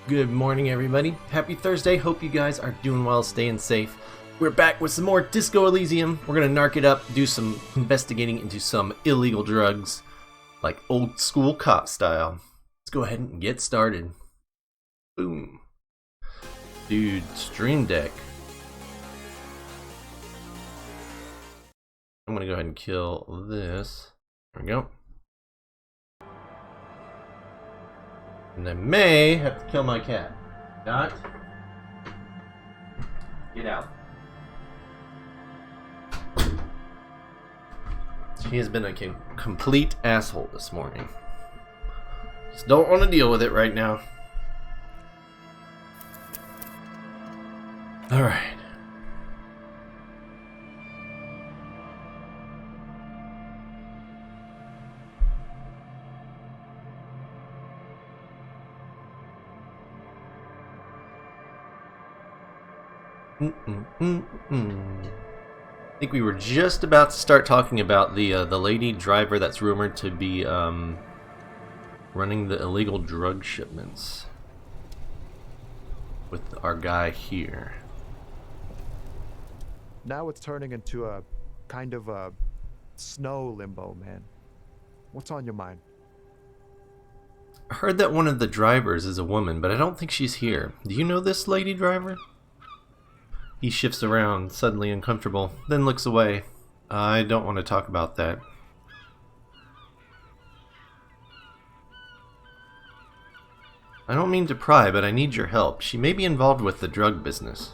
Good morning, everybody. Happy Thursday. Hope you guys are doing well, staying safe. We're back with some more Disco Elysium. We're gonna narc it up, do some investigating into some illegal drugs, like old school cop style. Let's go ahead and get started. Boom. Dude, Stream Deck. I'm gonna go ahead and kill this. There we go. And I may have to kill my cat. Dot. Get out. He has been a complete asshole this morning. Just don't want to deal with it right now. Alright. I think we were just about to start talking about the lady driver that's rumored to be running the illegal drug shipments with our guy here. Now it's turning into a kind of a snow limbo, man. What's on your mind? I heard that one of the drivers is a woman, but I don't think she's here. Do you know this lady driver? He shifts around, suddenly uncomfortable, then looks away. I don't want to talk about that. I don't mean to pry, but I need your help. She may be involved with the drug business.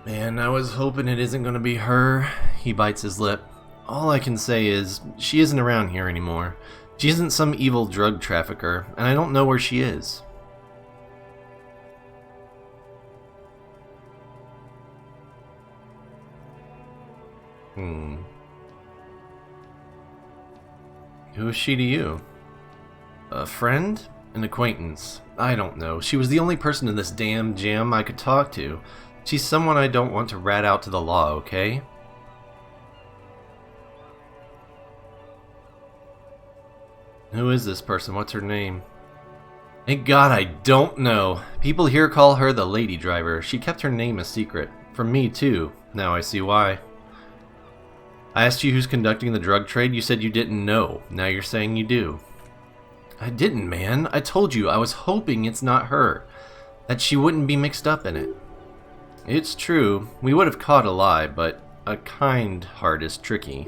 Man, I was hoping it isn't going to be her. He bites his lip. All I can say is, she isn't around here anymore. She isn't some evil drug trafficker, and I don't know where she is. Who is she to you? A friend? An acquaintance? I don't know. She was the only person in this damn jam I could talk to. She's someone I don't want to rat out to the law, okay? Who is this person? What's her name? Thank God I don't know. People here call her the lady driver. She kept her name a secret. From me, too. Now I see why. I asked you who's conducting the drug trade. You said you didn't know. Now you're saying you do. I didn't, man. I told you I was hoping it's not her. That she wouldn't be mixed up in it. It's true. We would have caught a lie, but a kind heart is tricky.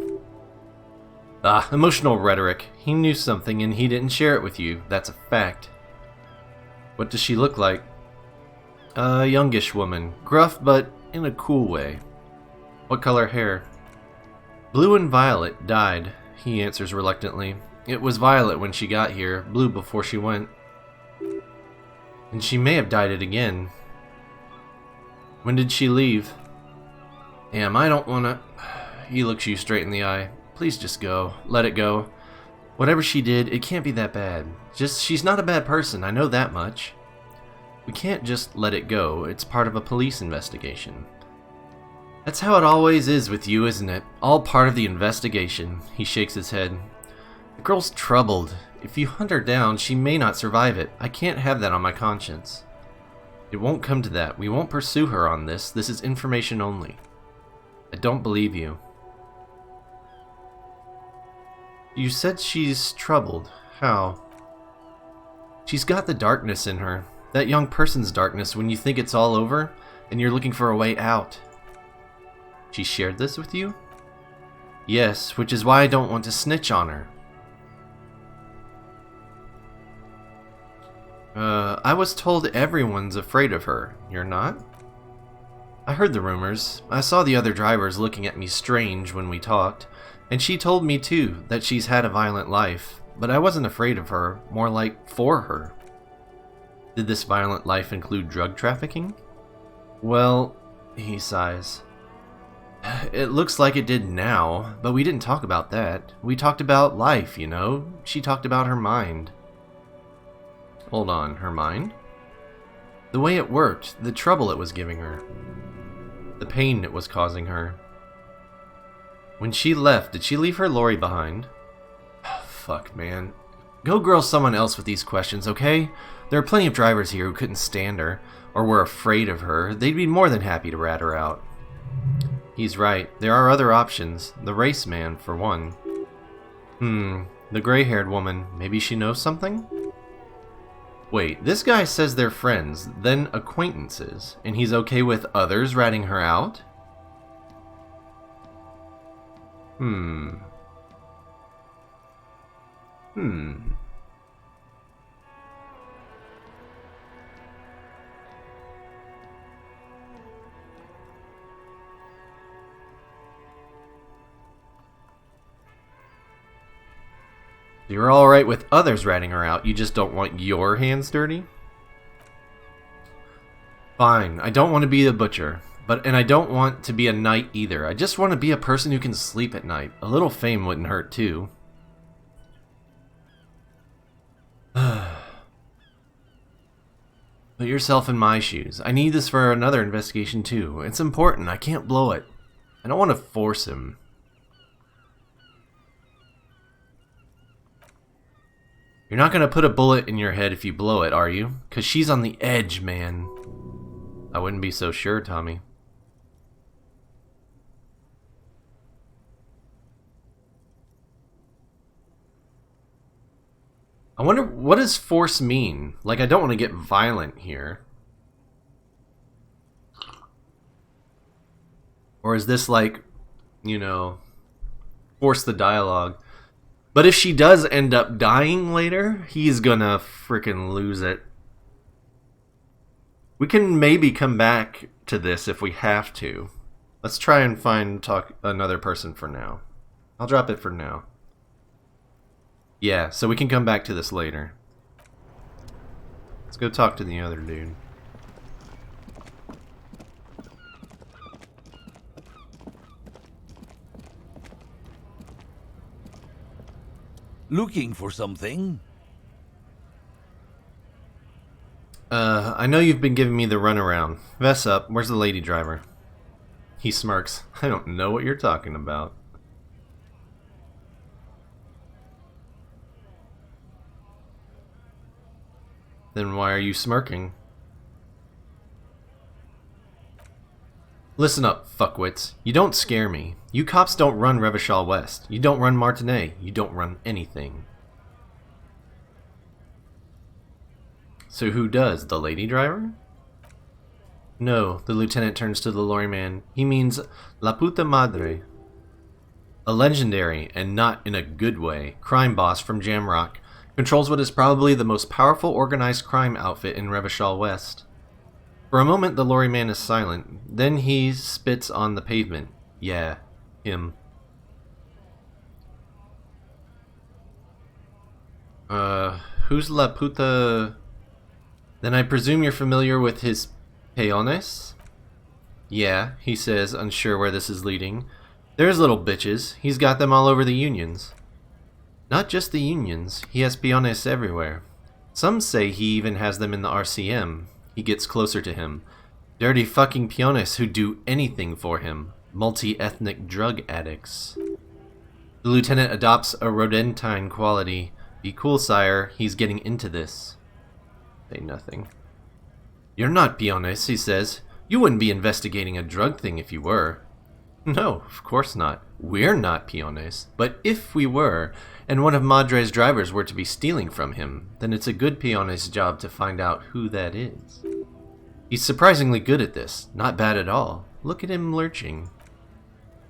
Emotional rhetoric. He knew something and he didn't share it with you. That's a fact. What does she look like? A youngish woman. Gruff, but in a cool way. What color hair? Blue and violet, dyed, he answers reluctantly. It was violet when she got here, blue before she went. And she may have dyed it again. When did she leave? Damn, I don't wanna... He looks you straight in the eye. Please just go. Let it go. Whatever she did, it can't be that bad. Just, she's not a bad person, I know that much. We can't just let it go. It's part of a police investigation. That's how it always is with you, isn't it? All part of the investigation. He shakes his head. The girl's troubled. If you hunt her down, she may not survive it. I can't have that on my conscience. It won't come to that. We won't pursue her on this. This is information only. I don't believe you. You said she's troubled. How? She's got the darkness in her. That young person's darkness when you think it's all over and you're looking for a way out. She shared this with you? Yes, which is why I don't want to snitch on her. I was told everyone's afraid of her. You're not? I heard the rumors. I saw the other drivers looking at me strange when we talked, and she told me too that she's had a violent life, but I wasn't afraid of her, more like for her. Did this violent life include drug trafficking? Well, he sighs. It looks like it did now, but we didn't talk about that. We talked about life, you know? She talked about her mind. Hold on, her mind? The way it worked, the trouble it was giving her. The pain it was causing her. When she left, did she leave her lorry behind? Fuck, man. Go grill someone else with these questions, okay? There are plenty of drivers here who couldn't stand her, or were afraid of her. They'd be more than happy to rat her out. He's right. There are other options. The race man, for one. The gray-haired woman. Maybe she knows something? Wait, this guy says they're friends, then acquaintances, and he's okay with others ratting her out? You're alright with others ratting her out, you just don't want your hands dirty? Fine, I don't want to be a butcher, and I don't want to be a knight either. I just want to be a person who can sleep at night. A little fame wouldn't hurt too. Put yourself in my shoes. I need this for another investigation too. It's important, I can't blow it. I don't want to force him. You're not gonna put a bullet in your head if you blow it, are you? 'Cause she's on the edge, man. I wouldn't be so sure, Tommy. I wonder, what does force mean? Like, I don't want to get violent here. Or is this like, you know, force the dialogue? But if she does end up dying later, he's gonna frickin' lose it. We can maybe come back to this if we have to. Let's try and talk another person for now. I'll drop it for now. Yeah, so we can come back to this later. Let's go talk to the other dude. Looking for something? I know you've been giving me the runaround. Vess up, where's the lady driver? He smirks. I don't know what you're talking about. Then why are you smirking? Listen up, fuckwits. You don't scare me. You cops don't run Revachol West. You don't run Martinet. You don't run anything. So who does? The lady driver? No, the lieutenant turns to the lorryman. He means La Puta Madre. A legendary, and not in a good way, crime boss from Jamrock. Controls what is probably the most powerful organized crime outfit in Revachol West. For a moment, the lorryman is silent. Then he spits on the pavement. Yeah, him. Who's La Puta? Then I presume you're familiar with his peones? Yeah, he says, unsure where this is leading. There's little bitches. He's got them all over the unions. Not just the unions. He has peones everywhere. Some say he even has them in the RCM. He gets closer to him. Dirty fucking peones who do anything for him. Multi-ethnic drug addicts. The lieutenant adopts a rodentine quality. Be cool, sire. He's getting into this. Say nothing. You're not peones, he says. You wouldn't be investigating a drug thing if you were. No, of course not. We're not peones. But if we were, and one of Madre's drivers were to be stealing from him, then it's a good peone's job to find out who that is. He's surprisingly good at this. Not bad at all. Look at him lurching.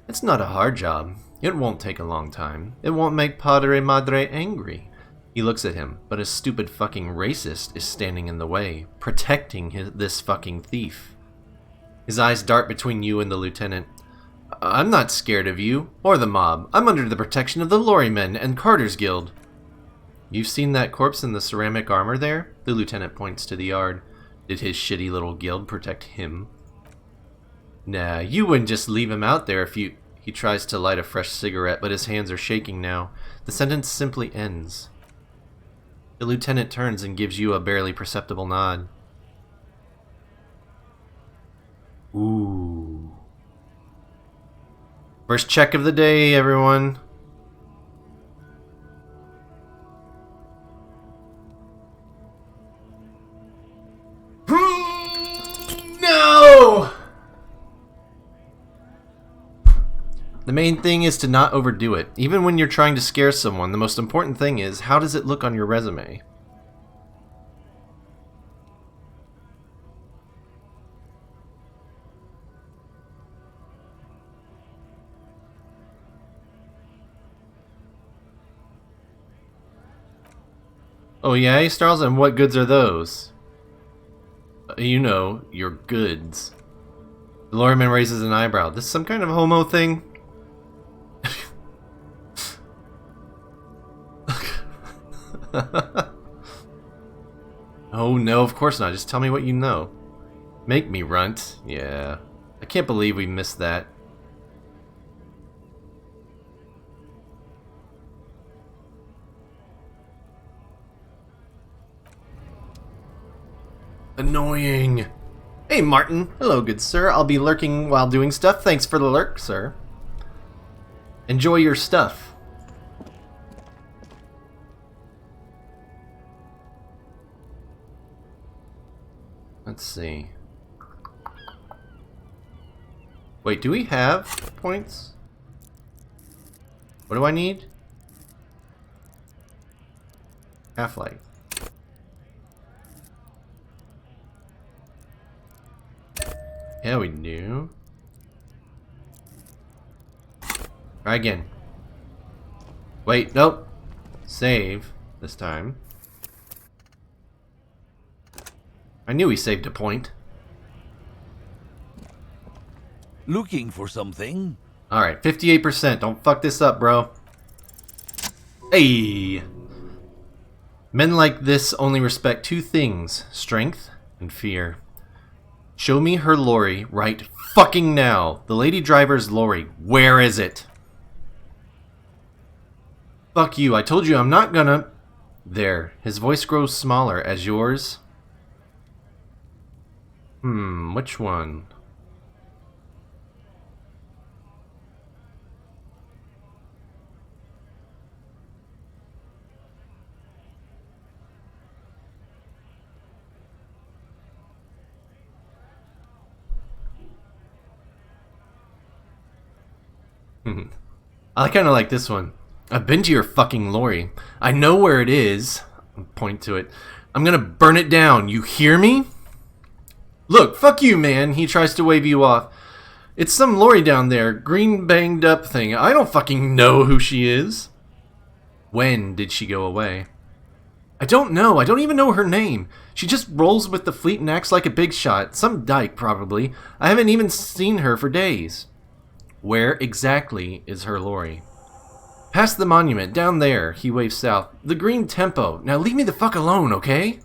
It's not a hard job. It won't take a long time. It won't make Padre Madre angry. He looks at him, but a stupid fucking racist is standing in the way, protecting this fucking thief. His eyes dart between you and the lieutenant. I'm not scared of you, or the mob. I'm under the protection of the lorrymen and Carter's Guild. You've seen that corpse in the ceramic armor there? The lieutenant points to the yard. Did his shitty little guild protect him? Nah, you wouldn't just leave him out there if you... He tries to light a fresh cigarette, but his hands are shaking now. The sentence simply ends. The lieutenant turns and gives you a barely perceptible nod. Ooh. First check of the day, everyone. The main thing is to not overdo it. Even when you're trying to scare someone, the most important thing is, how does it look on your resume? Oh yeah, Starls, and what goods are those? You know, your goods. The lawyer raises an eyebrow. This is some kind of homo thing? Oh no, of course not. Just tell me what you know. Make me runt. Yeah. I can't believe we missed that. Annoying. Hey, Martin. Hello, good sir. I'll be lurking while doing stuff. Thanks for the lurk, sir. Enjoy your stuff. Let's see. Wait, do we have points? What do I need? Half-light. Yeah, we do. Try again. Wait, nope. Save this time. I knew he saved a point. Looking for something? Alright, 58%. Don't fuck this up, bro. Hey! Men like this only respect two things: strength and fear. Show me her lorry right fucking now. The lady driver's lorry. Where is it? Fuck you. I told you I'm not gonna... There. His voice grows smaller. As yours? Which one? I kind of like this one. I've been to your fucking lorry. I know where it is. Point to it. I'm gonna burn it down. You hear me? Look, fuck you, man. He tries to wave you off. It's some lorry down there. Green banged up thing. I don't fucking know who she is. When did she go away? I don't know. I don't even know her name. She just rolls with the fleet and acts like a big shot. Some dyke, probably. I haven't even seen her for days. Where exactly is her lorry? Past the monument, down there. He waves south. The green tempo. Now leave me the fuck alone, okay?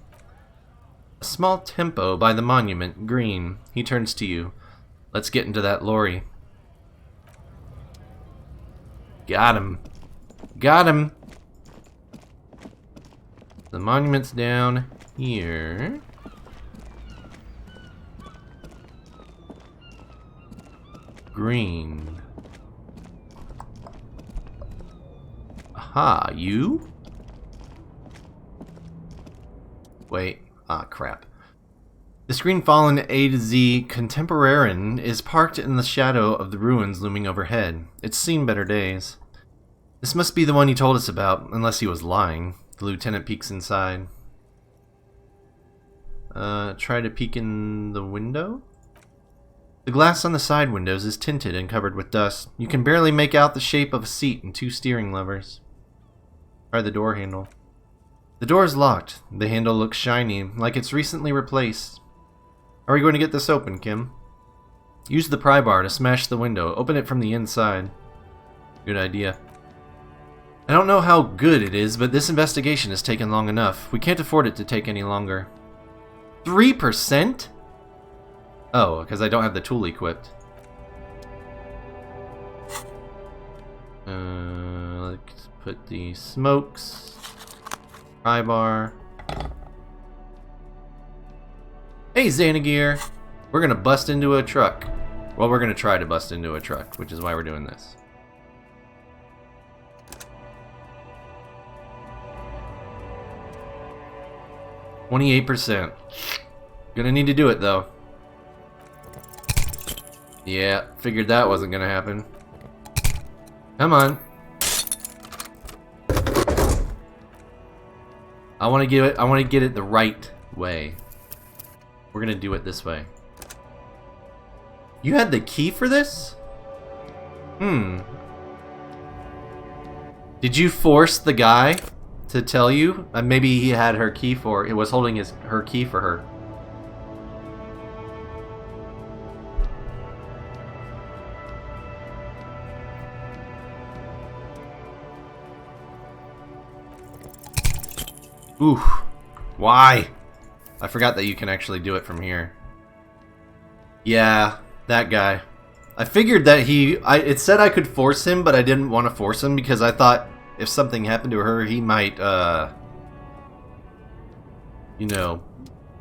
A small tempo by the monument, green. He turns to you. Let's get into that lorry. Got him. Got him. The monument's down here. Green. Aha, you? Wait. Ah, crap. The screen fallen A to Z Contemporarian is parked in the shadow of the ruins looming overhead. It's seen better days. This must be the one he told us about, unless he was lying. The lieutenant peeks inside. Try to peek in the window? The glass on the side windows is tinted and covered with dust. You can barely make out the shape of a seat and two steering levers. Try the door handle. The door is locked. The handle looks shiny, like it's recently replaced. How are we going to get this open, Kim? Use the pry bar to smash the window. Open it from the inside. Good idea. I don't know how good it is, but this investigation has taken long enough. We can't afford it to take any longer. 3%? Oh, because I don't have the tool equipped. Let's put the smokes. Pry bar. Hey, Xanagear! We're gonna bust into a truck. Well, we're gonna try to bust into a truck, which is why we're doing this. %. Gonna need to do it, though. Yeah, figured that wasn't gonna happen. Come on. I want to get it the right way. We're going to do it this way. You had the key for this? Did you force the guy to tell you? Maybe he had her key for it. Was holding her key for her. Ooh. Why? I forgot that you can actually do it from here. Yeah, that guy. I figured that it said I could force him, but I didn't want to force him because I thought if something happened to her, he might, you know,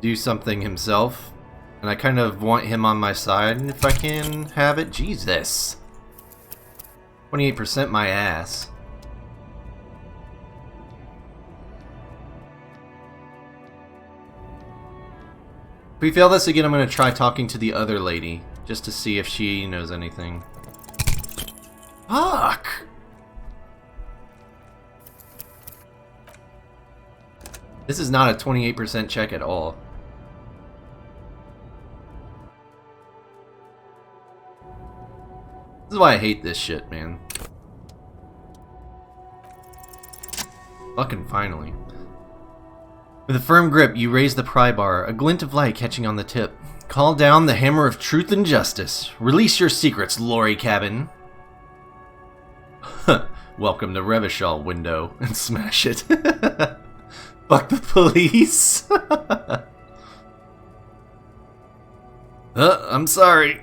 do something himself. And I kind of want him on my side if I can have it. Jesus. 28% my ass. If we fail this again, I'm going to try talking to the other lady, just to see if she knows anything. Fuck! This is not a 28% check at all. This is why I hate this shit, man. Fucking finally. With a firm grip, you raise the pry bar, a glint of light catching on the tip. Call down the hammer of truth and justice. Release your secrets, Lori Cabin. Welcome to Revachol, window, and smash it. Fuck the police. I'm sorry.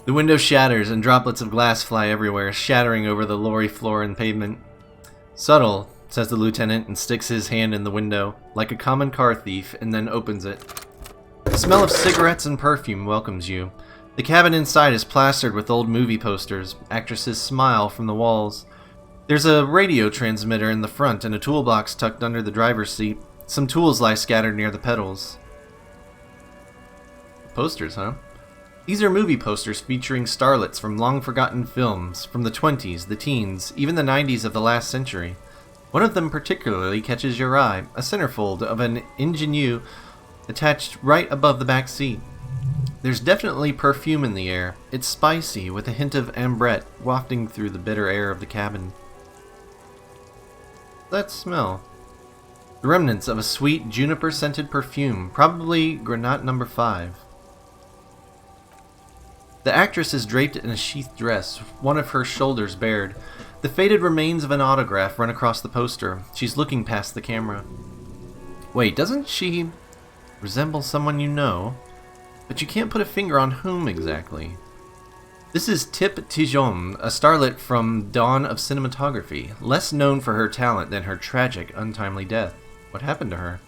The window shatters and droplets of glass fly everywhere, shattering over the lorry floor and pavement. Subtle, says the lieutenant and sticks his hand in the window, like a common car thief, and then opens it. The smell of cigarettes and perfume welcomes you. The cabin inside is plastered with old movie posters. Actresses smile from the walls. There's a radio transmitter in the front and a toolbox tucked under the driver's seat. Some tools lie scattered near the pedals. Posters, huh? These are movie posters featuring starlets from long-forgotten films, from the 20s, the teens, even the 90s of the last century. One of them particularly catches your eye, a centerfold of an ingenue attached right above the back seat. There's definitely perfume in the air. It's spicy, with a hint of ambrette wafting through the bitter air of the cabin. That smell. The remnants of a sweet, juniper-scented perfume, probably Granat No. 5. The actress is draped in a sheathed dress, one of her shoulders bared. The faded remains of an autograph run across the poster. She's looking past the camera. Wait, doesn't she resemble someone you know? But you can't put a finger on whom exactly. This is Tip Tijon, a starlet from Dawn of Cinematography, less known for her talent than her tragic, untimely death. What happened to her?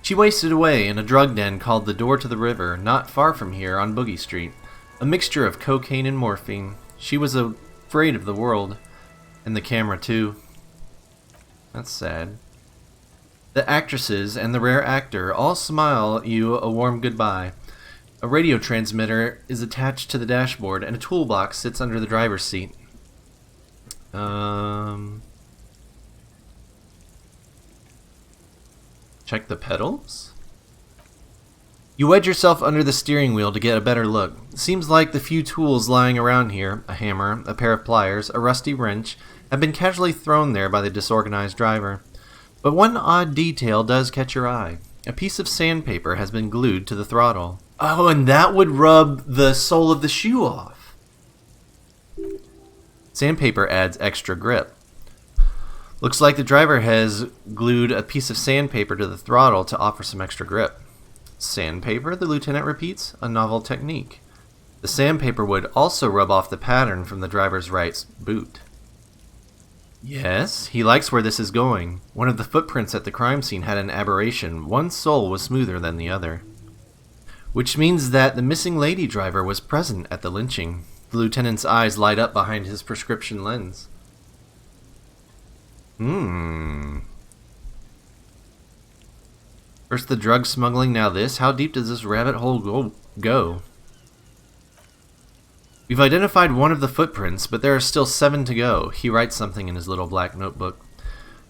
She wasted away in a drug den called the Door to the River, not far from here on Boogie Street. A mixture of cocaine and morphine. She was afraid of the world. And the camera, too. That's sad. The actresses and the rare actor all smile you a warm goodbye. A radio transmitter is attached to the dashboard, and a toolbox sits under the driver's seat. Check the pedals? You wedge yourself under the steering wheel to get a better look. Seems like the few tools lying around here, a hammer, a pair of pliers, a rusty wrench, have been casually thrown there by the disorganized driver. But one odd detail does catch your eye. A piece of sandpaper has been glued to the throttle. Oh, and that would rub the sole of the shoe off. Sandpaper adds extra grip. Looks like the driver has glued a piece of sandpaper to the throttle to offer some extra grip. Sandpaper, the lieutenant repeats, a novel technique. The sandpaper would also rub off the pattern from the driver's right boot. Yes, he likes where this is going. One of the footprints at the crime scene had an aberration. One sole was smoother than the other. Which means that the missing lady driver was present at the lynching. The lieutenant's eyes light up behind his prescription lens. First the drug smuggling, now this? How deep does this rabbit hole go? We've identified one of the footprints, but there are still 7 to go. He writes something in his little black notebook.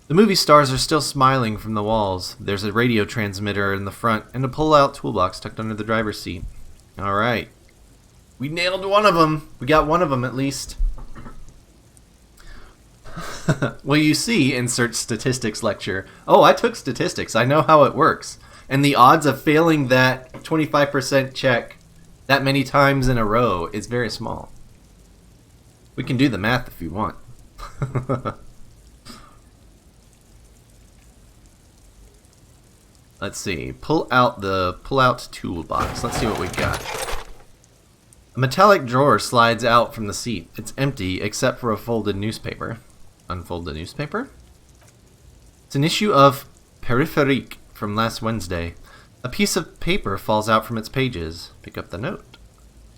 The movie stars are still smiling from the walls. There's a radio transmitter in the front and a pull-out toolbox tucked under the driver's seat. Alright. We nailed one of them. We got one of them at least. Well, you see, insert statistics lecture. Oh, I took statistics. I know how it works. And the odds of failing that 25% check that many times in a row is very small. We can do the math if you want. Let's see. Pull out the pull-out toolbox. Let's see what we got. A metallic drawer slides out from the seat. It's empty except for a folded newspaper. Unfold the newspaper. It's an issue of Périphérique from last Wednesday. A piece of paper falls out from its pages. Pick up the note.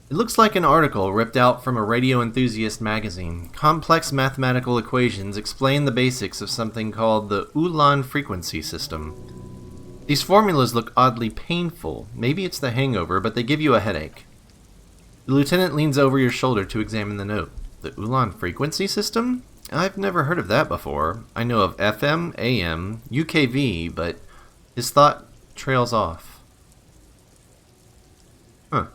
It looks like an article ripped out from a radio enthusiast magazine. Complex mathematical equations explain the basics of something called the Ulan frequency system. These formulas look oddly painful. Maybe it's the hangover, but they give you a headache. The lieutenant leans over your shoulder to examine the note. The Ulan frequency system? I've never heard of that before. I know of FM, AM, UKV, but his thought trails off. Huh.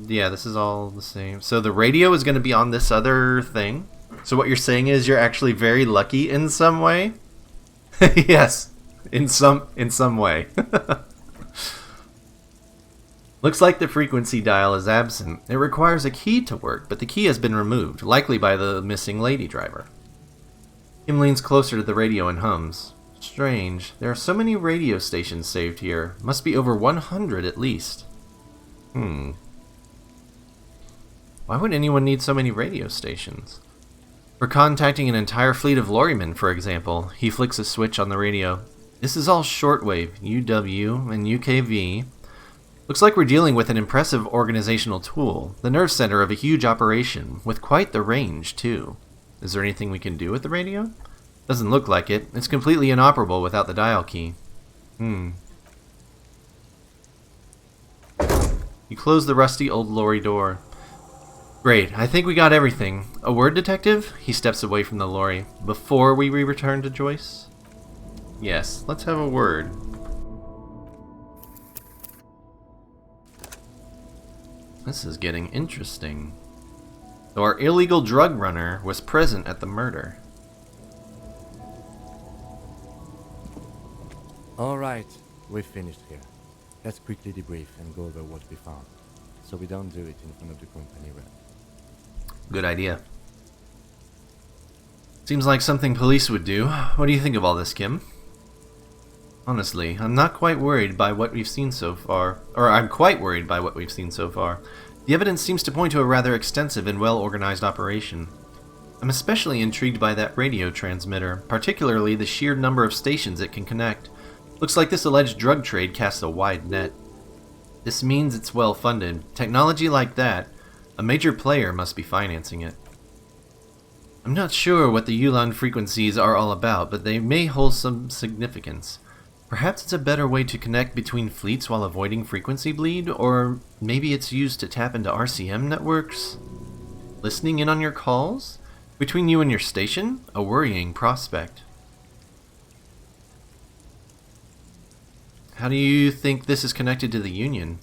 Yeah, this is all the same. So the radio is going to be on this other thing? So what you're saying is you're actually very lucky in some way? Yes, in some way. Looks like the frequency dial is absent. It requires a key to work, but the key has been removed, likely by the missing lady driver. Kim leans closer to the radio and hums. Strange. There are so many radio stations saved here. Must be over 100 at least. Why would anyone need so many radio stations? For contacting an entire fleet of lorrymen, for example, he flicks a switch on the radio. This is all shortwave, UW and UKV. Looks like we're dealing with an impressive organizational tool, the nerve center of a huge operation, with quite the range, too. Is there anything we can do with the radio? Doesn't look like it. It's completely inoperable without the dial key. You close the rusty old lorry door. Great, I think we got everything. A word, detective? He steps away from the lorry. Before we return to Joyce? Yes, let's have a word. This is getting interesting. So our illegal drug runner was present at the murder. Alright, we've finished here. Let's quickly debrief and go over what we found, so we don't do it in front of the company rep. Good idea. Seems like something police would do. What do you think of all this, Kim? Honestly, I'm not quite worried by what we've seen so far. Or I'm quite worried by what we've seen so far. The evidence seems to point to a rather extensive and well-organized operation. I'm especially intrigued by that radio transmitter, particularly the sheer number of stations it can connect. Looks like this alleged drug trade casts a wide net. This means it's well-funded. Technology like that, a major player must be financing it. I'm not sure what the Ulan frequencies are all about, but they may hold some significance. Perhaps it's a better way to connect between fleets while avoiding frequency bleed, or maybe it's used to tap into RCM networks? Listening in on your calls? Between you and your station? A worrying prospect. How do you think this is connected to the Union?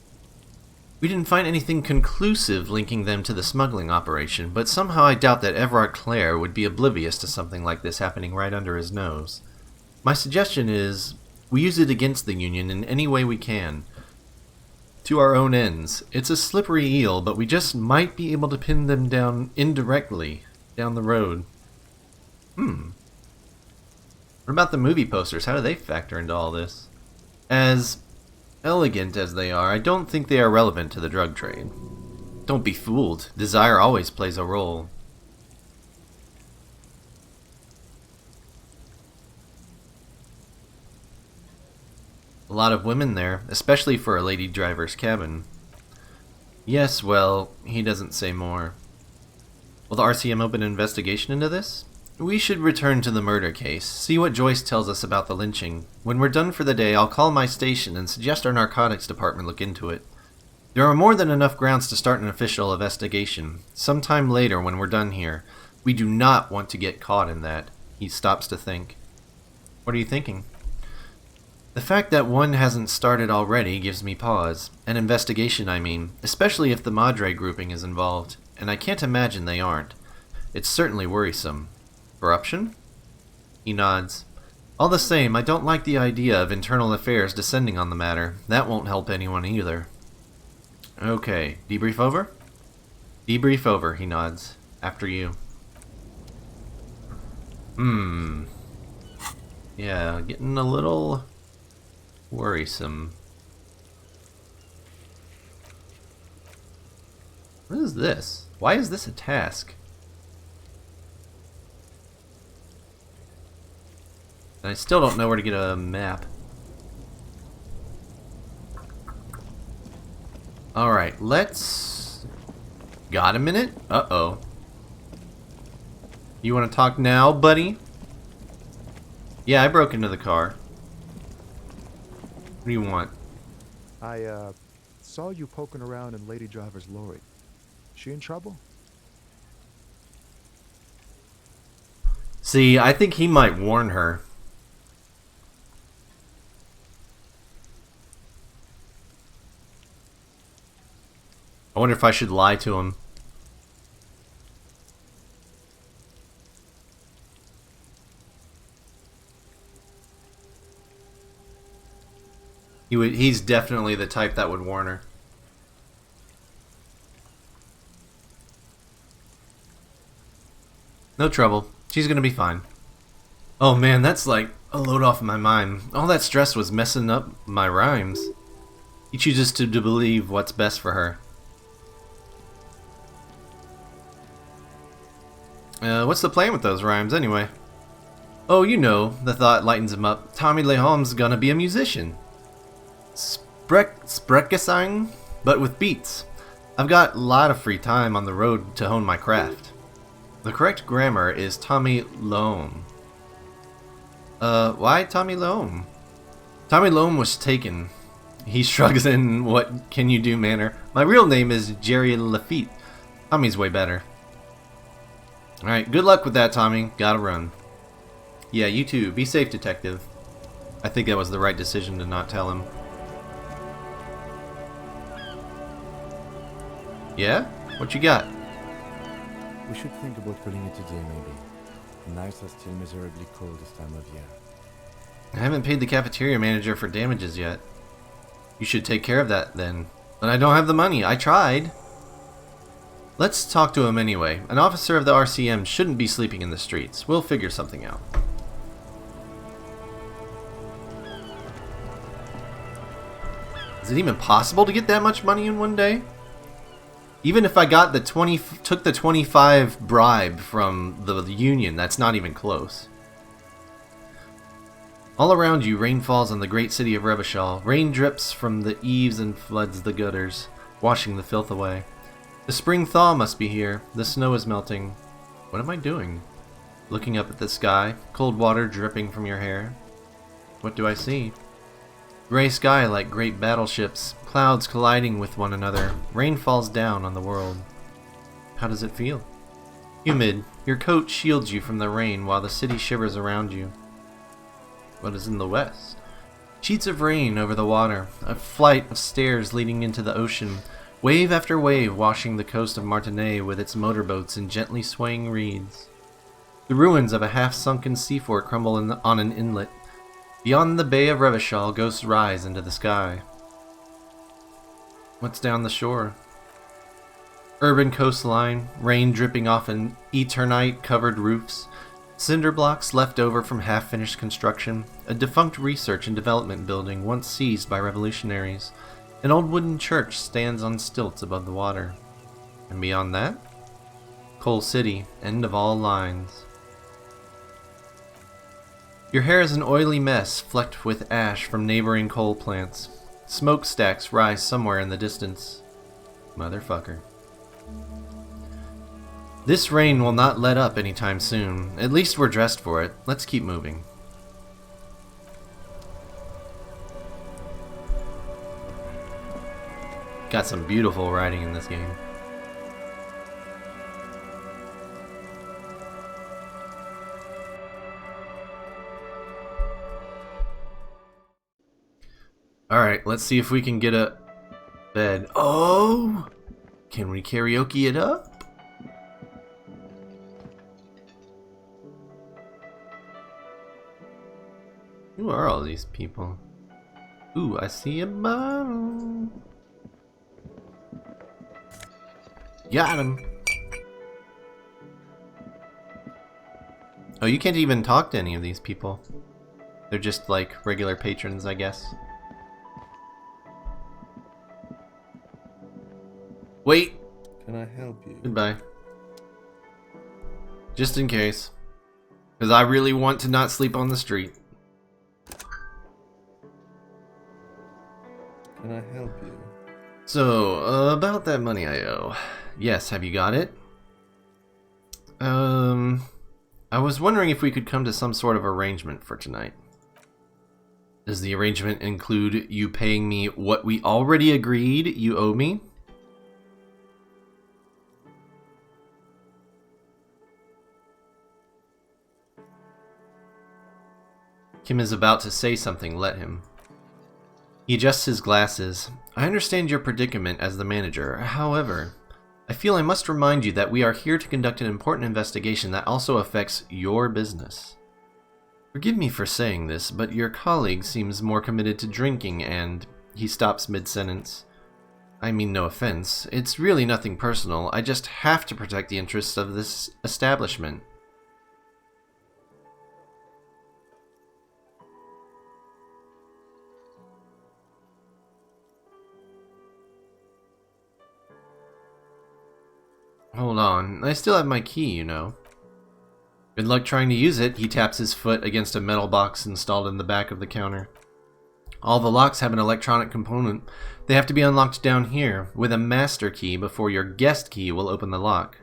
We didn't find anything conclusive linking them to the smuggling operation, but somehow I doubt that Everard Clare would be oblivious to something like this happening right under his nose. My suggestion is, we use it against the Union in any way we can. To our own ends. It's a slippery eel, but we just might be able to pin them down indirectly, down the road. What about the movie posters? How do they factor into all this? As elegant as they are, I don't think they are relevant to the drug trade. Don't be fooled. Desire always plays a role. A lot of women there, especially for a lady driver's cabin. Yes, well, he doesn't say more. Will the RCM open an investigation into this? We should return to the murder case, see what Joyce tells us about the lynching. When we're done for the day, I'll call my station and suggest our narcotics department look into it. There are more than enough grounds to start an official investigation. Sometime later, when we're done here, we do not want to get caught in that. He stops to think. What are you thinking? The fact that one hasn't started already gives me pause. An investigation, I mean, especially if the Madre grouping is involved, and I can't imagine they aren't. It's certainly worrisome. Corruption? He nods. All the same, I don't like the idea of internal affairs descending on the matter. That won't help anyone either. Okay, debrief over? Debrief over, he nods. After you. Yeah, getting a little worrisome. What is this? Why is this a task? And I still don't know where to get a map. Alright, let's... Got a minute? Uh-oh. You want to talk now, buddy? Yeah, I broke into the car. What do you want? I saw you poking around in Lady Driver's lorry. She in trouble? See, I think he might warn her. I wonder if I should lie to him. He's definitely the type that would warn her. No trouble. She's gonna be fine. Oh man, that's like a load off my mind. All that stress was messing up my rhymes. He chooses to believe what's best for her. What's the plan with those rhymes anyway? Oh, you know, the thought lightens him up. Tommy Leholm's gonna be a musician. Spreckgesang, but with beats. I've got a lot of free time on the road to hone my craft. The correct grammar is Tommy Loam. Why Tommy Loam? Tommy Loam was taken. He shrugs in what can you do manner. My real name is Jerry Lafitte. Tommy's way better. Alright, good luck with that, Tommy. Gotta run. Yeah, you too. Be safe, detective. I think that was the right decision to not tell him. Yeah? What you got? We should think about calling it a day, maybe. The nights are still miserably cold this time of year. I haven't paid the cafeteria manager for damages yet. You should take care of that, then. But I don't have the money. I tried. Let's talk to him anyway. An officer of the RCM shouldn't be sleeping in the streets. We'll figure something out. Is it even possible to get that much money in one day? Even if I got took the 25 bribe from the union, that's not even close. All around you, rain falls on the great city of Revachol. Rain drips from the eaves and floods the gutters, washing the filth away. The spring thaw must be here. The snow is melting. What am I doing? Looking up at the sky, cold water dripping from your hair. What do I see? Gray sky like great battleships, clouds colliding with one another. Rain falls down on the world. How does it feel? Humid. Your coat shields you from the rain while the city shivers around you. What is in the west? Sheets of rain over the water. A flight of stairs leading into the ocean. Wave after wave washing the coast of Martinez with its motorboats and gently swaying reeds. The ruins of a half-sunken sea fort crumble on an inlet. Beyond the Bay of Revachol, ghosts rise into the sky. What's down the shore? Urban coastline, rain dripping off an eternite-covered roofs, cinder blocks left over from half-finished construction, a defunct research and development building once seized by revolutionaries. An old wooden church stands on stilts above the water. And beyond that? Coal City, end of all lines. Your hair is an oily mess flecked with ash from neighboring coal plants. Smokestacks rise somewhere in the distance. Motherfucker. This rain will not let up anytime soon. At least we're dressed for it. Let's keep moving. got some beautiful writing in this game. Alright, let's see if we can get a bed. Oh! Can we karaoke it up? Who are all these people? Ooh, I see a bottle. Got him. Oh, you can't even talk to any of these people. They're just like regular patrons, I guess. Wait. Can I help you? Goodbye. Just in case. Because I really want to not sleep on the street. Can I help you? So, about that money I owe. Yes, have you got it? I was wondering if we could come to some sort of arrangement for tonight. Does the arrangement include you paying me what we already agreed you owe me? Kim is about to say something, let him. He adjusts his glasses. I understand your predicament as the manager. However, I feel I must remind you that we are here to conduct an important investigation that also affects your business. Forgive me for saying this, but your colleague seems more committed to drinking and... He stops mid-sentence. I mean no offense. It's really nothing personal. I just have to protect the interests of this establishment. Hold on, I still have my key, you know. Good luck trying to use it. He taps his foot against a metal box installed in the back of the counter. All the locks have an electronic component. They have to be unlocked down here, with a master key before your guest key will open the lock.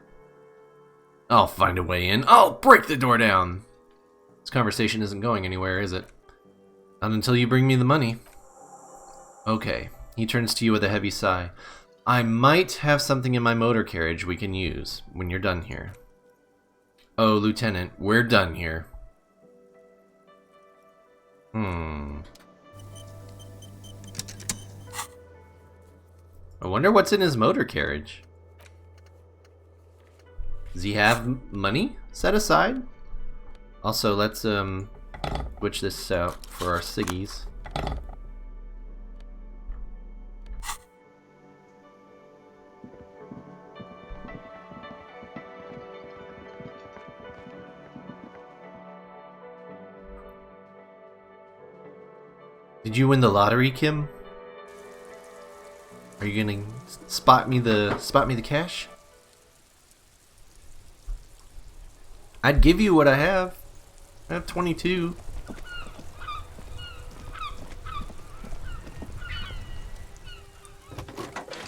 I'll find a way in. I'll break the door down! This conversation isn't going anywhere, is it? Not until you bring me the money. Okay. He turns to you with a heavy sigh. I might have something in my motor carriage we can use when you're done here. Oh, Lieutenant, we're done here. I wonder what's in his motor carriage. Does he have money set aside? Also, let's switch this out for our ciggies. Did you win the lottery, Kim? Are you gonna spot me the cash? I'd give you what I have. I have 22.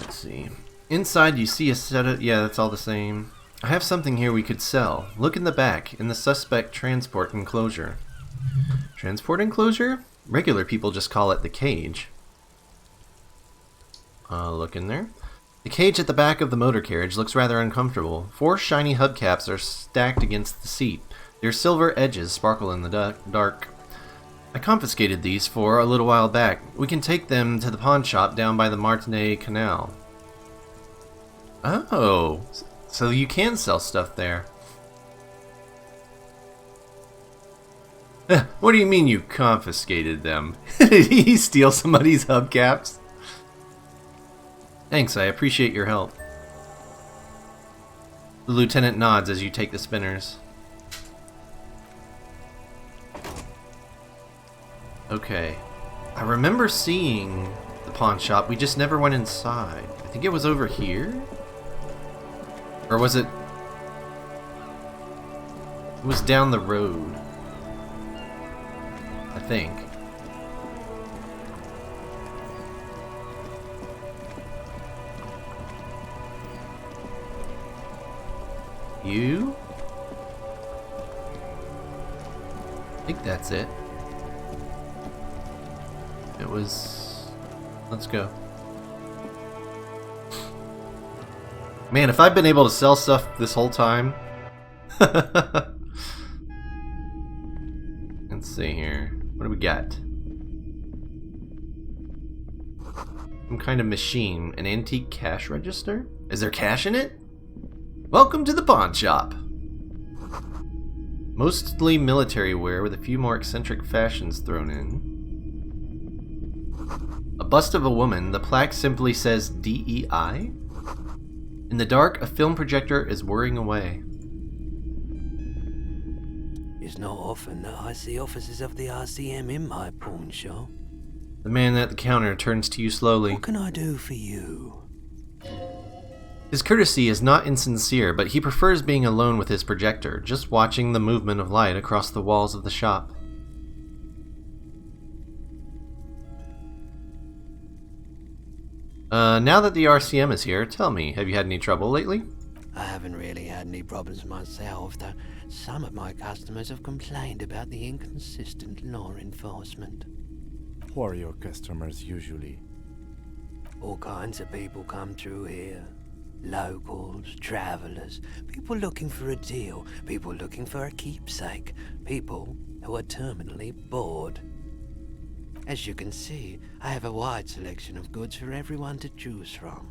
Let's see. Inside you see a set of... Yeah, that's all the same. I have something here we could sell. Look in the back, in the suspect transport enclosure. Transport enclosure? Regular people just call it the cage. Look in there. The cage at the back of the motor carriage looks rather uncomfortable. 4 shiny hubcaps are stacked against the seat. Their silver edges sparkle in the dark. I confiscated these for a little while back. We can take them to the pawn shop down by the Martinet Canal. Oh, so you can sell stuff there. What do you mean you confiscated them? Did he steal somebody's hubcaps? Thanks, I appreciate your help. The lieutenant nods as you take the spinners. Okay. I remember seeing the pawn shop, we just never went inside. I think it was over here? Or was it... It was down the road. I think. You? I think that's it. It was... Let's go. Man, if I've been able to sell stuff this whole time... Let's see here. What do we got? Some kind of machine. An antique cash register? Is there cash in it? Welcome to the pawn shop. Mostly military wear with a few more eccentric fashions thrown in. A bust of a woman. The plaque simply says DEI. In the dark, a film projector is whirring away. It's not often that I see officers of the RCM in my pawn shop. The man at the counter turns to you slowly. What can I do for you? His courtesy is not insincere, but he prefers being alone with his projector, just watching the movement of light across the walls of the shop. Now that the RCM is here, tell me, have you had any trouble lately? I haven't really had any problems myself, though some of my customers have complained about the inconsistent law enforcement. Who are your customers usually? All kinds of people come through here. Locals, travelers, people looking for a deal, people looking for a keepsake, people who are terminally bored. As you can see, I have a wide selection of goods for everyone to choose from.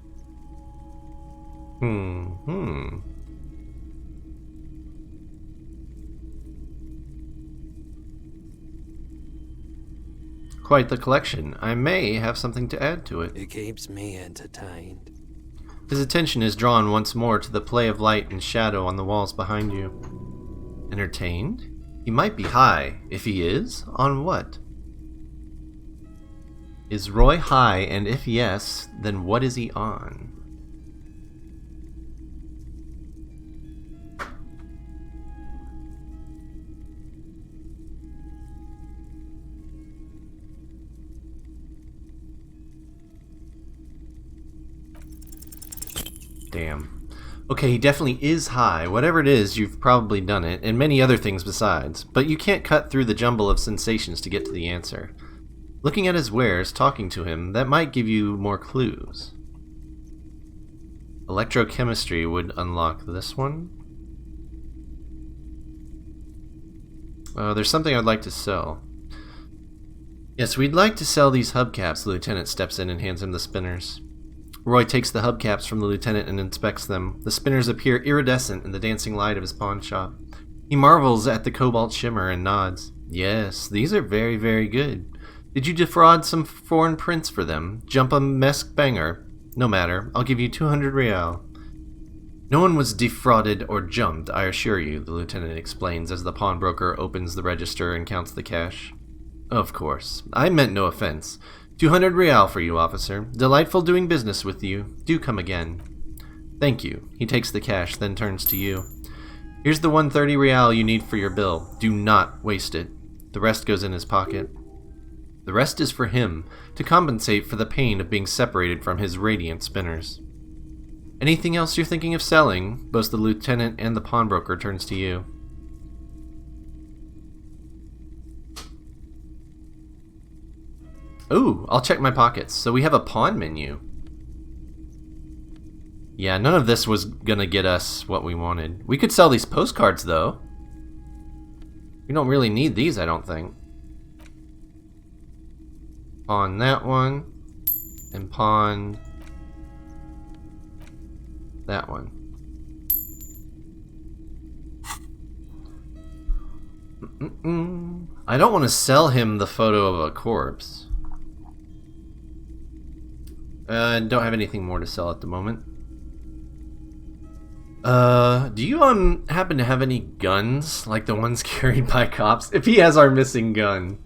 Quite the collection. I may have something to add to it. It keeps me entertained. His attention is drawn once more to the play of light and shadow on the walls behind you. Entertained? He might be high. If he is, on what? Is Roy high, and if yes, then what is he on? Damn. Okay, he definitely is high. Whatever it is, you've probably done it, and many other things besides. But you can't cut through the jumble of sensations to get to the answer. Looking at his wares, talking to him, that might give you more clues. Electrochemistry would unlock this one. There's something I'd like to sell. Yes, we'd like to sell these hubcaps. The lieutenant steps in and hands him the spinners. Roy takes the hubcaps from the lieutenant and inspects them. The spinners appear iridescent in the dancing light of his pawn shop. He marvels at the cobalt shimmer and nods. Yes, these are very, very good. Did you defraud some foreign prince for them? Jump a mesk banger? No matter, I'll give you 200 real. No one was defrauded or jumped, I assure you, the lieutenant explains as the pawnbroker opens the register and counts the cash. Of course, I meant no offense. 200 real for you, officer. Delightful doing business with you. Do come again. Thank you. He takes the cash, then turns to you. Here's the 130 real you need for your bill. Do not waste it. The rest goes in his pocket. The rest is for him, to compensate for the pain of being separated from his radiant spinners. Anything else you're thinking of selling? Both the lieutenant and the pawnbroker turns to you. Ooh, I'll check my pockets. So we have a pawn menu. Yeah, none of this was gonna get us what we wanted. We could sell these postcards, though. We don't really need these, I don't think. Pawn that one. And pawn that one. I don't want to sell him the photo of a corpse. Don't have anything more to sell at the moment. Do you happen to have any guns, like the ones carried by cops? If he has our missing gun.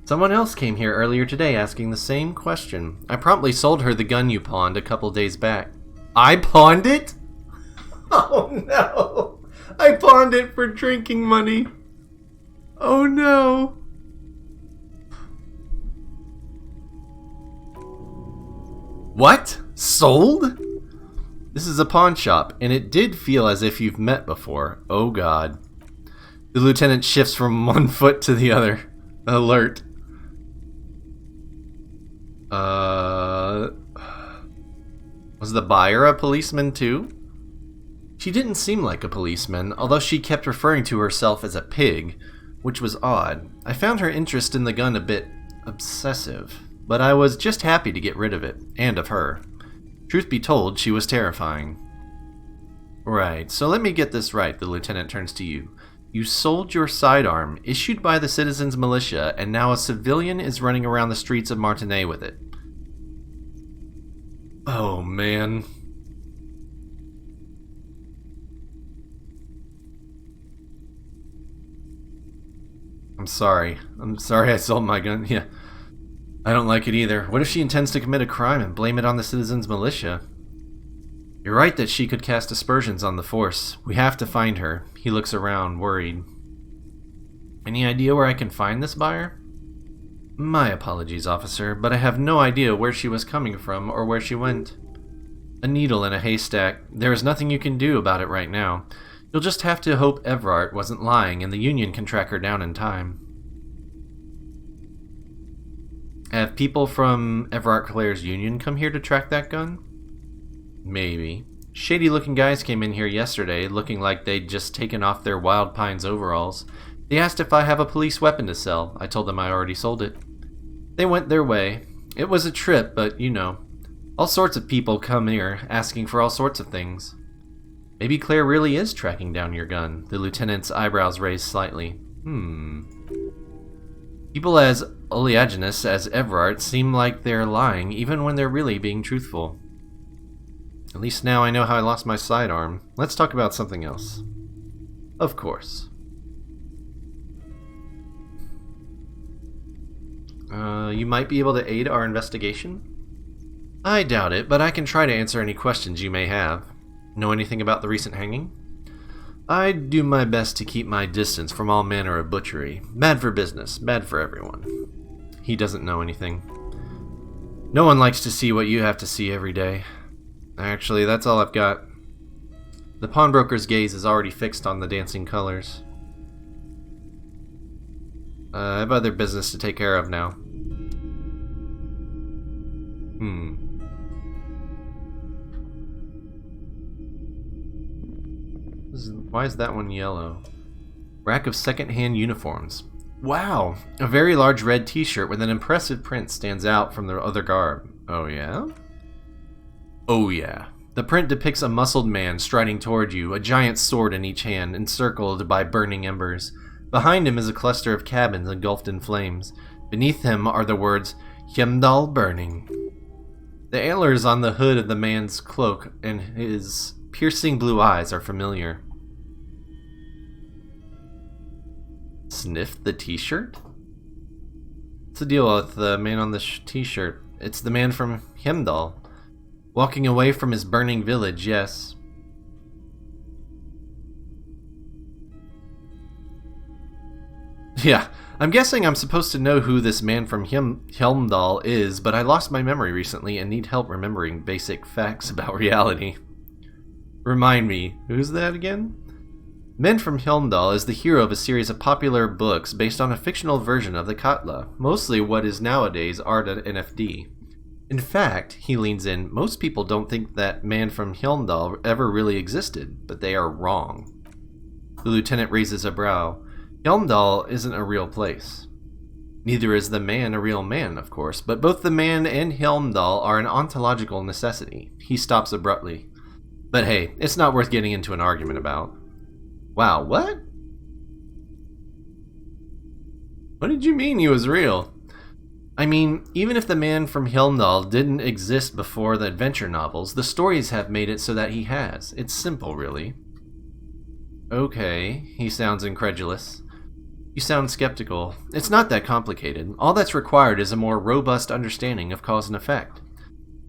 Someone else came here earlier today asking the same question. I promptly sold her the gun you pawned a couple days back. I pawned it? Oh no! I pawned it for drinking money. Oh no! What? Sold? This is a pawn shop, and it did feel as if you've met before. Oh god. The lieutenant shifts from one foot to the other. Alert. Was the buyer a policeman too? She didn't seem like a policeman, although she kept referring to herself as a pig, which was odd. I found her interest in the gun a bit obsessive, but I was just happy to get rid of it, and of her. Truth be told, she was terrifying. Right, so let me get this right, the lieutenant turns to you. You sold your sidearm, issued by the citizens' militia, and now a civilian is running around the streets of Martinez with it. Oh, man. I'm sorry I sold my gun. Yeah. I don't like it either. What if she intends to commit a crime and blame it on the citizens' militia? You're right that she could cast aspersions on the force. We have to find her. He looks around, worried. Any idea where I can find this buyer? My apologies, officer, but I have no idea where she was coming from or where she went. A needle in a haystack. There is nothing you can do about it right now. You'll just have to hope Everard wasn't lying and the Union can track her down in time. Have people from Everard Claire's Union come here to track that gun? Maybe. Shady-looking guys came in here yesterday, looking like they'd just taken off their Wild Pines overalls. They asked if I have a police weapon to sell. I told them I already sold it. They went their way. It was a trip, but you know. All sorts of people come here, asking for all sorts of things. Maybe Claire really is tracking down your gun. The lieutenant's eyebrows raised slightly. People as oleaginous as Everard seem like they're lying, even when they're really being truthful. At least now I know how I lost my sidearm. Let's talk about something else. Of course. You might be able to aid our investigation? I doubt it, but I can try to answer any questions you may have. Know anything about the recent hanging? I do my best to keep my distance from all manner of butchery. Bad for business, bad for everyone. He doesn't know anything. No one likes to see what you have to see every day. Actually, that's all I've got. The pawnbroker's gaze is already fixed on the dancing colors. I have other business to take care of now. Why is that one yellow? Rack of second-hand uniforms. Wow! A very large red t-shirt with an impressive print stands out from the other garb. Oh yeah? Oh yeah. The print depicts a muscled man striding toward you, a giant sword in each hand, encircled by burning embers. Behind him is a cluster of cabins engulfed in flames. Beneath him are the words, Hjemdal burning. The antlers on the hood of the man's cloak and his piercing blue eyes are familiar. Sniff the t-shirt? What's the deal with the man on the t-shirt? It's the man from Hjemdal. Walking away from his burning village, yes. Yeah, I'm guessing I'm supposed to know who this man from Hjemdal is, but I lost my memory recently and need help remembering basic facts about reality. Remind me, who's that again? Men from Hjemdal is the hero of a series of popular books based on a fictional version of the Katla, mostly what is nowadays Arda NFD. In fact, he leans in, most people don't think that man from Hjemdal ever really existed, but they are wrong. The lieutenant raises a brow. Hjemdal isn't a real place. Neither is the man a real man, of course, but both the man and Hjemdal are an ontological necessity. He stops abruptly. But hey, it's not worth getting into an argument about. Wow, what? What did you mean he was real? I mean, even if the man from Hjemdal didn't exist before the adventure novels, the stories have made it so that he has. It's simple, really. Okay, he sounds incredulous. You sound skeptical. It's not that complicated. All that's required is a more robust understanding of cause and effect.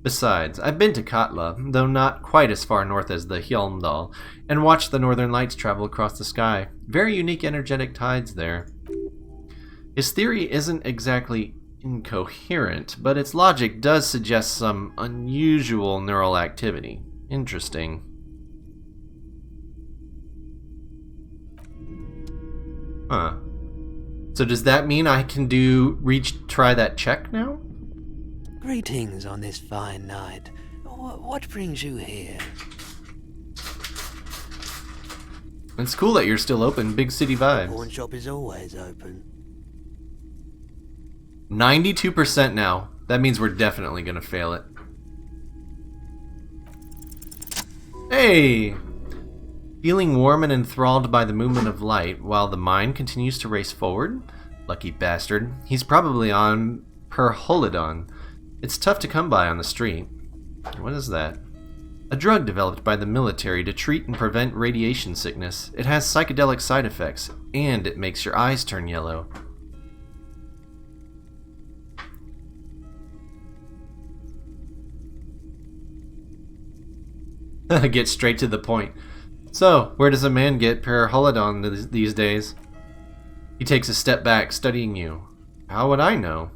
Besides, I've been to Katla, though not quite as far north as the Hjemdal, and watched the northern lights travel across the sky. Very unique energetic tides there. His theory isn't exactly incoherent, but its logic does suggest some unusual neural activity. Interesting. Huh. So does that mean I can try that check now? Greetings on this fine night. What brings you here? It's cool that you're still open. Big city Pawn vibes. shop is always open. 92% now. That means we're definitely gonna fail it. Hey! Feeling warm and enthralled by the movement of light while the mind continues to race forward? Lucky bastard. He's probably on Perholidon. It's tough to come by on the street. What is that? A drug developed by the military to treat and prevent radiation sickness. It has psychedelic side effects, and it makes your eyes turn yellow. Get straight to the point. So, where does a man get Perholidon these days? He takes a step back, studying you. How would I know?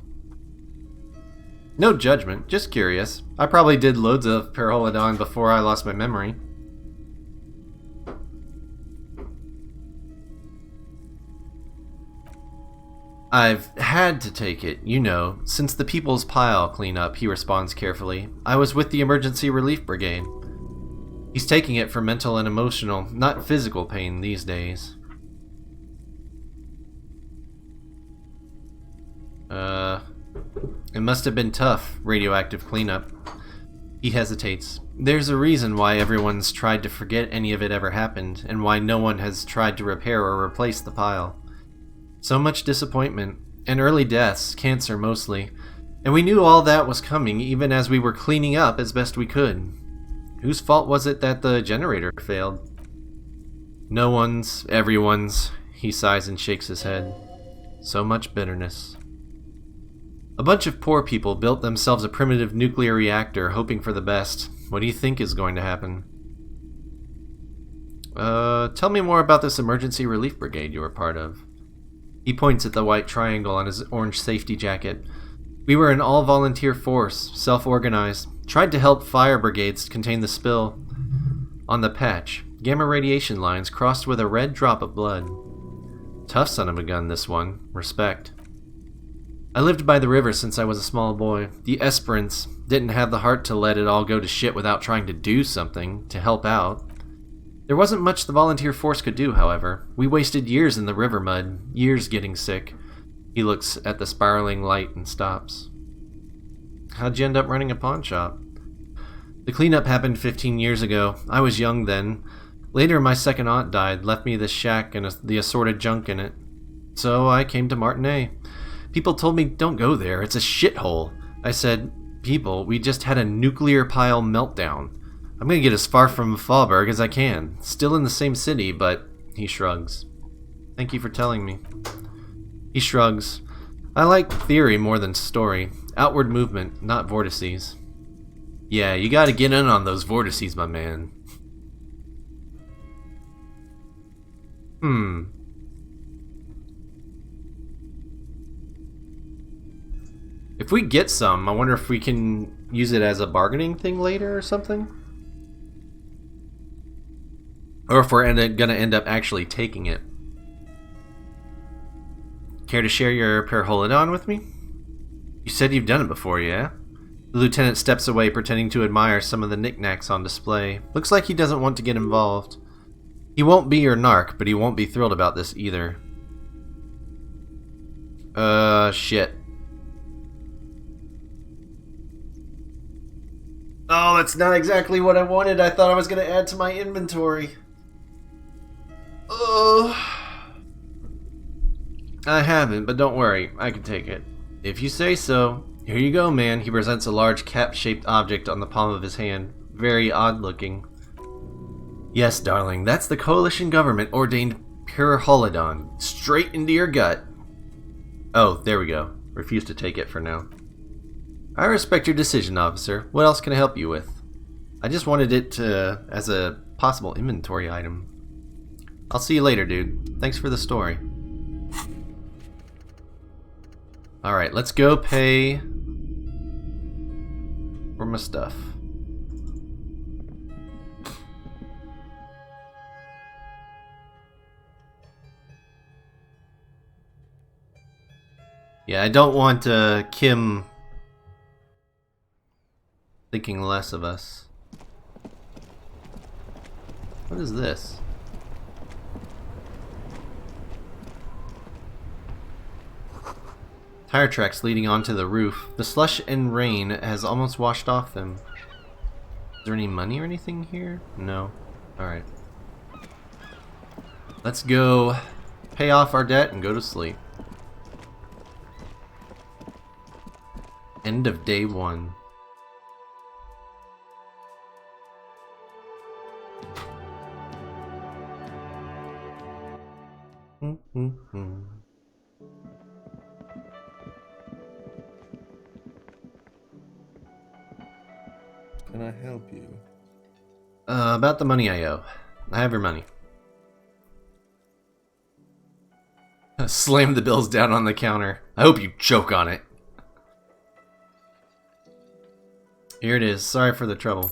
No judgment, just curious. I probably did loads of Perholidon before I lost my memory. I've had to take it, you know, since the People's Pile cleanup, he responds carefully. I was with the Emergency Relief Brigade. He's taking it for mental and emotional, not physical pain these days. It must have been tough, radioactive cleanup. He hesitates. There's a reason why everyone's tried to forget any of it ever happened, and why no one has tried to repair or replace the pile. So much disappointment, and early deaths, cancer mostly, and we knew all that was coming even as we were cleaning up as best we could. Whose fault was it that the generator failed? No one's, everyone's, he sighs and shakes his head. So much bitterness. A bunch of poor people built themselves a primitive nuclear reactor hoping for the best. What do you think is going to happen? Tell me more about this emergency relief brigade you were part of. He points at the white triangle on his orange safety jacket. We were an all-volunteer force, self-organized, tried to help fire brigades contain the spill. On the patch, gamma radiation lines crossed with a red drop of blood. Tough son of a gun, this one. Respect. I lived by the river since I was a small boy. The Esperance didn't have the heart to let it all go to shit without trying to do something, to help out. There wasn't much the volunteer force could do, however. We wasted years in the river mud, years getting sick. He looks at the spiraling light and stops. How'd you end up running a pawn shop? The cleanup happened 15 years ago. I was young then. Later, my second aunt died, left me this shack and the assorted junk in it. So I came to Martinez. People told me, don't go there, it's a shithole. I said, people, we just had a nuclear pile meltdown. I'm gonna get as far from Fallberg as I can. Still in the same city, but... He shrugs. Thank you for telling me. He shrugs. I like theory more than story. Outward movement, not vortices. Yeah, you gotta get in on those vortices, my man. If we get some, I wonder if we can use it as a bargaining thing later or something? Or if we're gonna end up actually taking it. Care to share your Perholidon with me? You said you've done it before, yeah? The lieutenant steps away, pretending to admire some of the knickknacks on display. Looks like he doesn't want to get involved. He won't be your narc, but he won't be thrilled about this either. Shit. Oh, that's not exactly what I wanted. I thought I was going to add to my inventory. I haven't, but don't worry. I can take it. If you say so. Here you go, man. He presents a large cap-shaped object on the palm of his hand. Very odd-looking. Yes, darling. That's the coalition government ordained Perholidon. Straight into your gut. Oh, there we go. Refuse to take it for now. I respect your decision, officer. What else can I help you with? I just wanted it as a possible inventory item. I'll see you later, dude. Thanks for the story. Alright, let's go pay for my stuff. Yeah, I don't want Kim thinking less of us. What is this? Tire tracks leading onto the roof. The slush and rain has almost washed off them. Is there any money or anything here? No. Alright. Let's go pay off our debt and go to sleep. End of day 1. Can I help you? About the money I owe. I have your money. Slam the bills down on the counter. I hope you choke on it. Here it is. Sorry for the trouble.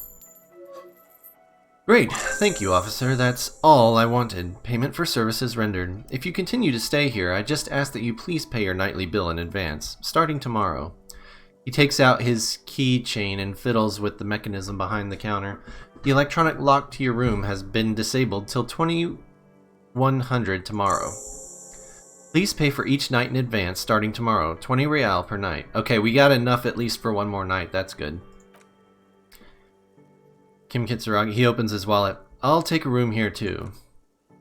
Great. Thank you, officer. That's all I wanted. Payment for services rendered. If you continue to stay here, I just ask that you please pay your nightly bill in advance, starting tomorrow. He takes out his keychain and fiddles with the mechanism behind the counter. The electronic lock to your room has been disabled till 2100 tomorrow. Please pay for each night in advance, starting tomorrow. 20 real per night. Okay, we got enough at least for one more night. That's good. Kim Kitsuragi, he opens his wallet. I'll take a room here too.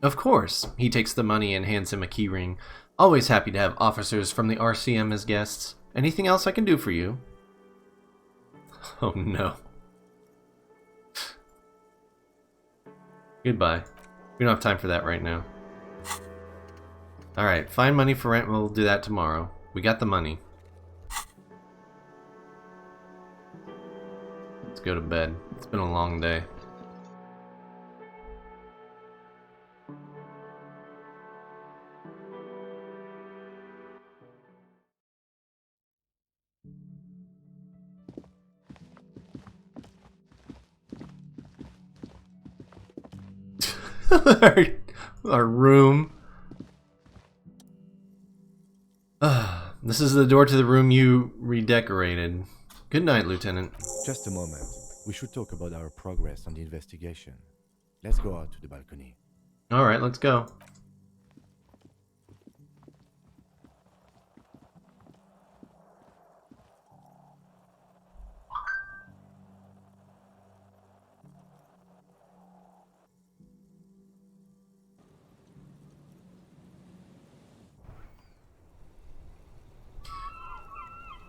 Of course. He takes the money and hands him a keyring. Always happy to have officers from the RCM as guests. Anything else I can do for you? Oh no. Goodbye. We don't have time for that right now. Alright, find money for rent. We'll do that tomorrow. We got the money. Let's go to bed. It's been a long day. our room. This is the door to the room you redecorated. Good night, Lieutenant. Just a moment. We should talk about our progress on the investigation. Let's go out to the balcony. Alright, let's go.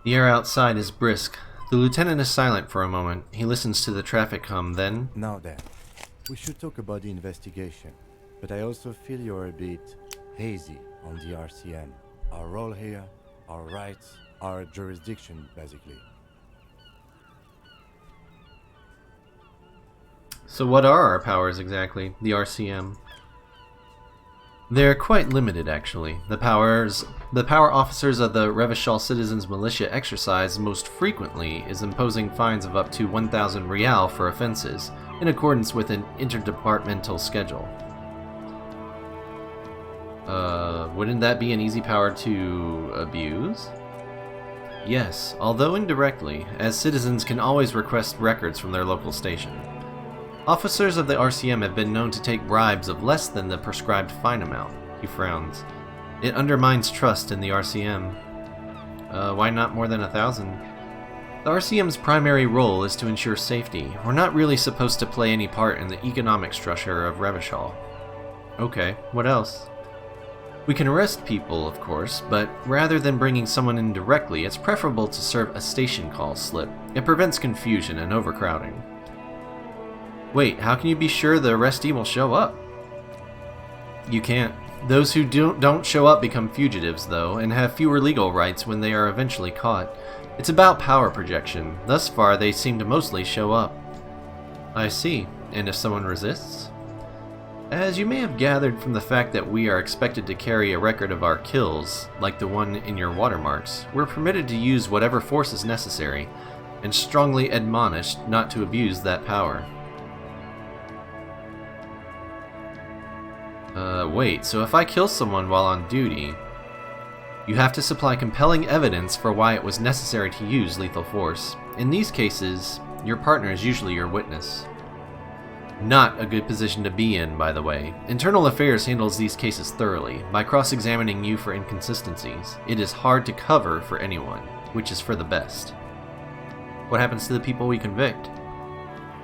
The air outside is brisk. The lieutenant is silent for a moment. He listens to the traffic hum, then... Now then, we should talk about the investigation. But I also feel you're a bit hazy on the RCM. Our role here, our rights, our jurisdiction, basically. So what are our powers exactly, the RCM? They're quite limited, actually. The power officers of the Revachol Citizens Militia exercise most frequently is imposing fines of up to 1,000 real for offenses, in accordance with an interdepartmental schedule. Wouldn't that be an easy power to abuse? Yes, although indirectly, as citizens can always request records from their local station. Officers of the RCM have been known to take bribes of less than the prescribed fine amount. He frowns. It undermines trust in the RCM. Why not more than 1,000? The RCM's primary role is to ensure safety. We're not really supposed to play any part in the economic structure of Revachol. Okay, what else? We can arrest people, of course, but rather than bringing someone in directly, it's preferable to serve a station call slip. It prevents confusion and overcrowding. Wait, how can you be sure the arrestee will show up? You can't. Those who don't show up become fugitives, though, and have fewer legal rights when they are eventually caught. It's about power projection. Thus far, they seem to mostly show up. I see. And if someone resists? As you may have gathered from the fact that we are expected to carry a record of our kills, like the one in your watermarks, we're permitted to use whatever force is necessary, and strongly admonished not to abuse that power. Wait, so if I kill someone while on duty, you have to supply compelling evidence for why it was necessary to use lethal force. In these cases, your partner is usually your witness. Not a good position to be in, by the way. Internal Affairs handles these cases thoroughly, by cross-examining you for inconsistencies. It is hard to cover for anyone, which is for the best. What happens to the people we convict?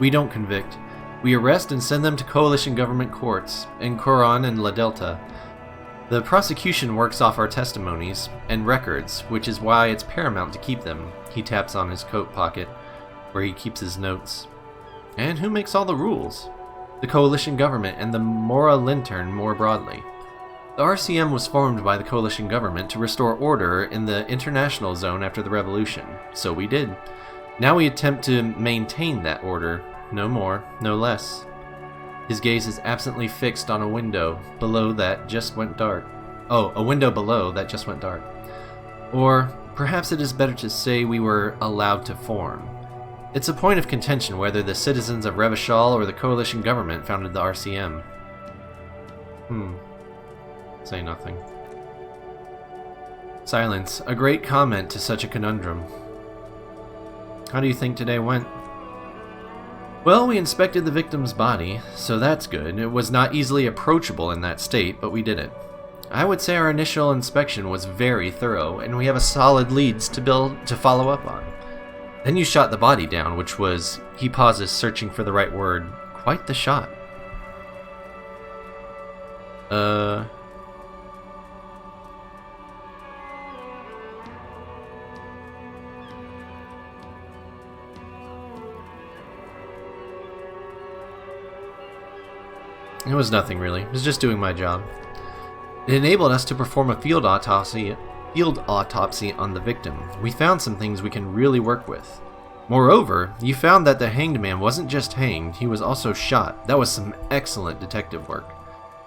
We don't convict. We arrest and send them to coalition government courts, in Coron and La Delta. The prosecution works off our testimonies and records, which is why it's paramount to keep them. He taps on his coat pocket, where he keeps his notes. And who makes all the rules? The coalition government and the Mora Lintern more broadly. The RCM was formed by the coalition government to restore order in the international zone after the revolution, so we did. Now we attempt to maintain that order, no more, no less. His gaze is absently fixed on a window below that just went dark. Oh, a window below that just went dark. Or perhaps it is better to say we were allowed to form. It's a point of contention whether the citizens of Revachol or the coalition government founded the RCM. Say nothing. Silence. A great comment to such a conundrum. How do you think today went? Well, we inspected the victim's body, so that's good. It was not easily approachable in that state, but we did it. I would say our initial inspection was very thorough, and we have a solid leads to follow up on. Then you shot the body down, which was, he pauses, searching for the right word, quite the shot. It was nothing really. It was just doing my job. It enabled us to perform a field autopsy on the victim. We found some things we can really work with. Moreover, you found that the hanged man wasn't just hanged, he was also shot. That was some excellent detective work.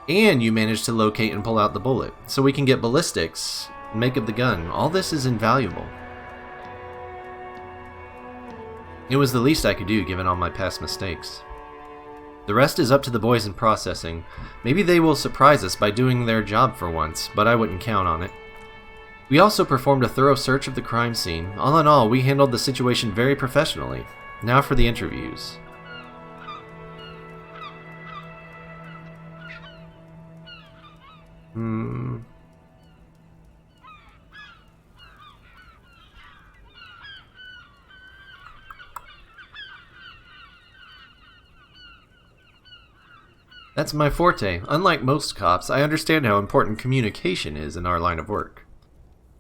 And you managed to locate and pull out the bullet, so we can get ballistics, make up the gun. All this is invaluable. It was the least I could do given all my past mistakes. The rest is up to the boys in processing. Maybe they will surprise us by doing their job for once, but I wouldn't count on it. We also performed a thorough search of the crime scene. All in all, we handled the situation very professionally. Now for the interviews. That's my forte. Unlike most cops, I understand how important communication is in our line of work.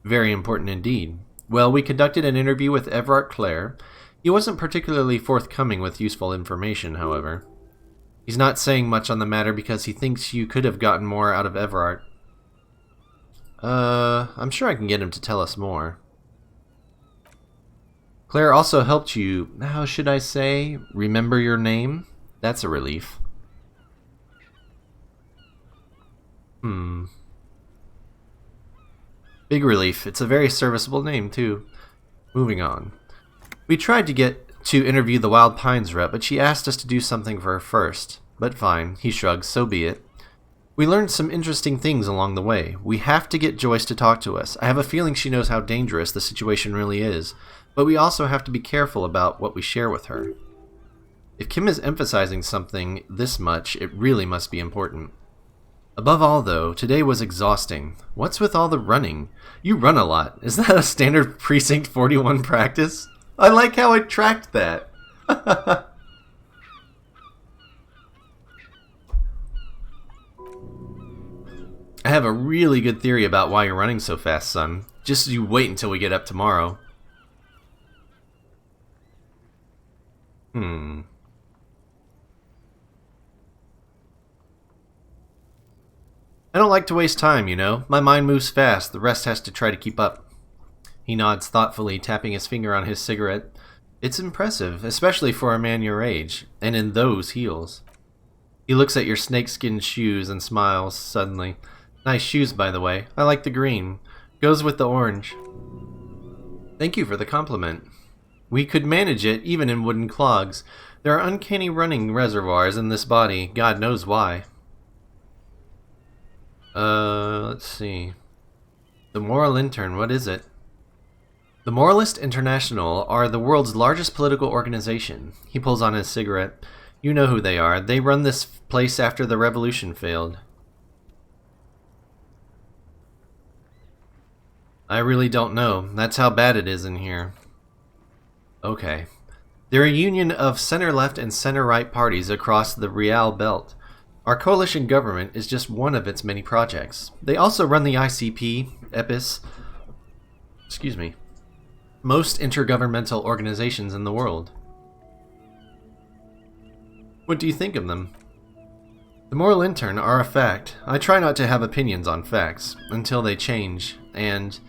Very important indeed. Well, we conducted an interview with Everard Clare. He wasn't particularly forthcoming with useful information, however. He's not saying much on the matter because he thinks you could have gotten more out of Everard. I'm sure I can get him to tell us more. Claire also helped you, how should I say, remember your name? That's a relief. Big relief. It's a very serviceable name, too. Moving on. We tried to get to interview the Wild Pines rep, but she asked us to do something for her first. But fine, he shrugs, so be it. We learned some interesting things along the way. We have to get Joyce to talk to us. I have a feeling she knows how dangerous the situation really is, but we also have to be careful about what we share with her. If Kim is emphasizing something this much, it really must be important. Above all, though, today was exhausting. What's with all the running? You run a lot. Is that a standard Precinct 41 practice? I like how I tracked that. I have a really good theory about why you're running so fast, son. Just you wait until we get up tomorrow. I don't like to waste time, you know. My mind moves fast, the rest has to try to keep up. He nods thoughtfully, tapping his finger on his cigarette. It's impressive, especially for a man your age, and in those heels. He looks at your snakeskin shoes and smiles suddenly. Nice shoes, by the way. I like the green. Goes with the orange. Thank you for the compliment. We could manage it, even in wooden clogs. There are uncanny running reservoirs in this body, God knows why. Let's see. The Moral Intern, what is it? The Moralist International are the world's largest political organization. He pulls on his cigarette. You know who they are. They run this place after the revolution failed. I really don't know. That's how bad it is in here. Okay. They're a union of center-left and center-right parties across the Real Belt. Our coalition government is just one of its many projects. They also run the ICP, most intergovernmental organizations in the world. What do you think of them? The Moral Intern are a fact. I try not to have opinions on facts until they change, and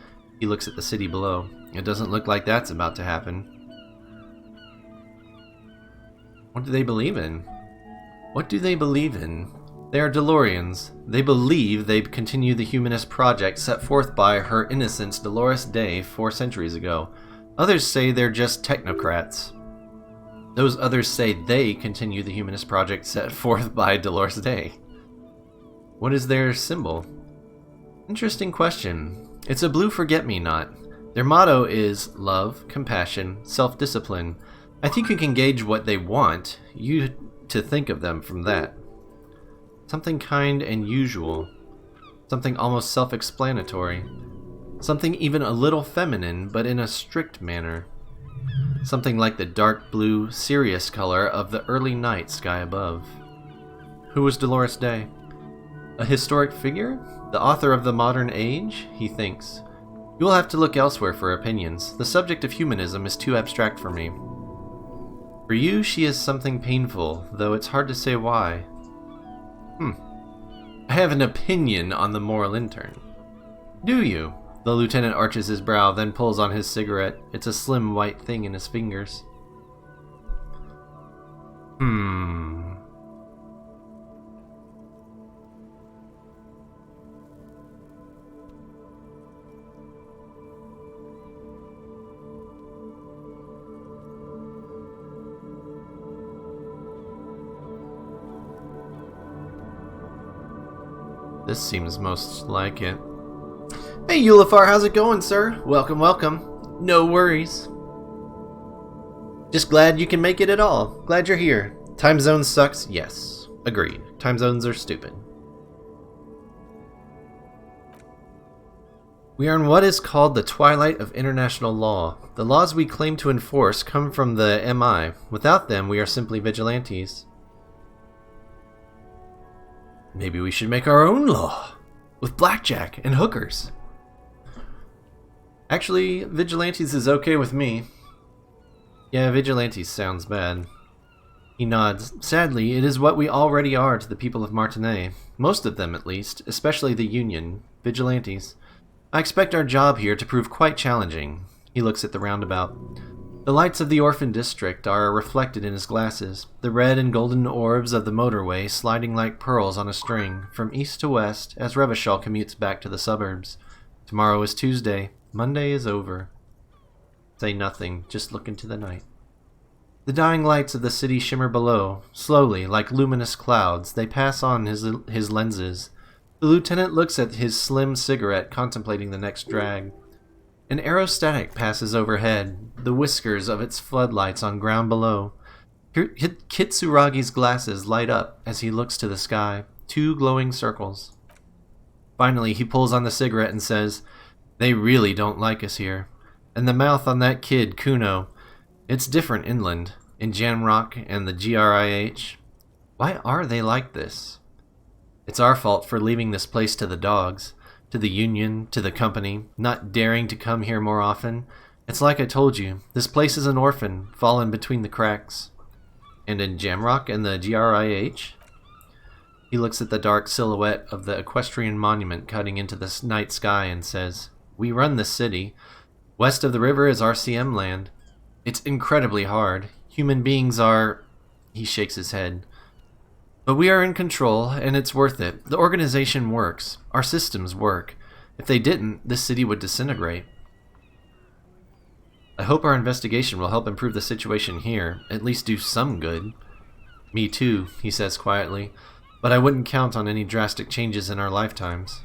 he looks at the city below. It doesn't look like that's about to happen. What do they believe in? What do they believe in? They are DeLoreans. They believe they continue the humanist project set forth by Her Innocence Dolores Day 4 centuries ago. Others say they're just technocrats. Those others say they continue the humanist project set forth by Dolores Day. What is their symbol? Interesting question. It's a blue forget-me-not. Their motto is love, compassion, self-discipline. I think you can gauge what they want you to think of them from that. Something kind and usual. Something almost self-explanatory. Something even a little feminine, but in a strict manner. Something like the dark blue, serious color of the early night sky above. Who was Dolores Day? A historic figure? The author of the modern age? He thinks. You will have to look elsewhere for opinions. The subject of humanism is too abstract for me. For you, she is something painful, though it's hard to say why. I have an opinion on the Moral Intern. Do you? The lieutenant arches his brow, then pulls on his cigarette. It's a slim white thing in his fingers. This seems most like it. Hey Eulifar, how's it going, sir? Welcome, welcome. No worries. Just glad you can make it at all. Glad you're here. Time zone sucks? Yes. Agreed. Time zones are stupid. We are in what is called the twilight of international law. The laws we claim to enforce come from the MI. Without them, we are simply vigilantes. Maybe we should make our own law. With blackjack and hookers. Actually, vigilantes is okay with me. Yeah, vigilantes sounds bad. He nods. Sadly, it is what we already are to the people of Martinaise. Most of them, at least, especially the Union. Vigilantes. I expect our job here to prove quite challenging. He looks at the roundabout. The lights of the orphan district are reflected in his glasses, the red and golden orbs of the motorway sliding like pearls on a string, from east to west, as Revachol commutes back to the suburbs. Tomorrow is Tuesday. Monday is over. Say nothing, just look into the night. The dying lights of the city shimmer below. Slowly, like luminous clouds, they pass on his lenses. The lieutenant looks at his slim cigarette, contemplating the next drag. An aerostatic passes overhead, the whiskers of its floodlights on ground below. Kitsuragi's glasses light up as he looks to the sky, 2 glowing circles. Finally, he pulls on the cigarette and says, "They really don't like us here. And the mouth on that kid, Kuno. It's different inland, in Jamrock and the GRIH. Why are they like this? It's our fault for leaving this place to the dogs. To the Union, to the company, not daring to come here more often. It's like I told you, this place is an orphan, fallen between the cracks. And in Jamrock and the GRIH? He looks at the dark silhouette of the equestrian monument cutting into the night sky and says, "We run this city. West of the river is RCM land. It's incredibly hard. Human beings are..." He shakes his head. "But we are in control, and it's worth it. The organization works. Our systems work. If they didn't, this city would disintegrate. I hope our investigation will help improve the situation here, at least do some good." "Me too," he says quietly, "but I wouldn't count on any drastic changes in our lifetimes."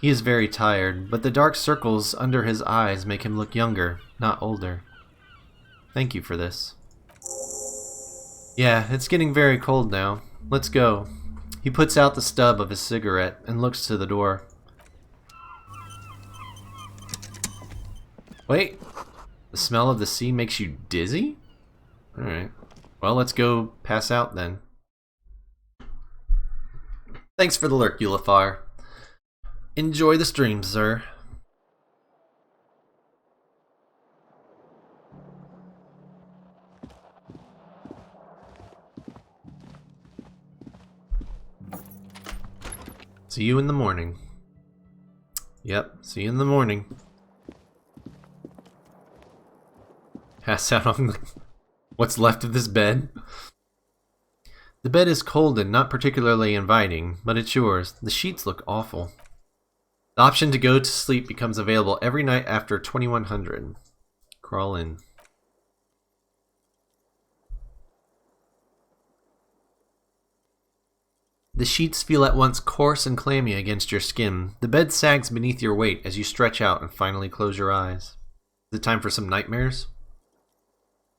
He is very tired, but the dark circles under his eyes make him look younger, not older. Thank you for this. Yeah, it's getting very cold now. Let's go. He puts out the stub of his cigarette and looks to the door. Wait, the smell of the sea makes you dizzy? Alright. Well, let's go pass out then. Thanks for the lurk, Eulafar. Enjoy the stream, sir. See you in the morning. Yep, see you in the morning. Pass out on the... what's left of this bed? The bed is cold and not particularly inviting, but it's yours. The sheets look awful. The option to go to sleep becomes available every night after 2100. Crawl in. The sheets feel at once coarse and clammy against your skin. The bed sags beneath your weight as you stretch out and finally close your eyes. Is it time for some nightmares?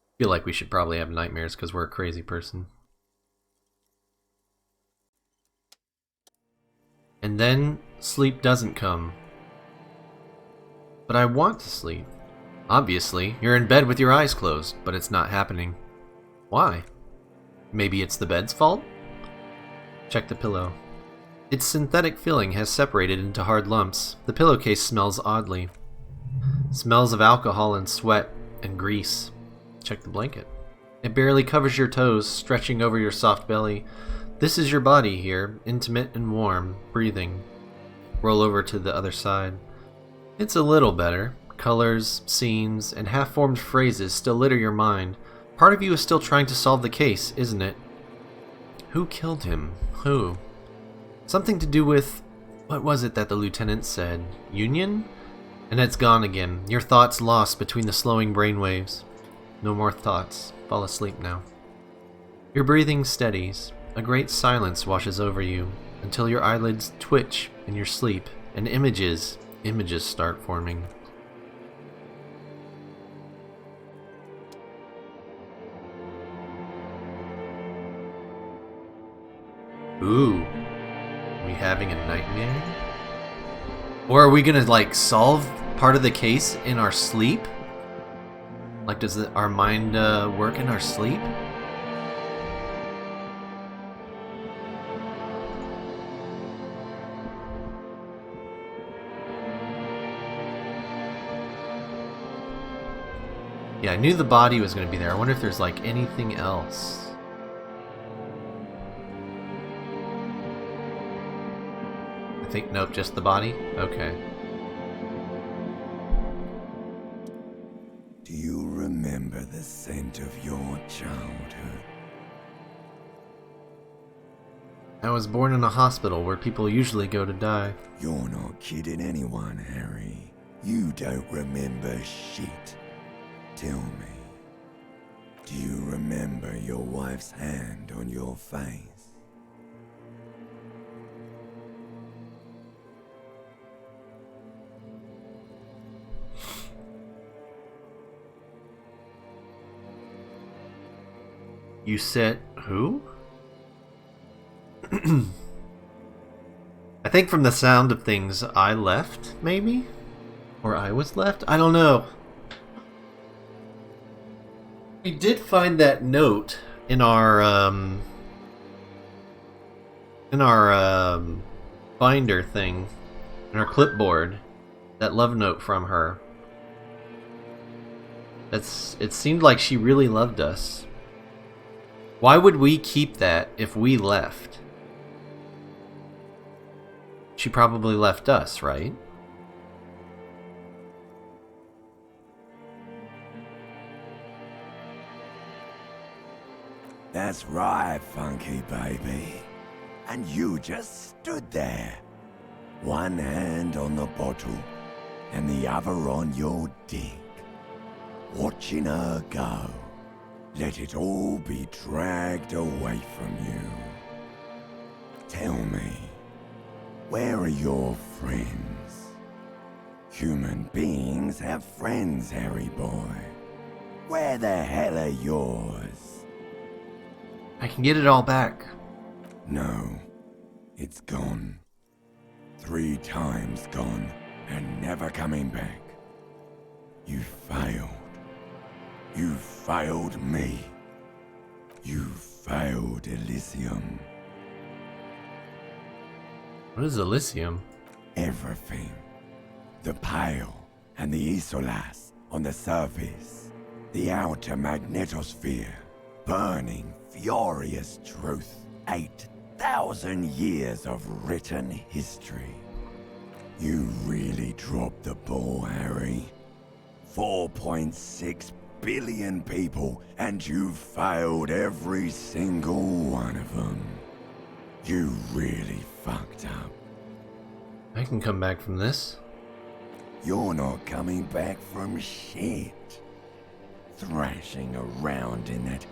I feel like we should probably have nightmares because we're a crazy person. And then sleep doesn't come. But I want to sleep. Obviously, you're in bed with your eyes closed, but it's not happening. Why? Maybe it's the bed's fault? Check the pillow. Its synthetic filling has separated into hard lumps. The pillowcase smells oddly. Smells of alcohol and sweat and grease. Check the blanket. It barely covers your toes, stretching over your soft belly. This is your body here, intimate and warm, breathing. Roll over to the other side. It's a little better. Colors, scenes, and half-formed phrases still litter your mind. Part of you is still trying to solve the case, isn't it? Who killed him? Who? Something to do with... what was it that the lieutenant said? Union? And it's gone again. Your thoughts lost between the slowing brainwaves. No more thoughts. Fall asleep now. Your breathing steadies. A great silence washes over you, until your eyelids twitch in your sleep, and images start forming. Ooh, are we having a nightmare? Or are we gonna, like, solve part of the case in our sleep? Like, does our mind work in our sleep? Yeah, I knew the body was going to be there. I wonder if there's, like, anything else. I think, nope, just the body? Okay. Do you remember the scent of your childhood? I was born in a hospital where people usually go to die. You're not kidding anyone, Harry. You don't remember shit. Tell me, do you remember your wife's hand on your face? You said who? I think from the sound of things, I left, maybe? Or I was left? I don't know. We did find that note in our binder thing, in our clipboard, that love note from her. It seemed like she really loved us. Why would we keep that if we left? She probably left us, right? That's right, funky baby. And you just stood there. One hand on the bottle and the other on your dick. Watching her go. Let it all be dragged away from you. Tell me, Where are your friends? Human beings have friends, Harry boy. Where the hell are yours? I can get it all back. No, it's gone. 3 times gone and never coming back. You failed. You failed me. You failed Elysium. What is Elysium? Everything. The Pale and the Isolas on the surface. The outer magnetosphere. Burning, furious truth. 8,000 years of written history. You really dropped the ball, Harry. 4.6 billion people, and you failed every single one of them. You really fucked up. I can come back from this. You're not coming back from shit. Thrashing around in that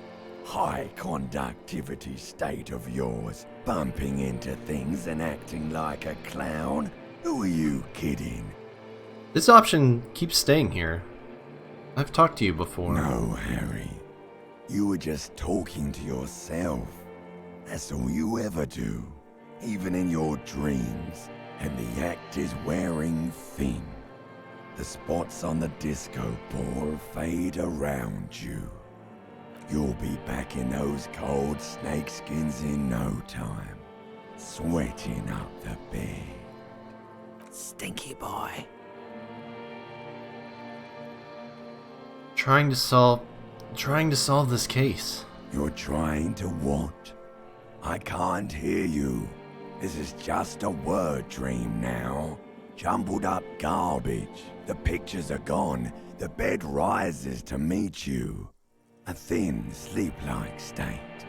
high conductivity state of yours, bumping into things and acting like a clown? Who are you kidding? This option keeps staying here. I've talked to you before. No, Harry. You were just talking to yourself. That's all you ever do, even in your dreams. And the act is wearing thin. The spots on the disco ball fade around you. You'll be back in those cold snakeskins in no time, sweating up the bed. Stinky boy. Trying to solve this case. You're trying to what? I can't hear you. This is just a word dream now. Jumbled up garbage. The pictures are gone. The bed rises to meet you. A thin, sleep-like state.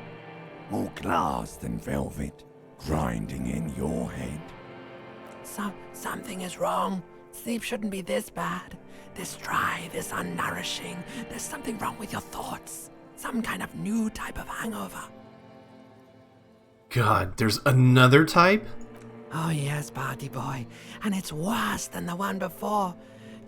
More glass than velvet, grinding in your head. Something is wrong. Sleep shouldn't be this bad. This dry, this unnourishing. There's something wrong with your thoughts. Some kind of new type of hangover. God, there's another type? Oh yes, party boy. And it's worse than the one before.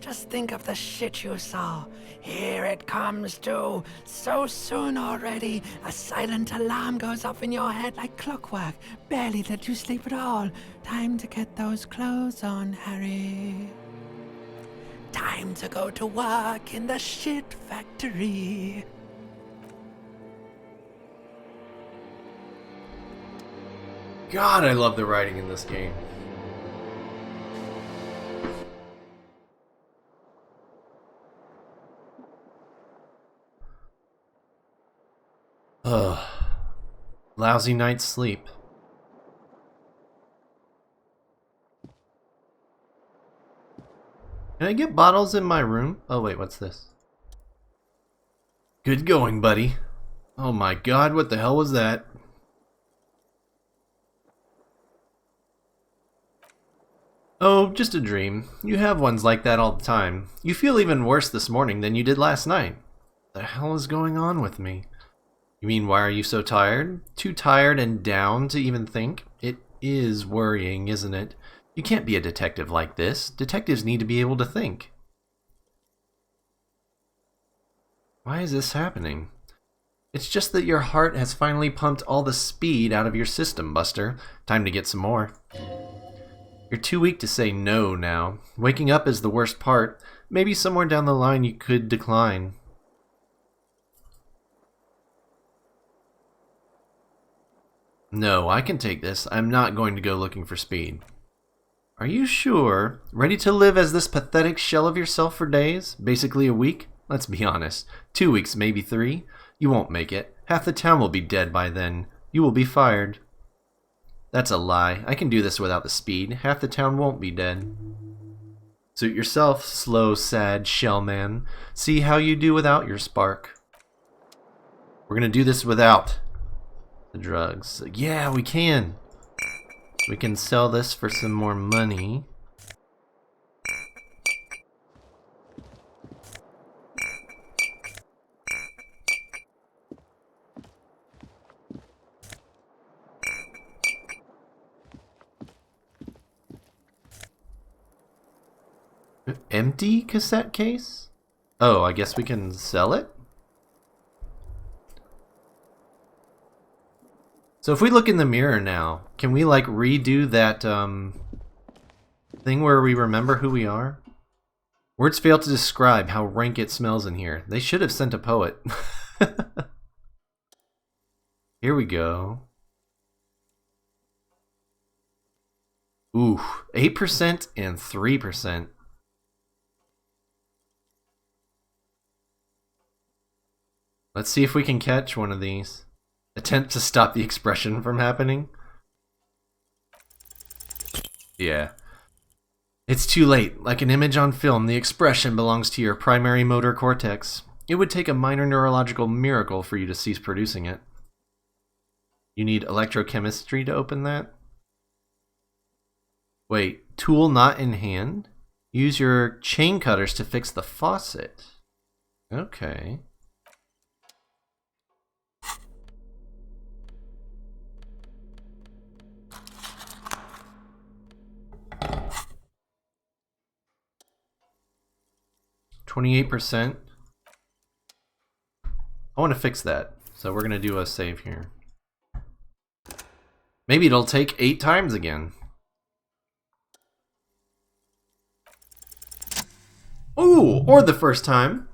Just think of the shit you saw. Here it comes too. So soon already. A silent alarm goes off in your head like clockwork. Barely let you sleep at all. Time to get those clothes on, Harry. Time to go to work in the shit factory. God, I love the writing in this game. Ugh. Lousy night's sleep. Can I get bottles in my room? Oh wait, what's this? Good going, buddy. Oh my god, what the hell was that? Oh, just a dream. You have ones like that all the time. You feel even worse this morning than you did last night. The hell is going on with me? You mean, why are you so tired? Too tired and down to even think? It is worrying, isn't it? You can't be a detective like this. Detectives need to be able to think. Why is this happening? It's just that your heart has finally pumped all the speed out of your system, Buster. Time to get some more. You're too weak to say no now. Waking up is the worst part. Maybe somewhere down the line you could decline. No, I can take this. I'm not going to go looking for speed. Are you sure? Ready to live as this pathetic shell of yourself for days? Basically a week? Let's be honest. 2 weeks, maybe 3. You won't make it. Half the town will be dead by then. You will be fired. That's a lie. I can do this without the speed. Half the town won't be dead. Suit yourself, slow, sad shell man. See how you do without your spark. We're gonna do this without the drugs. Yeah, we can. We can sell this for some more money. Empty cassette case? Oh, I guess we can sell it? So if we look in the mirror now, can we like redo that thing where we remember who we are? Words fail to describe how rank it smells in here. They should have sent a poet. Here we go. Ooh, 8% and 3%. Let's see if we can catch one of these. Attempt to stop the expression from happening. Yeah. It's too late. Like an image on film, the expression belongs to your primary motor cortex. It would take a minor neurological miracle for you to cease producing it. You need electrochemistry to open that? Wait, tool not in hand? Use your chain cutters to fix the faucet. Okay. %. I want to fix that, so we're going to do a save here. Maybe it'll take 8 times again. Ooh, or the first time.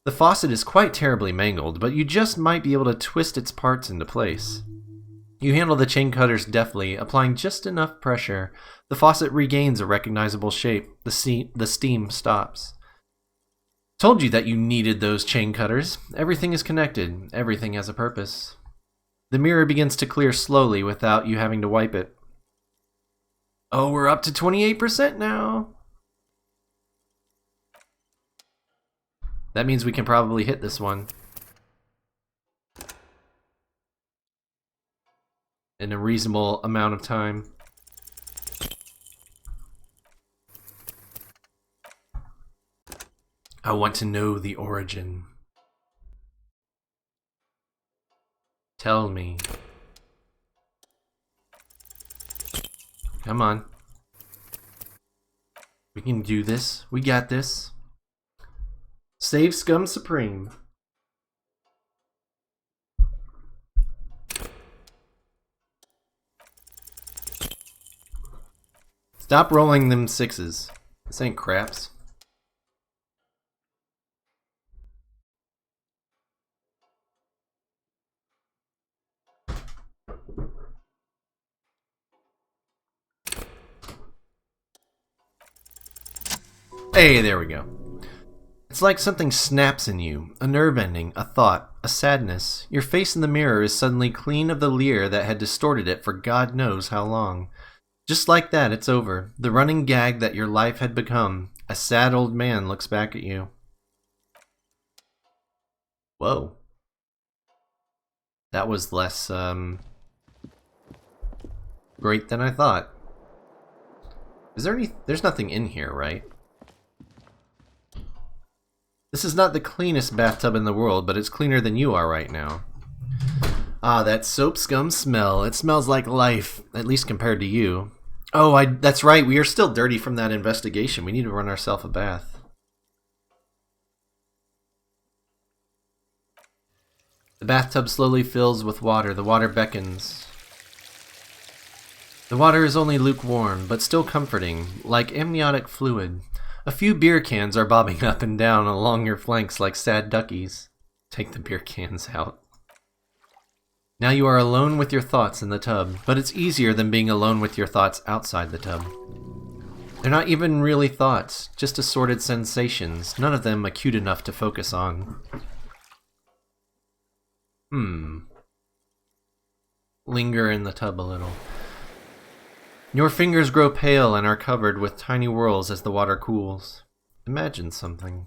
The faucet is quite terribly mangled, but you just might be able to twist its parts into place. You handle the chain cutters deftly, applying just enough pressure. The faucet regains a recognizable shape. The steam stops. Told you that you needed those chain cutters. Everything is connected. Everything has a purpose. The mirror begins to clear slowly without you having to wipe it. Oh, we're up to 28% now. That means we can probably hit this one in a reasonable amount of time. I want to know the origin. Tell me. Come on. We can do this. We got this. Save Scum Supreme. Stop rolling them 6s. This ain't craps. Hey, there we go. It's like something snaps in you, a nerve ending, a thought, a sadness. Your face in the mirror is suddenly clean of the leer that had distorted it for God knows how long. Just like that, it's over. The running gag that your life had become. A sad old man looks back at you. Whoa. That was less, great than I thought. Is there there's nothing in here, right? This is not the cleanest bathtub in the world, but it's cleaner than you are right now. Ah, that soap scum smell. It smells like life, at least compared to you. Oh, that's right. We are still dirty from that investigation. We need to run ourselves a bath. The bathtub slowly fills with water. The water beckons. The water is only lukewarm, but still comforting, like amniotic fluid. A few beer cans are bobbing up and down along your flanks like sad duckies. Take the beer cans out. Now you are alone with your thoughts in the tub, but it's easier than being alone with your thoughts outside the tub. They're not even really thoughts, just assorted sensations, none of them acute enough to focus on. Linger in the tub a little. Your fingers grow pale and are covered with tiny whirls as the water cools. Imagine something.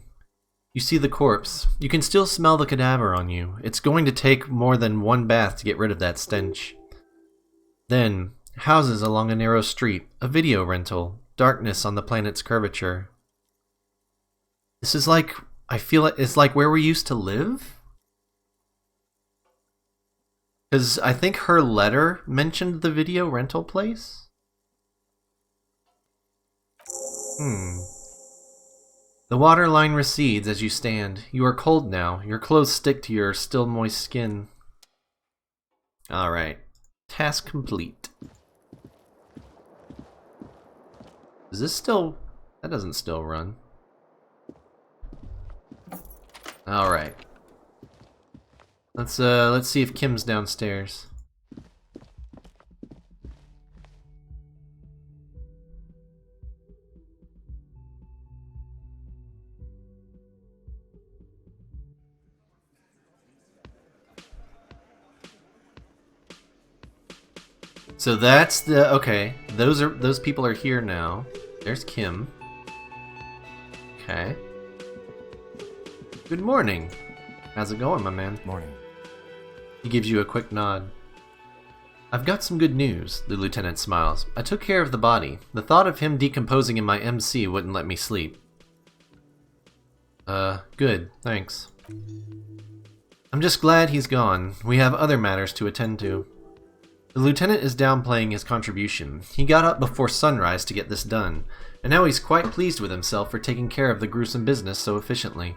You see the corpse. You can still smell the cadaver on you. It's going to take more than one bath to get rid of that stench. Then, houses along a narrow street, a video rental, darkness on the planet's curvature. This is like, I feel it's like where we used to live? Because I think her letter mentioned the video rental place? The water line recedes as you stand. You are cold now. Your clothes stick to your still moist skin. Alright. Task complete. Is this still... That doesn't still run. Alright. Let's see if Kim's downstairs. So that's the... Okay. Those people are here now. There's Kim. Okay. Good morning. How's it going, my man? Morning. He gives you a quick nod. I've got some good news, the lieutenant smiles. I took care of the body. The thought of him decomposing in my MC wouldn't let me sleep. Good, thanks. I'm just glad he's gone. We have other matters to attend to. The lieutenant is downplaying his contribution. He got up before sunrise to get this done, and now he's quite pleased with himself for taking care of the gruesome business so efficiently.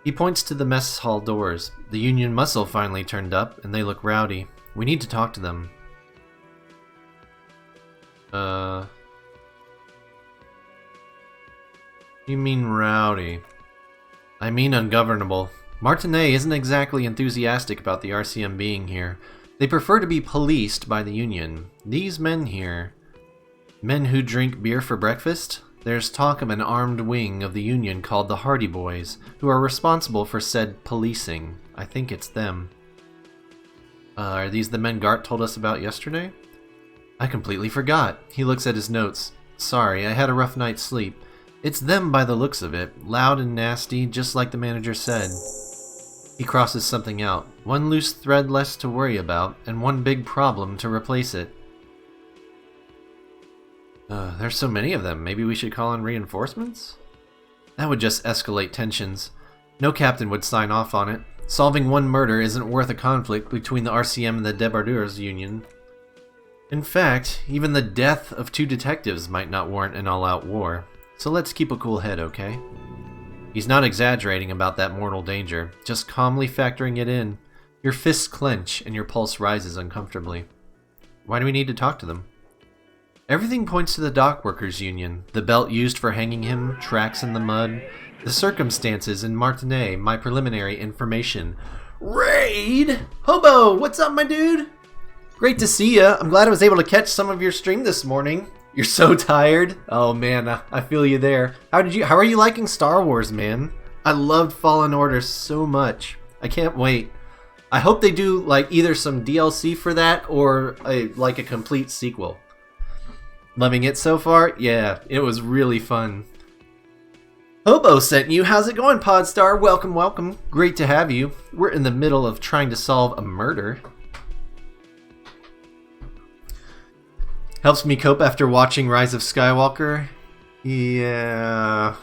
He points to the mess hall doors. The Union muscle finally turned up, and they look rowdy. We need to talk to them. You mean rowdy? I mean ungovernable. Martinet isn't exactly enthusiastic about the RCM being here. They prefer to be policed by the Union. These men here... Men who drink beer for breakfast? There's talk of an armed wing of the Union called the Hardy Boys, who are responsible for said policing. I think it's them. Are these the men Gart told us about yesterday? I completely forgot. He looks at his notes. Sorry, I had a rough night's sleep. It's them by the looks of it. Loud and nasty, just like the manager said. He crosses something out. One loose thread less to worry about, and one big problem to replace it. There's so many of them. Maybe we should call in reinforcements? That would just escalate tensions. No captain would sign off on it. Solving one murder isn't worth a conflict between the RCM and the Debardeurs Union. In fact, even the death of 2 detectives might not warrant an all-out war. So let's keep a cool head, okay? He's not exaggerating about that mortal danger, just calmly factoring it in. Your fists clench and your pulse rises uncomfortably. Why do we need to talk to them? Everything points to the Dockworkers Union, the belt used for hanging him, tracks in the mud, the circumstances in Martinet, my preliminary information. Raid! Hobo, what's up, my dude? Great to see ya. I'm glad I was able to catch some of your stream this morning. You're so tired? Oh man, I feel you there. How are you liking Star Wars, man? I loved Fallen Order so much. I can't wait. I hope they do like either some DLC for that or a complete sequel. Loving it so far? Yeah, it was really fun. Hobo sent you. How's it going, Podstar? Welcome, welcome. Great to have you. We're in the middle of trying to solve a murder. Helps me cope after watching Rise of Skywalker? Yeah.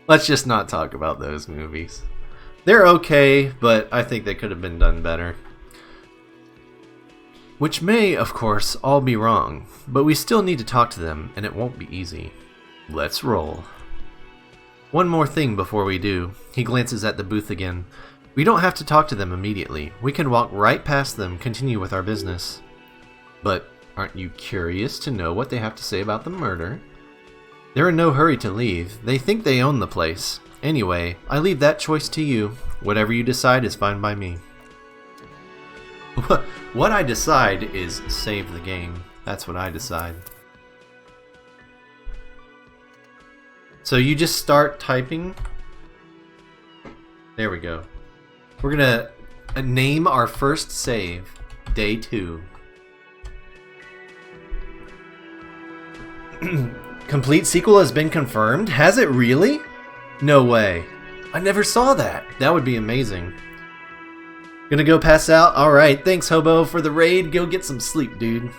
Let's just not talk about those movies. They're okay, but I think they could have been done better. Which may, of course, all be wrong, but we still need to talk to them, and it won't be easy. Let's roll. One more thing before we do. He glances at the booth again. We don't have to talk to them immediately. We can walk right past them, continue with our business. But aren't you curious to know what they have to say about the murder? They're in no hurry to leave. They think they own the place. Anyway, I leave that choice to you. Whatever you decide is fine by me. What I decide is save the game. That's what I decide. So you just start typing. There we go. We're gonna name our first save Day 2. Complete sequel has been confirmed? Has it really? No way. I never saw that. That would be amazing. Gonna go pass out? Alright, thanks Hobo for the raid. Go get some sleep, dude.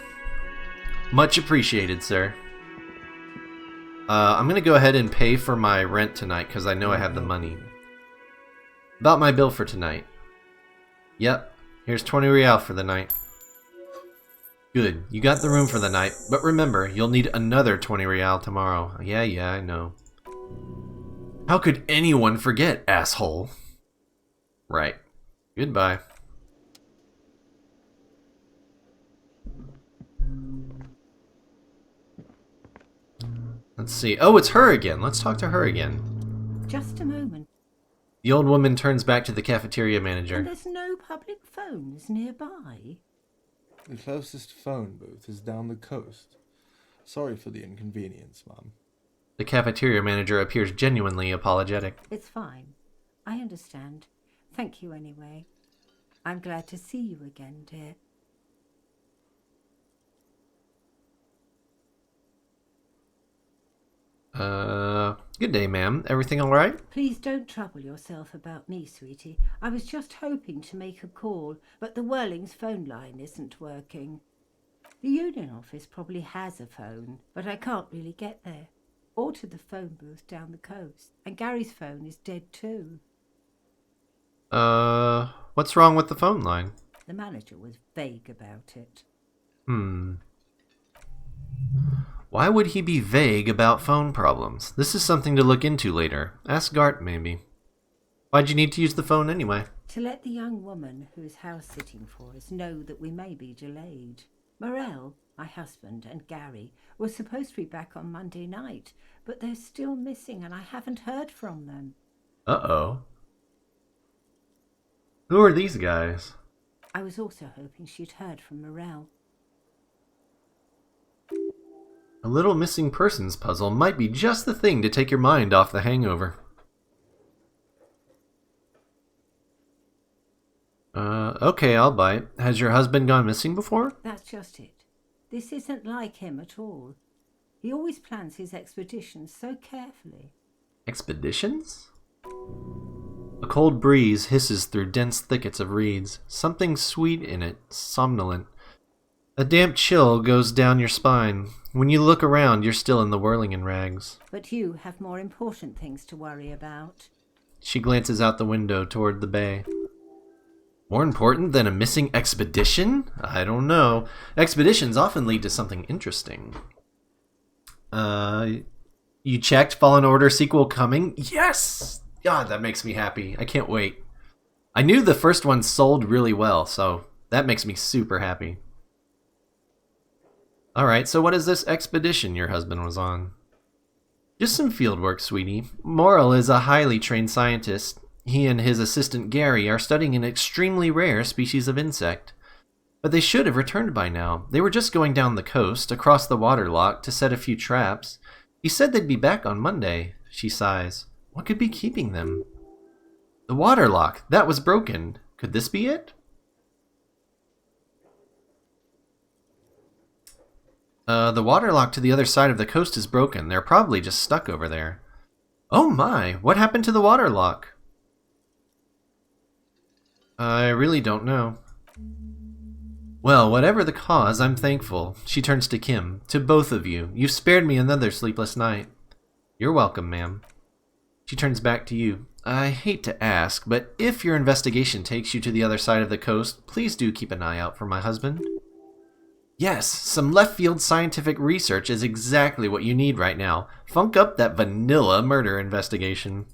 Much appreciated, sir. I'm gonna go ahead and pay for my rent tonight because I know I have the money. About my bill for tonight. Yep, here's 20 real for the night. Good, you got the room for the night, but remember, you'll need another 20 real tomorrow. Yeah, I know. How could anyone forget, asshole? Right. Goodbye. Let's see. Oh, it's her again. Let's talk to her again. Just a moment. The old woman turns back to the cafeteria manager. And there's no public phones nearby? The closest phone booth is down the coast. Sorry for the inconvenience, Mum. The cafeteria manager appears genuinely apologetic. It's fine. I understand. Thank you anyway. I'm glad to see you again, dear. Good day, ma'am. Everything all right? Please don't trouble yourself about me, sweetie. I was just hoping to make a call, but the Whirling's phone line isn't working. The union office probably has a phone, but I can't really get there. Or to the phone booth down the coast. And Gary's phone is dead too. What's wrong with the phone line? The manager was vague about it. Why would he be vague about phone problems? This is something to look into later. Ask Gart, maybe. Why'd you need to use the phone anyway? To let the young woman who is house-sitting for us know that we may be delayed. Morel, my husband, and Gary were supposed to be back on Monday night, but they're still missing and I haven't heard from them. Uh-oh. Who are these guys? I was also hoping she'd heard from Morel. A little missing persons puzzle might be just the thing to take your mind off the hangover. Okay, I'll bite. Has your husband gone missing before? That's just it. This isn't like him at all. He always plans his expeditions so carefully. Expeditions? A cold breeze hisses through dense thickets of reeds, something sweet in it, somnolent. A damp chill goes down your spine. When you look around, you're still in the whirling in rags. But you have more important things to worry about. She glances out the window toward the bay. More important than a missing expedition? I don't know. Expeditions often lead to something interesting. You checked Fallen Order sequel coming? Yes! God, that makes me happy. I can't wait. I knew the first one sold really well, so that makes me super happy. Alright, so what is this expedition your husband was on? Just some field work, sweetie. Morrill is a highly trained scientist. He and his assistant Gary are studying an extremely rare species of insect. But they should have returned by now. They were just going down the coast, across the waterlock, to set a few traps. He said they'd be back on Monday. She sighs. What could be keeping them? The waterlock! That was broken. Could this be it? The waterlock to the other side of the coast is broken. They're probably just stuck over there. Oh my! What happened to the waterlock? I really don't know. Well, whatever the cause, I'm thankful. She turns to Kim. To both of you. You've spared me another sleepless night. You're welcome, ma'am. She turns back to you. I hate to ask, but if your investigation takes you to the other side of the coast, please do keep an eye out for my husband. Yes, some left-field scientific research is exactly what you need right now. Funk up that vanilla murder investigation.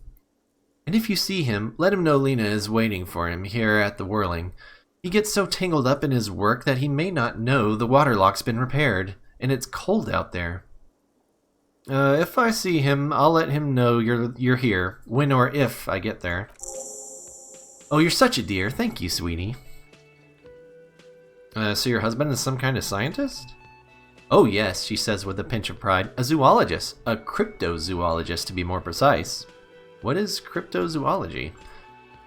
And if you see him, let him know Lena is waiting for him here at the Whirling. He gets so tangled up in his work that he may not know the waterlock's been repaired, and it's cold out there. If I see him, I'll let him know you're here, when or if I get there. Oh, you're such a dear. Thank you, sweetie. So your husband is some kind of scientist? Oh yes, she says with a pinch of pride. A zoologist. A cryptozoologist, to be more precise. What is cryptozoology?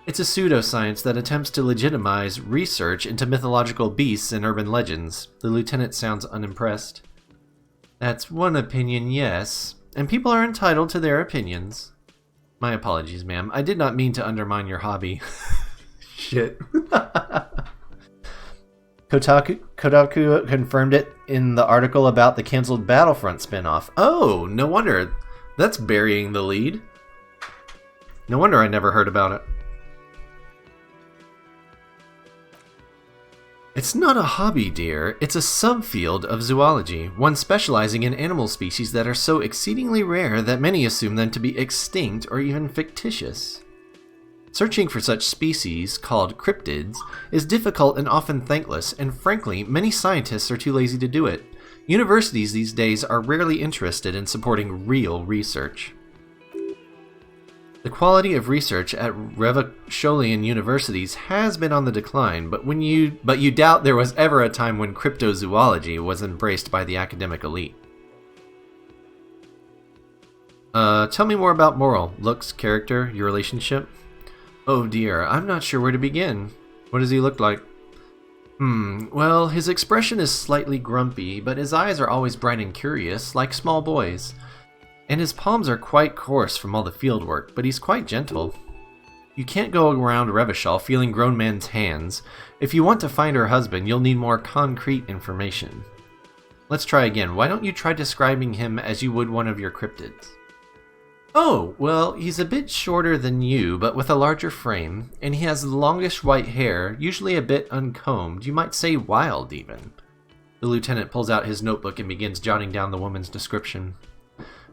It's a pseudoscience that attempts to legitimize research into mythological beasts and urban legends. The lieutenant sounds unimpressed. That's one opinion, yes. And people are entitled to their opinions. My apologies, ma'am. I did not mean to undermine your hobby. Shit. Kotaku confirmed it in the article about the canceled Battlefront spinoff. Oh, no wonder. That's burying the lead. No wonder I never heard about it. It's not a hobby, dear. It's a subfield of zoology, one specializing in animal species that are so exceedingly rare that many assume them to be extinct or even fictitious. Searching for such species, called cryptids, is difficult and often thankless, and frankly, many scientists are too lazy to do it. Universities these days are rarely interested in supporting real research. The quality of research at Revacholian universities has been on the decline, but you doubt there was ever a time when cryptozoology was embraced by the academic elite. Tell me more about Moral. Looks, character, your relationship? Oh dear, I'm not sure where to begin. What does he look like? Well, his expression is slightly grumpy, but his eyes are always bright and curious, like small boys'. And his palms are quite coarse from all the field work, but he's quite gentle. You can't go around Revachol feeling grown men's hands. If you want to find her husband, you'll need more concrete information. Let's try again. Why don't you try describing him as you would one of your cryptids? Oh, well, he's a bit shorter than you, but with a larger frame, and he has longish white hair, usually a bit uncombed, you might say wild even. The lieutenant pulls out his notebook and begins jotting down the woman's description.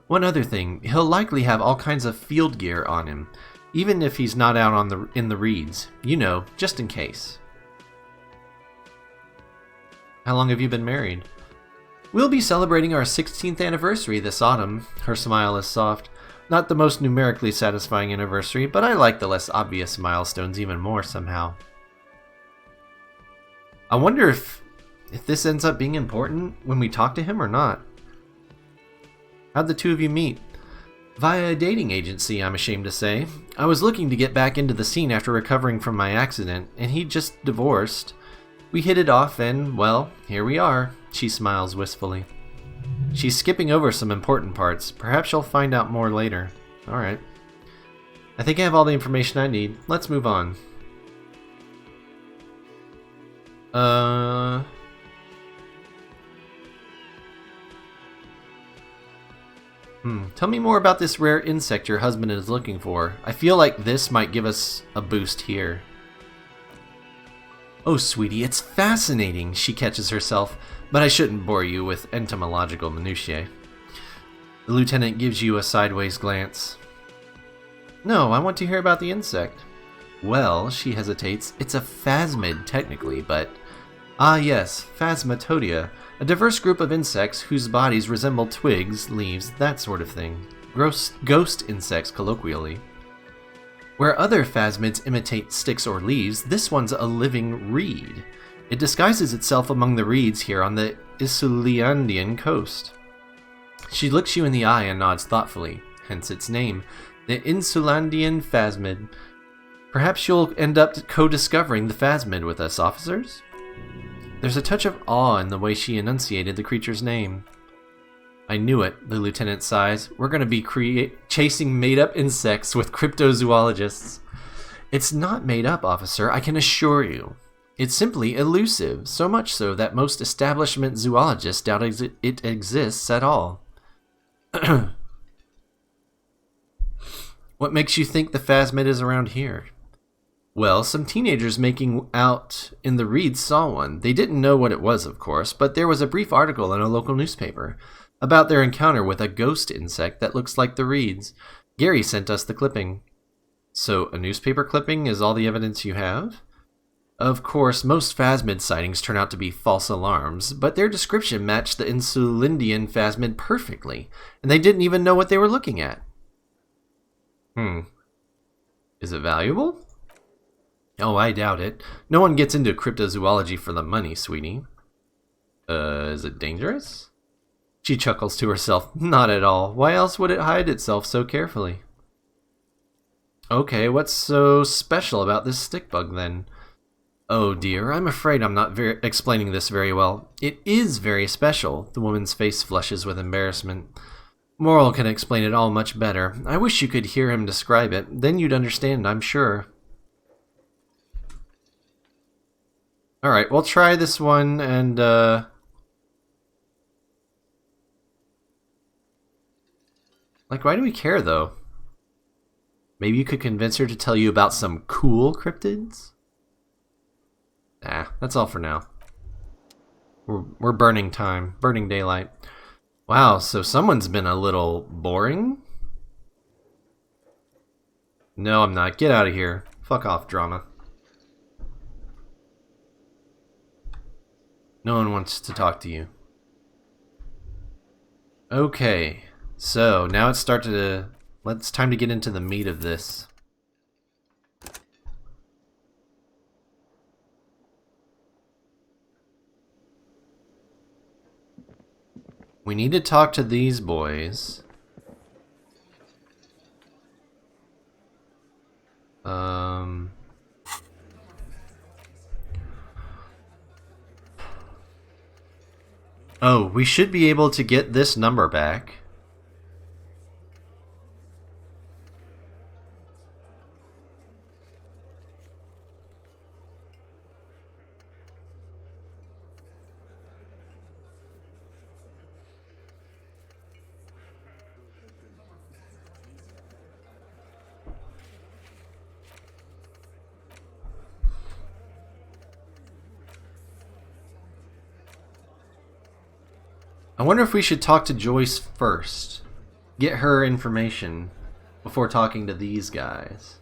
One other thing, he'll likely have all kinds of field gear on him, even if he's not out in the reeds. You know, just in case. How long have you been married? We'll be celebrating our 16th anniversary this autumn. Her smile is soft. Not the most numerically satisfying anniversary, but I like the less obvious milestones even more somehow. I wonder if this ends up being important when we talk to him or not. How'd the two of you meet? Via a dating agency, I'm ashamed to say. I was looking to get back into the scene after recovering from my accident, and he'd just divorced. We hit it off and, well, here we are. She smiles wistfully. She's skipping over some important parts. Perhaps you'll find out more later. Alright. I think I have all the information I need. Let's move on. Tell me more about this rare insect your husband is looking for. I feel like this might give us a boost here. Oh, sweetie, it's fascinating, she catches herself, but I shouldn't bore you with entomological minutiae. The lieutenant gives you a sideways glance. No, I want to hear about the insect. Well, she hesitates, it's a phasmid technically, but... Ah yes, Phasmatodia, a diverse group of insects whose bodies resemble twigs, leaves, that sort of thing. Ghost insects, colloquially. Where other phasmids imitate sticks or leaves, this one's a living reed. It disguises itself among the reeds here on the Isuliandian coast. She looks you in the eye and nods thoughtfully, hence its name, the Insulandian phasmid. Perhaps you'll end up co-discovering the phasmid with us, officers? There's a touch of awe in the way she enunciated the creature's name. I knew it, the lieutenant sighs. We're going to be chasing made-up insects with cryptozoologists. It's not made up, officer, I can assure you. It's simply elusive, so much so that most establishment zoologists doubt it exists at all. What makes you think the phasmid is around here? Well, some teenagers making out in the reeds saw one. They didn't know what it was, of course, but there was a brief article in a local newspaper about their encounter with a ghost insect that looks like the reeds. Gary sent us the clipping. So, a newspaper clipping is all the evidence you have? Of course, most phasmid sightings turn out to be false alarms, but their description matched the Insulindian phasmid perfectly, and they didn't even know what they were looking at. Is it valuable? Oh, I doubt it. No one gets into cryptozoology for the money, sweetie. Is it dangerous? She chuckles to herself. Not at all. Why else would it hide itself so carefully? Okay, what's so special about this stick bug then? Oh dear, I'm afraid I'm not explaining this very well. It is very special. The woman's face flushes with embarrassment. Moral can explain it all much better. I wish you could hear him describe it. Then you'd understand, I'm sure. Alright, we'll try this one and, like, why do we care, though? Maybe you could convince her to tell you about some cool cryptids? Nah, that's all for now. We're burning time. Burning daylight. Wow, so someone's been a little boring? No, I'm not. Get out of here. Fuck off, drama. No one wants to talk to you. Okay, so now it's time to get into the meat of this. We need to talk to these boys. Oh, we should be able to get this number back. I wonder if we should talk to Joyce first. Get her information before talking to these guys.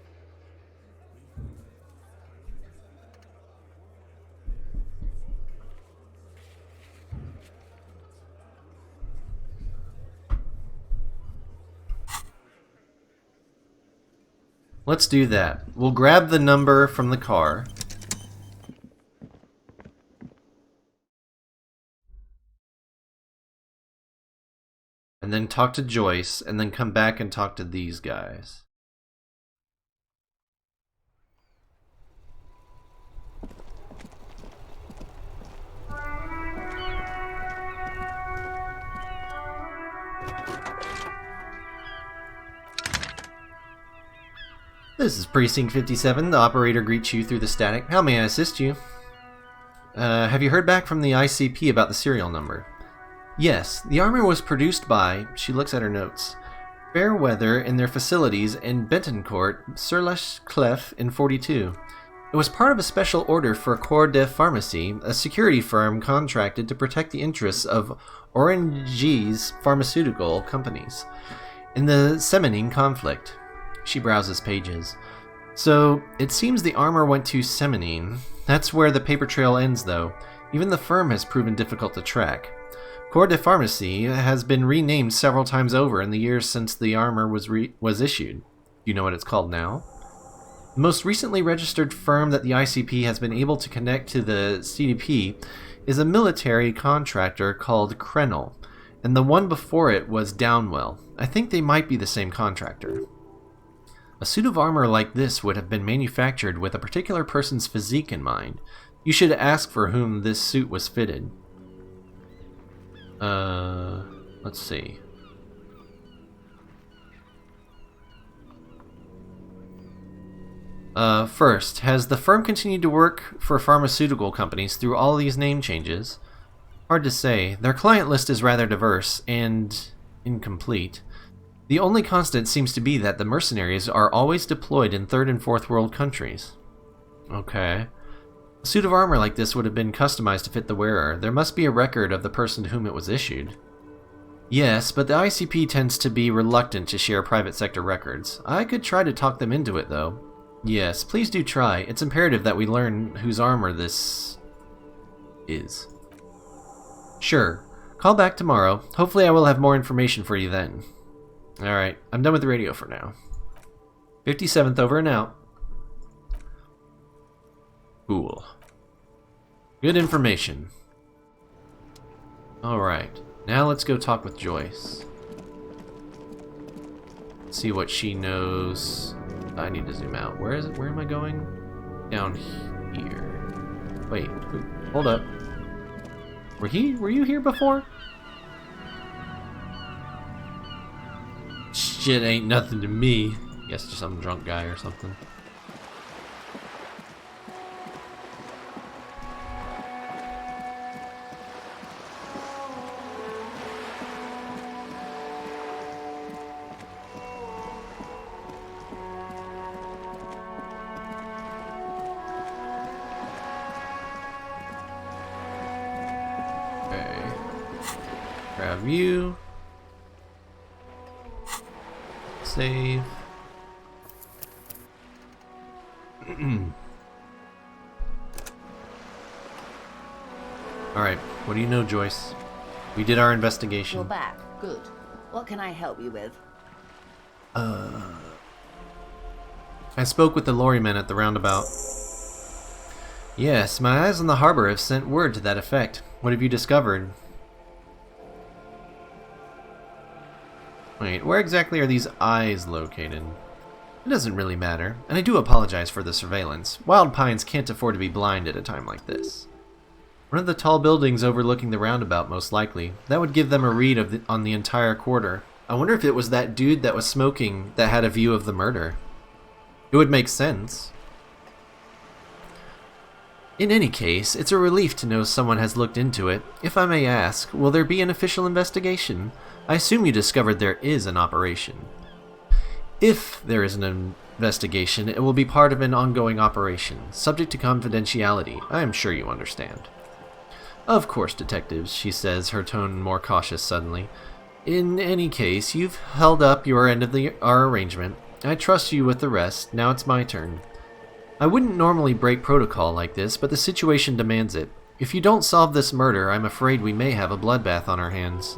Let's do that. We'll grab the number from the car. And then talk to Joyce, and then come back and talk to these guys. This is Precinct 57. The operator greets you through the static. How may I assist you? Have you heard back from the ICP about the serial number? Yes, the armor was produced by, she looks at her notes, Fairweather in their facilities in Betancourt, Sur-la-Clef in 42. It was part of a special order for Corps de Pharmacie, a security firm contracted to protect the interests of Orangis pharmaceutical companies in the Semenine conflict. She browses pages. So, it seems the armor went to Semenine. That's where the paper trail ends, though. Even the firm has proven difficult to track. Corps de Pharmacie has been renamed several times over in the years since the armor was issued. Do you know what it's called now? The most recently registered firm that the ICP has been able to connect to the CDP is a military contractor called Krenel, and the one before it was Downwell. I think they might be the same contractor. A suit of armor like this would have been manufactured with a particular person's physique in mind. You should ask for whom this suit was fitted. Let's see. First, has the firm continued to work for pharmaceutical companies through all these name changes? Hard to say. Their client list is rather diverse and incomplete. The only constant seems to be that the mercenaries are always deployed in third and fourth world countries. Okay. A suit of armor like this would have been customized to fit the wearer. There must be a record of the person to whom it was issued. Yes, but the ICP tends to be reluctant to share private sector records. I could try to talk them into it, though. Yes, please do try. It's imperative that we learn whose armor this is. Sure. Call back tomorrow. Hopefully I will have more information for you then. Alright, I'm done with the radio for now. 57th over and out. Cool. Good information. Alright, now let's go talk with Joyce. See what she knows. I need to zoom out. Where is it? Where am I going? Down here. Wait, hold up. Were you here before? Shit ain't nothing to me. Guess just some drunk guy or something. Grab you. Save. Alright, what do you know, Joyce? We did our investigation. You're back. Good. What can I help you with? I spoke with the lorrymen at the roundabout. Yes, my eyes on the harbor have sent word to that effect. What have you discovered? Wait, where exactly are these eyes located? It doesn't really matter, and I do apologize for the surveillance. Wild Pines can't afford to be blind at a time like this. One of the tall buildings overlooking the roundabout, most likely. That would give them a read on the entire quarter. I wonder if it was that dude that was smoking that had a view of the murder. It would make sense. In any case, it's a relief to know someone has looked into it. If I may ask, will there be an official investigation? I assume you discovered there is an operation. If there is an investigation, it will be part of an ongoing operation, subject to confidentiality. I am sure you understand. Of course, detectives, she says, her tone more cautious suddenly. In any case, you've held up your end of our arrangement. I trust you with the rest. Now it's my turn. I wouldn't normally break protocol like this, but the situation demands it. If you don't solve this murder, I'm afraid we may have a bloodbath on our hands.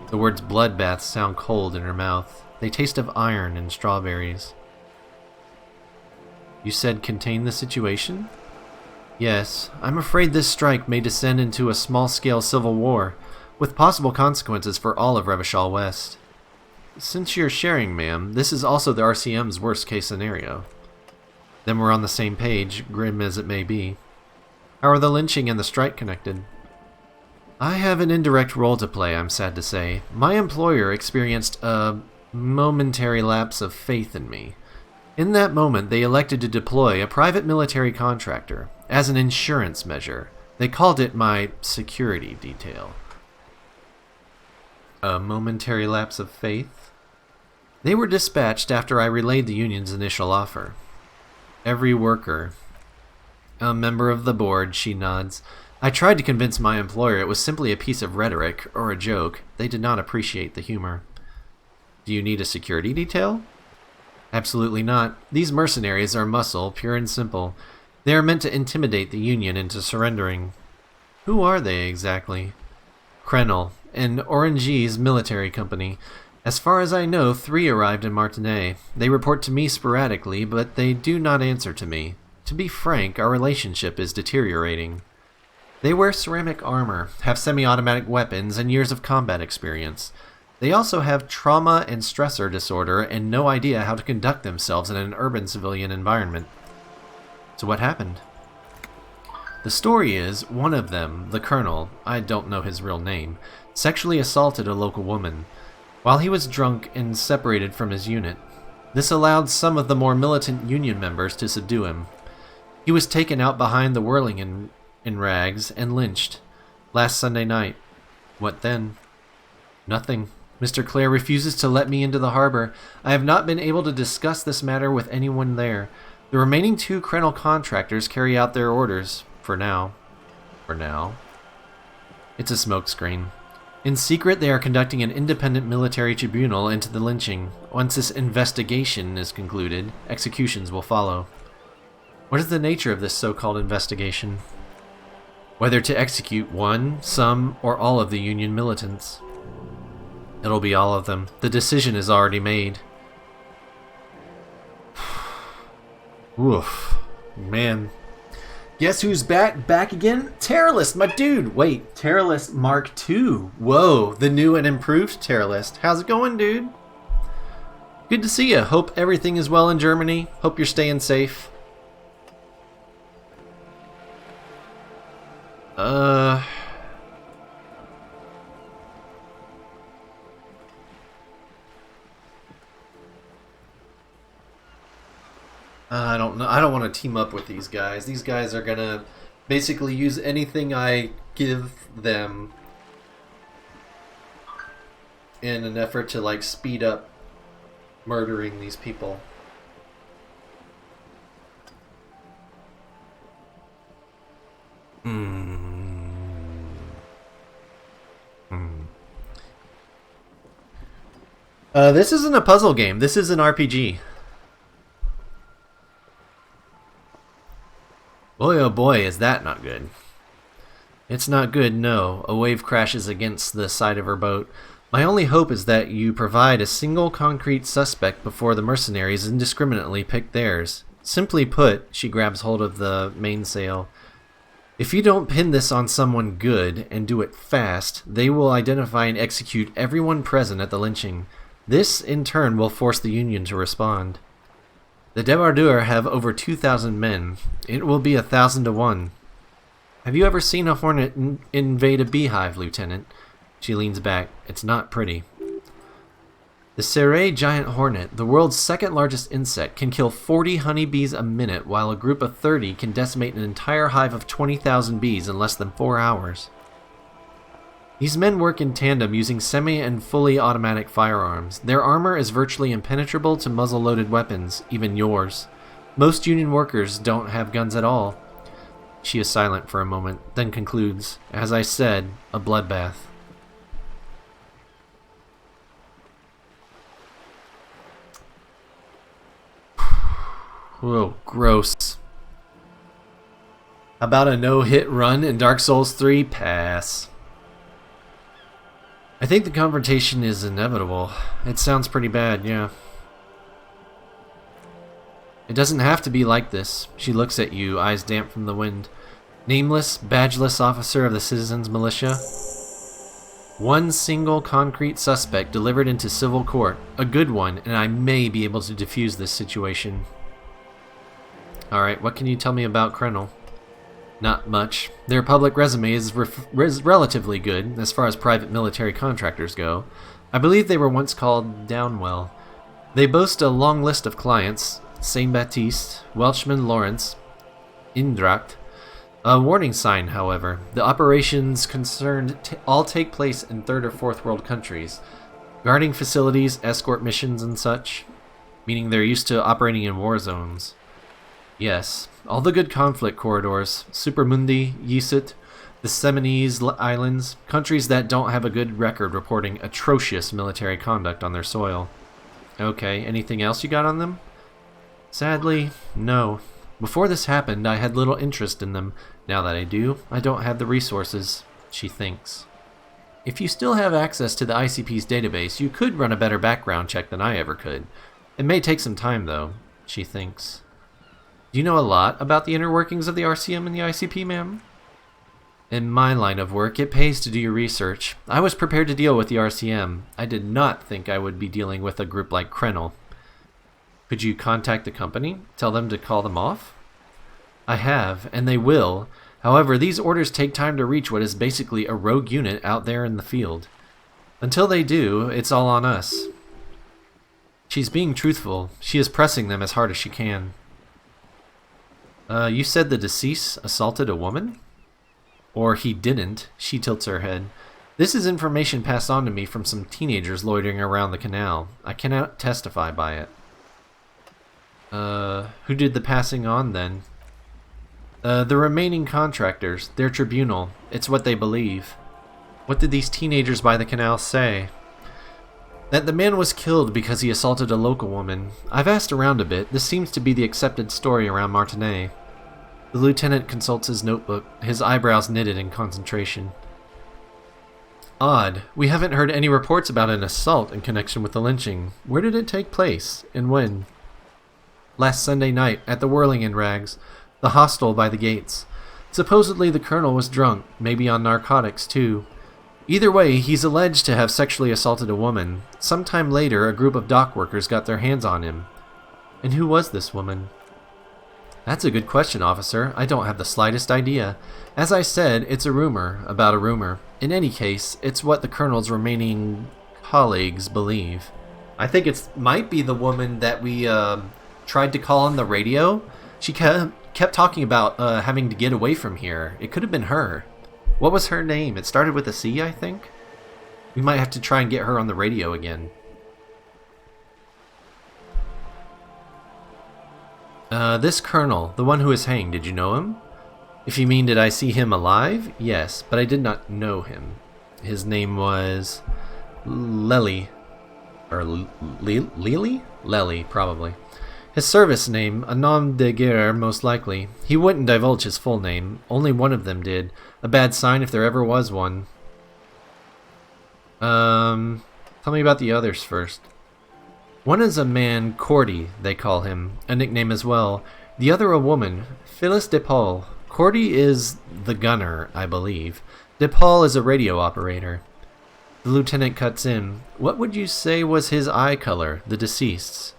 The words bloodbath sound cold in her mouth. They taste of iron and strawberries. You said contain the situation? Yes, I'm afraid this strike may descend into a small-scale civil war, with possible consequences for all of Revachol West. Since you're sharing, ma'am, this is also the RCM's worst-case scenario. Then we're on the same page, grim as it may be. How are the lynching and the strike connected? I have an indirect role to play, I'm sad to say. My employer experienced a momentary lapse of faith in me. In that moment, they elected to deploy a private military contractor as an insurance measure. They called it my security detail. A momentary lapse of faith? They were dispatched after I relayed the union's initial offer. Every worker. A member of the board, she nods. I tried to convince my employer it was simply a piece of rhetoric, or a joke. They did not appreciate the humor. Do you need a security detail? Absolutely not. These mercenaries are muscle, pure and simple. They are meant to intimidate the Union into surrendering. Who are they, exactly? Krenel, an Orangese military company. As far as I know, 3 arrived in Martinez. They report to me sporadically, but they do not answer to me. To be frank, our relationship is deteriorating. They wear ceramic armor, have semi-automatic weapons, and years of combat experience. They also have trauma and stressor disorder and no idea how to conduct themselves in an urban civilian environment. So what happened? The story is, one of them, the colonel, I don't know his real name, sexually assaulted a local woman, while he was drunk and separated from his unit. This allowed some of the more militant Union members to subdue him. He was taken out behind the whirling in rags and lynched. Last Sunday night. What then? Nothing. Mr. Clare refuses to let me into the harbor. I have not been able to discuss this matter with anyone there. The remaining 2 Krenel contractors carry out their orders. For now. For now. It's a smokescreen. In secret, they are conducting an independent military tribunal into the lynching. Once this investigation is concluded, executions will follow. What is the nature of this so-called investigation? Whether to execute one, some, or all of the Union militants. It'll be all of them. The decision is already made. Oof. Man. Guess who's back? Back again? Terrorist, my dude! Wait, Terrorist Mark II. Whoa, the new and improved Terrorist. How's it going, dude? Good to see you. Hope everything is well in Germany. Hope you're staying safe. I don't know. I don't want to team up with these guys. These guys are gonna basically use anything I give them in an effort to like speed up murdering these people. This isn't a puzzle game. This is an RPG. Boy, oh boy, is that not good. It's not good, no. A wave crashes against the side of her boat. My only hope is that you provide a single concrete suspect before the mercenaries indiscriminately pick theirs. Simply put, she grabs hold of the mainsail. If you don't pin this on someone good, and do it fast, they will identify and execute everyone present at the lynching. This, in turn, will force the Union to respond. The Debardeur have over 2,000 men. It will be 1,000 to 1. Have you ever seen a hornet invade a beehive, Lieutenant? She leans back. It's not pretty. The serrae giant hornet, the world's second largest insect, can kill 40 honeybees a minute, while a group of 30 can decimate an entire hive of 20,000 bees in less than 4 hours. These men work in tandem using semi and fully automatic firearms. Their armor is virtually impenetrable to muzzle-loaded weapons, even yours. Most Union workers don't have guns at all. She is silent for a moment, then concludes, as I said, a bloodbath. Whoa, gross. About a no-hit run in Dark Souls 3? Pass. I think the confrontation is inevitable. It sounds pretty bad, yeah. It doesn't have to be like this. She looks at you, eyes damp from the wind. Nameless, badgeless officer of the Citizens Militia. One single concrete suspect delivered into civil court. A good one, and I may be able to defuse this situation. Alright, what can you tell me about Krenel? Not much. Their public resume is relatively good as far as private military contractors go. I believe they were once called Downwell. They boast a long list of clients: Saint Baptiste, Welchman Lawrence, Indracht. A warning sign, however. The operations concerned all take place in third or fourth world countries. Guarding facilities, escort missions, and such. Meaning they're used to operating in war zones. Yes, all the good conflict corridors, Supermundi, Yisit, the Seminese Islands, countries that don't have a good record reporting atrocious military conduct on their soil. Okay, anything else you got on them? Sadly, no. Before this happened, I had little interest in them. Now that I do, I don't have the resources, she thinks. If you still have access to the ICP's database, you could run a better background check than I ever could. It may take some time, though, she thinks. Do you know a lot about the inner workings of the RCM and the ICP, ma'am? In my line of work, it pays to do your research. I was prepared to deal with the RCM. I did not think I would be dealing with a group like Krenel. Could you contact the company? Tell them to call them off? I have, and they will. However, these orders take time to reach what is basically a rogue unit out there in the field. Until they do, it's all on us. She's being truthful. She is pressing them as hard as she can. You said the deceased assaulted a woman? Or he didn't. She tilts her head. This is information passed on to me from some teenagers loitering around the canal. I cannot testify by it. Who did the passing on, then? The remaining contractors. Their tribunal. It's what they believe. What did these teenagers by the canal say? That the man was killed because he assaulted a local woman. I've asked around a bit. This seems to be the accepted story around Martinet. The lieutenant consults his notebook, his eyebrows knitted in concentration. Odd. We haven't heard any reports about an assault in connection with the lynching. Where did it take place, and when? Last Sunday night, at the Whirling in Rags, the hostel by the gates. Supposedly the colonel was drunk, maybe on narcotics too. Either way, he's alleged to have sexually assaulted a woman. Sometime later, a group of dock workers got their hands on him. And who was this woman? That's a good question, officer. I don't have the slightest idea. As I said, it's a rumor about a rumor. In any case, it's what the colonel's remaining colleagues believe. I think it might be the woman that we tried to call on the radio. She kept talking about having to get away from here. It could have been her. What was her name? It started with a C, I think? We might have to try and get her on the radio again. This colonel, the one who was hanged, did you know him? If you mean did I see him alive? Yes, but I did not know him. His name was... Lely. Or Lely? Lely, probably. His service name, a nom de guerre, most likely. He wouldn't divulge his full name. Only one of them did. A bad sign if there ever was one. Tell me about the others first. One is a man, Cordy, they call him, a nickname as well. The other a woman, Phyllis DePaul. Cordy is the gunner, I believe. DePaul is a radio operator. The lieutenant cuts in. What would you say was his eye color, the deceased's?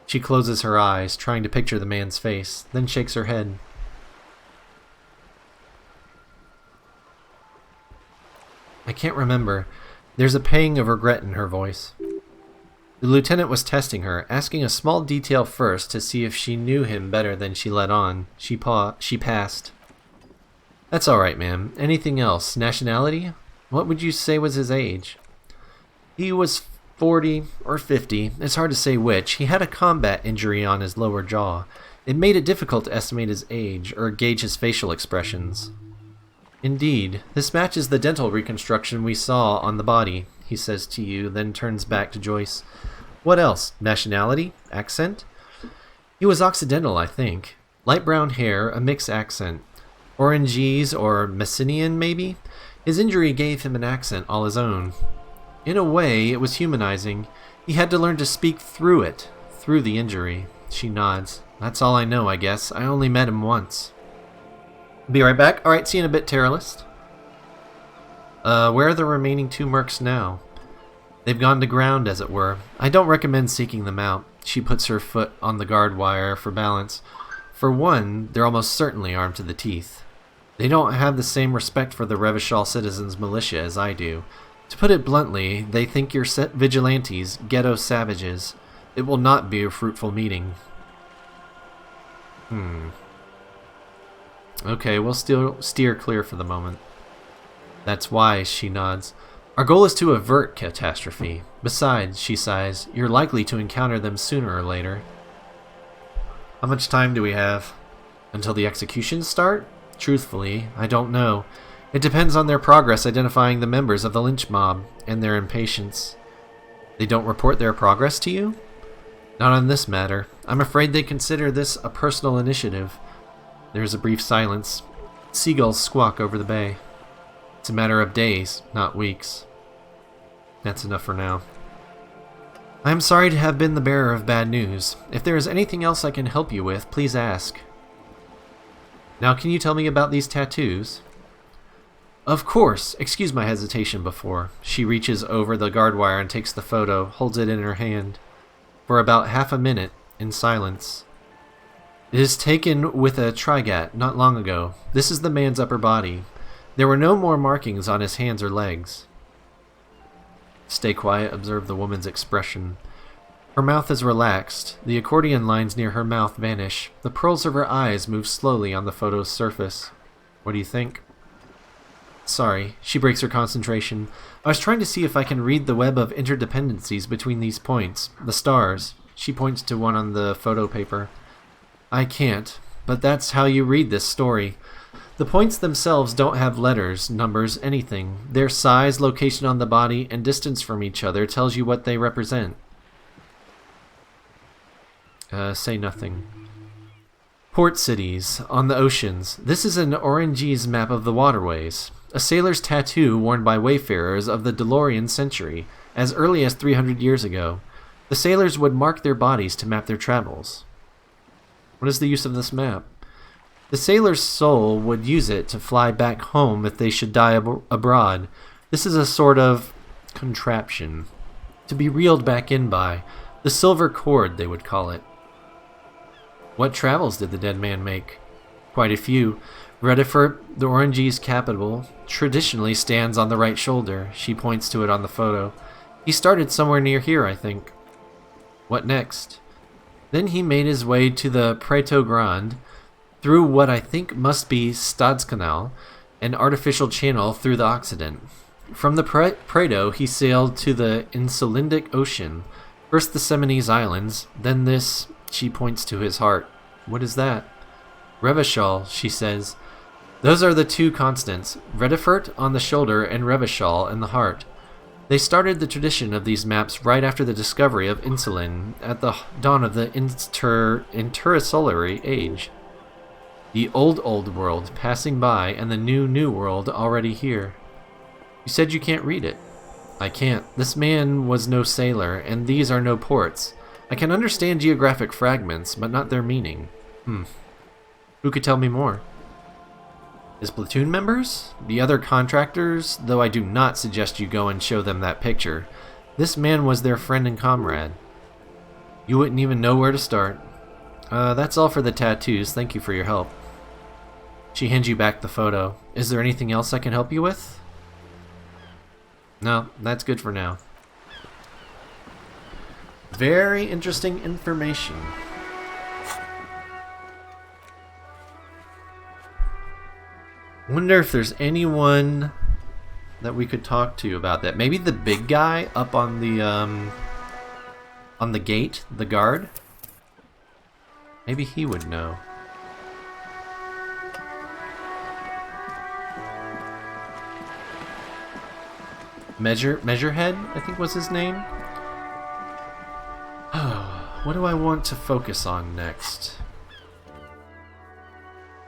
She closes her eyes, trying to picture the man's face, then shakes her head. I can't remember. There's a pang of regret in her voice. The lieutenant was testing her, asking a small detail first to see if she knew him better than she let on. She passed. That's all right, ma'am. Anything else? Nationality? What would you say was his age? He was 40 or 50. It's hard to say which. He had a combat injury on his lower jaw. It made it difficult to estimate his age or gauge his facial expressions. Indeed, this matches the dental reconstruction we saw on the body, he says to you, then turns back to Joyce. What else? Nationality? Accent? He was Occidental, I think. Light brown hair, a mixed accent. Orangese or Messinian, maybe? His injury gave him an accent all his own. In a way, it was humanizing. He had to learn to speak through it, through the injury. She nods. That's all I know, I guess. I only met him once. Be right back. Alright, see you in a bit, Terrorist. Where are the remaining 2 mercs now? They've gone to ground, as it were. I don't recommend seeking them out. She puts her foot on the guard wire for balance. For one, they're almost certainly armed to the teeth. They don't have the same respect for the Revachol citizens' militia as I do. To put it bluntly, they think you're set vigilantes, ghetto savages. It will not be a fruitful meeting. Okay, we'll still steer clear for the moment. That's wise, she nods. Our goal is to avert catastrophe. Besides, she sighs, you're likely to encounter them sooner or later. How much time do we have? Until the executions start? Truthfully, I don't know. It depends on their progress identifying the members of the lynch mob, and their impatience. They don't report their progress to you? Not on this matter. I'm afraid they consider this a personal initiative. There is a brief silence. Seagulls squawk over the bay. It's a matter of days, not weeks. That's enough for now. I am sorry to have been the bearer of bad news. If there is anything else I can help you with, please ask. Now can you tell me about these tattoos? Of course. Excuse my hesitation before. She reaches over the guard wire and takes the photo, holds it in her hand. For about half a minute, in silence. It is taken with a Trigat not long ago. This is the man's upper body. There were no more markings on his hands or legs. Stay quiet, observe the woman's expression. Her mouth is relaxed. The accordion lines near her mouth vanish. The pearls of her eyes move slowly on the photo's surface. What do you think? Sorry, she breaks her concentration. I was trying to see if I can read the web of interdependencies between these points. The stars. She points to one on the photo paper. I can't, but that's how you read this story. The points themselves don't have letters, numbers, anything. Their size, location on the body, and distance from each other tells you what they represent. Say nothing. Port cities, on the oceans. This is an Orangese map of the waterways. A sailor's tattoo worn by wayfarers of the DeLorean century, as early as 300 years ago. The sailors would mark their bodies to map their travels. What is the use of this map? The sailor's soul would use it to fly back home if they should die abroad. This is a sort of contraption. To be reeled back in by. The silver cord, they would call it. What travels did the dead man make? Quite a few. Redifert, the Orangese capital, traditionally stands on the right shoulder. She points to it on the photo. He started somewhere near here, I think. What next? Then he made his way to the Preto Grande, through what I think must be Stadskanal, an artificial channel through the Occident. From the Preto, he sailed to the Insulindic Ocean, first the Seminoes Islands, then this. She points to his heart. What is that? Revachol, she says. Those are the 2 constants, Redifert on the shoulder and Revachol in the heart. They started the tradition of these maps right after the discovery of insulin at the dawn of the intersolar age. The old world passing by and the new world already here. You said you can't read it. I can't. This man was no sailor, and these are no ports. I can understand geographic fragments, but not their meaning. Who could tell me more? His platoon members? The other contractors? Though I do not suggest you go and show them that picture. This man was their friend and comrade. You wouldn't even know where to start. That's all for the tattoos. Thank you for your help. She hands you back the photo. Is there anything else I can help you with? No, that's good for now. Very interesting information. Wonder if there's anyone that we could talk to about that. Maybe the big guy up on the gate, the guard. Maybe he would know. Measurehead, I think was his name. What do I want to focus on next?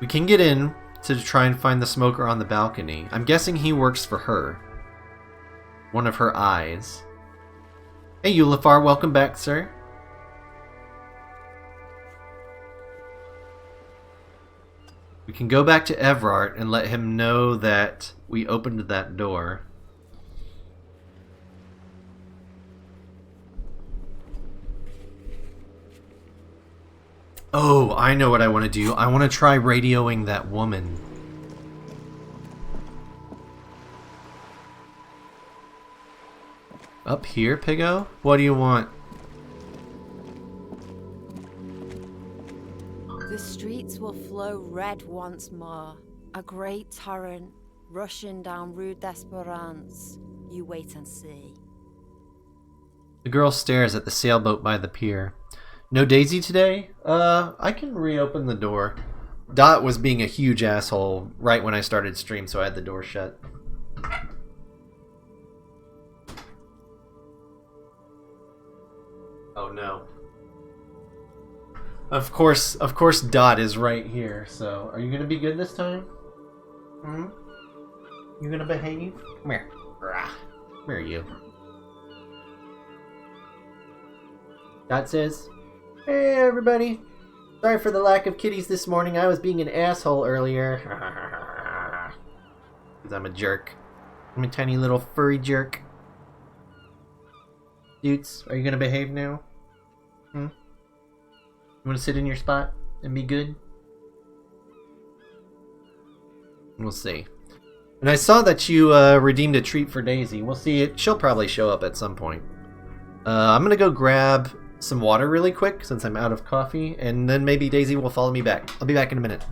We can get in to try and find the smoker on the balcony. I'm guessing he works for her. One of her eyes. Hey, Eulifar, welcome back, sir. We can go back to Evrart and let him know that we opened that door. Oh, I know what I want to do. I want to try radioing that woman. Up here, Piggo? What do you want? The streets will flow red once more. A great torrent rushing down Rue d'Esperance. You wait and see. The girl stares at the sailboat by the pier. No Daisy today? I can reopen the door. Dot was being a huge asshole right when I started stream, so I had the door shut. Oh no. Of course Dot is right here, so are you gonna be good this time? You gonna behave? Come here. Where are you? Dot says, hey everybody. Sorry for the lack of kitties this morning. I was being an asshole earlier. Because I'm a jerk. I'm a tiny little furry jerk. Dudes, are you gonna behave now? You wanna sit in your spot and be good? We'll see. And I saw that you redeemed a treat for Daisy. We'll see. She'll probably show up at some point. I'm gonna go grab some water really quick since I'm out of coffee, and then maybe Daisy will follow me back. I'll be back in a minute.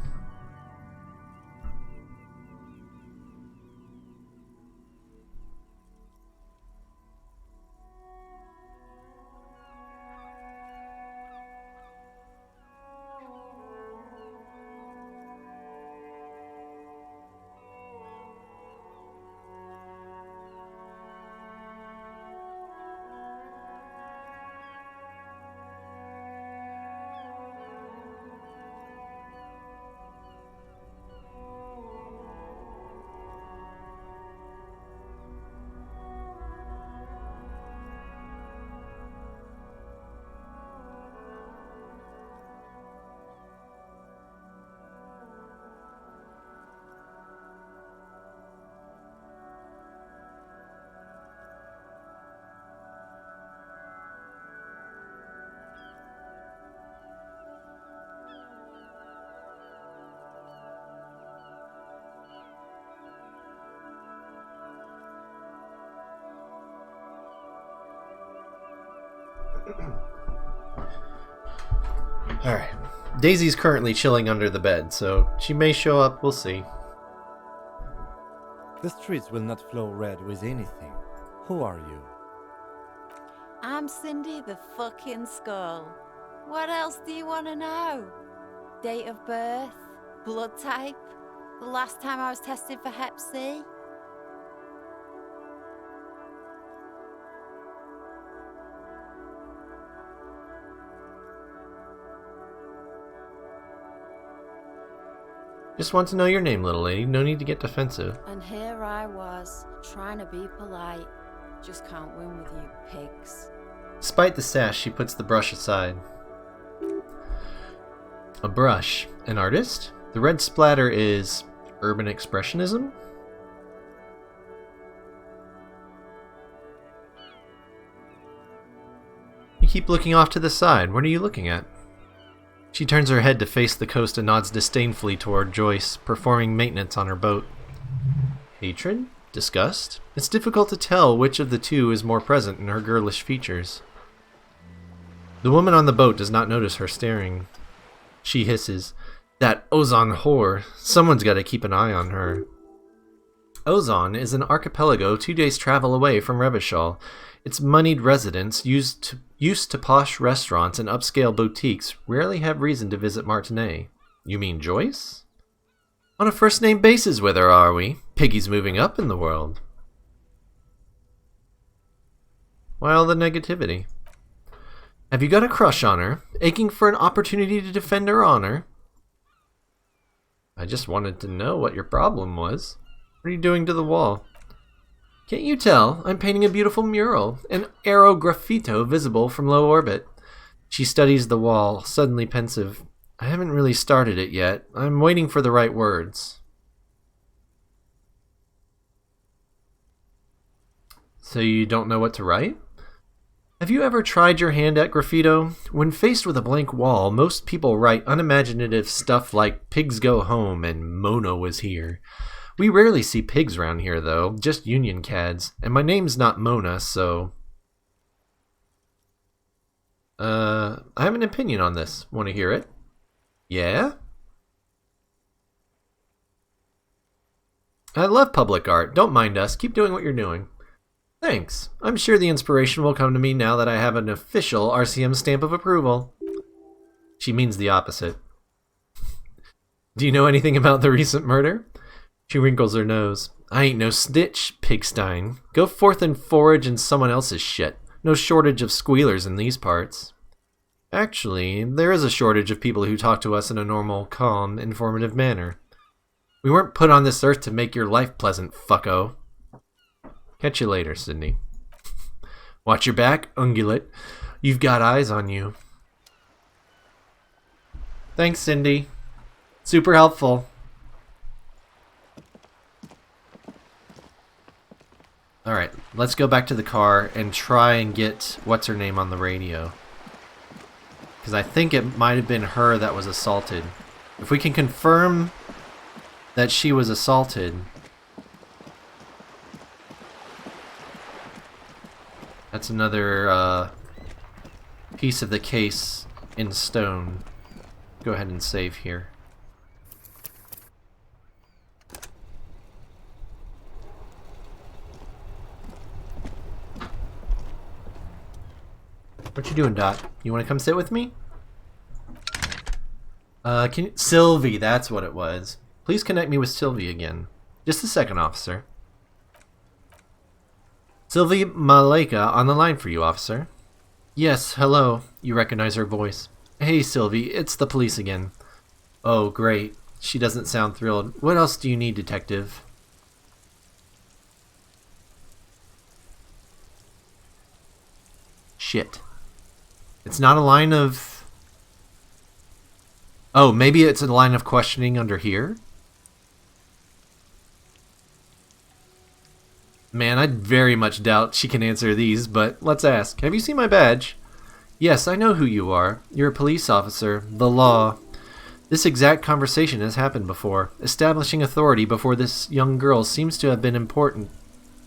Alright. Daisy's currently chilling under the bed, so she may show up. We'll see. The streets will not flow red with anything. Who are you? I'm Cindy the fucking Skull. What else do you want to know? Date of birth? Blood type? The last time I was tested for Hep C? Just want to know your name, little lady. No need to get defensive. And here I was, trying to be polite. Just can't win with you pigs. Despite the sash, she puts the brush aside. A brush. An artist? The red splatter is urban expressionism? You keep looking off to the side. What are you looking at? She turns her head to face the coast and nods disdainfully toward Joyce, performing maintenance on her boat. Hatred? Disgust? It's difficult to tell which of the two is more present in her girlish features. The woman on the boat does not notice her staring. She hisses, "That Ozon whore! Someone's got to keep an eye on her." Ozon is an archipelago 2 days' travel away from Revachol. Its moneyed residents, used to posh restaurants and upscale boutiques, rarely have reason to visit Martinez. You mean Joyce? On a first-name basis with her, are we? Piggy's moving up in the world. Why all the negativity? Have you got a crush on her? Aching for an opportunity to defend her honor? I just wanted to know what your problem was. What are you doing to the wall? Can't you tell? I'm painting a beautiful mural, an aerograffito visible from low orbit. She studies the wall, suddenly pensive. I haven't really started it yet. I'm waiting for the right words. So you don't know what to write? Have you ever tried your hand at graffito? When faced with a blank wall, most people write unimaginative stuff like "Pigs go home" and "Mona was here." We rarely see pigs around here, though, just union cads, and my name's not Mona, so... I have an opinion on this. Want to hear it? Yeah? I love public art. Don't mind us. Keep doing what you're doing. Thanks. I'm sure the inspiration will come to me now that I have an official RCM stamp of approval. She means the opposite. Do you know anything about the recent murder? She wrinkles her nose. I ain't no snitch, Pigstein. Go forth and forage in someone else's shit. No shortage of squealers in these parts. Actually, there is a shortage of people who talk to us in a normal, calm, informative manner. We weren't put on this earth to make your life pleasant, fucko. Catch you later, Sydney. Watch your back, ungulate. You've got eyes on you. Thanks, Cindy. Super helpful. Alright, let's go back to the car and try and get what's-her-name on the radio. Because I think it might have been her that was assaulted. If we can confirm that she was assaulted, that's another piece of the case in stone. Go ahead and save here. What you doing, Dot? You want to come sit with me? Sylvie, that's what it was. Please connect me with Sylvie again. Just a second, officer. Sylvie Maleka on the line for you, officer. Yes, hello. You recognize her voice. Hey, Sylvie, it's the police again. Oh, great. She doesn't sound thrilled. What else do you need, detective? Shit. It's not a line of... Oh, maybe it's a line of questioning under here? Man, I very much doubt she can answer these, but let's ask. Have you seen my badge? Yes, I know who you are. You're a police officer. The law. This exact conversation has happened before. Establishing authority before this young girl seems to have been important.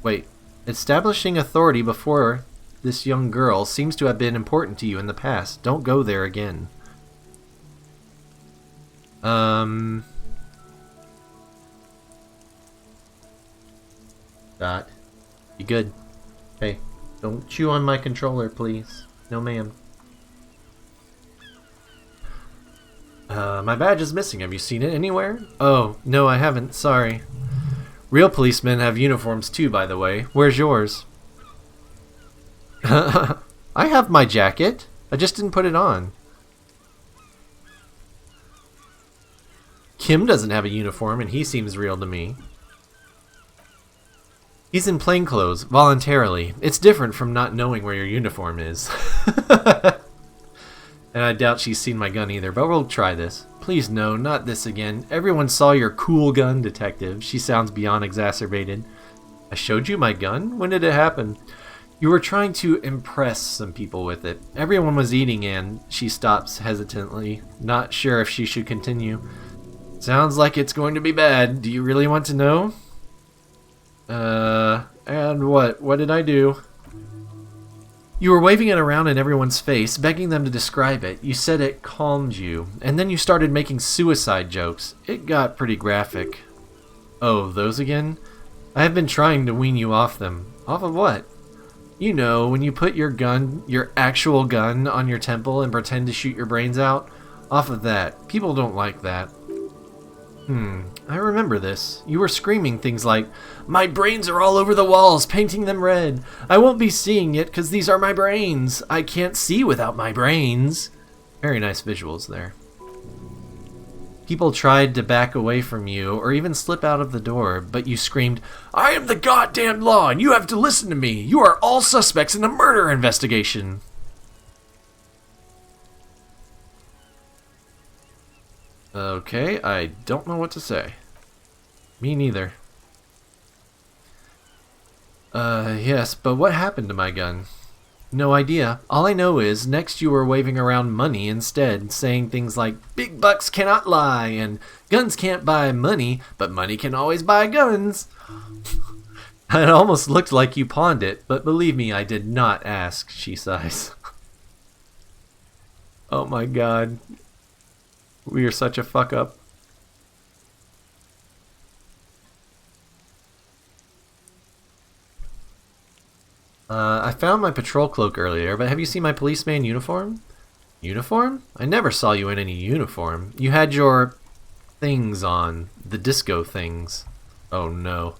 Wait. Establishing authority before this young girl seems to have been important to you in the past. Don't go there again. Dot. You good? Hey, don't chew on my controller, please. No, ma'am. My badge is missing. Have you seen it anywhere? Oh, no, I haven't. Sorry. Real policemen have uniforms too, by the way. Where's yours? I have my jacket. I just didn't put it on. Kim doesn't have a uniform, and he seems real to me. He's in plainclothes, voluntarily. It's different from not knowing where your uniform is. And I doubt she's seen my gun either, but we'll try this. Please no, not this again. Everyone saw your cool gun, detective. She sounds beyond exacerbated. I showed you my gun? When did it happen? You were trying to impress some people with it. Everyone was eating and she stops hesitantly, not sure if she should continue. Sounds like it's going to be bad. Do you really want to know? And what? What did I do? You were waving it around in everyone's face, begging them to describe it. You said it calmed you, and then you started making suicide jokes. It got pretty graphic. Oh, those again? I have been trying to wean you off them. Off of what? You know, when you put your gun, your actual gun, on your temple and pretend to shoot your brains out. Off of that. People don't like that. I remember this. You were screaming things like, "My brains are all over the walls, painting them red. I won't be seeing it because these are my brains. I can't see without my brains." Very nice visuals there. People tried to back away from you or even slip out of the door, but you screamed, "I am the goddamn law and you have to listen to me. You are all suspects in a murder investigation." Okay, I don't know what to say. Me neither. Yes, but what happened to my gun? No idea. All I know is, next you were waving around money instead, saying things like, "Big bucks cannot lie," and "Guns can't buy money, but money can always buy guns." It almost looked like you pawned it, but believe me, I did not ask, she sighs. Oh my god. We are such a fuck up. I found my patrol cloak earlier, but have you seen my policeman uniform? Uniform? I never saw you in any uniform. You had your things on. The disco things. Oh no.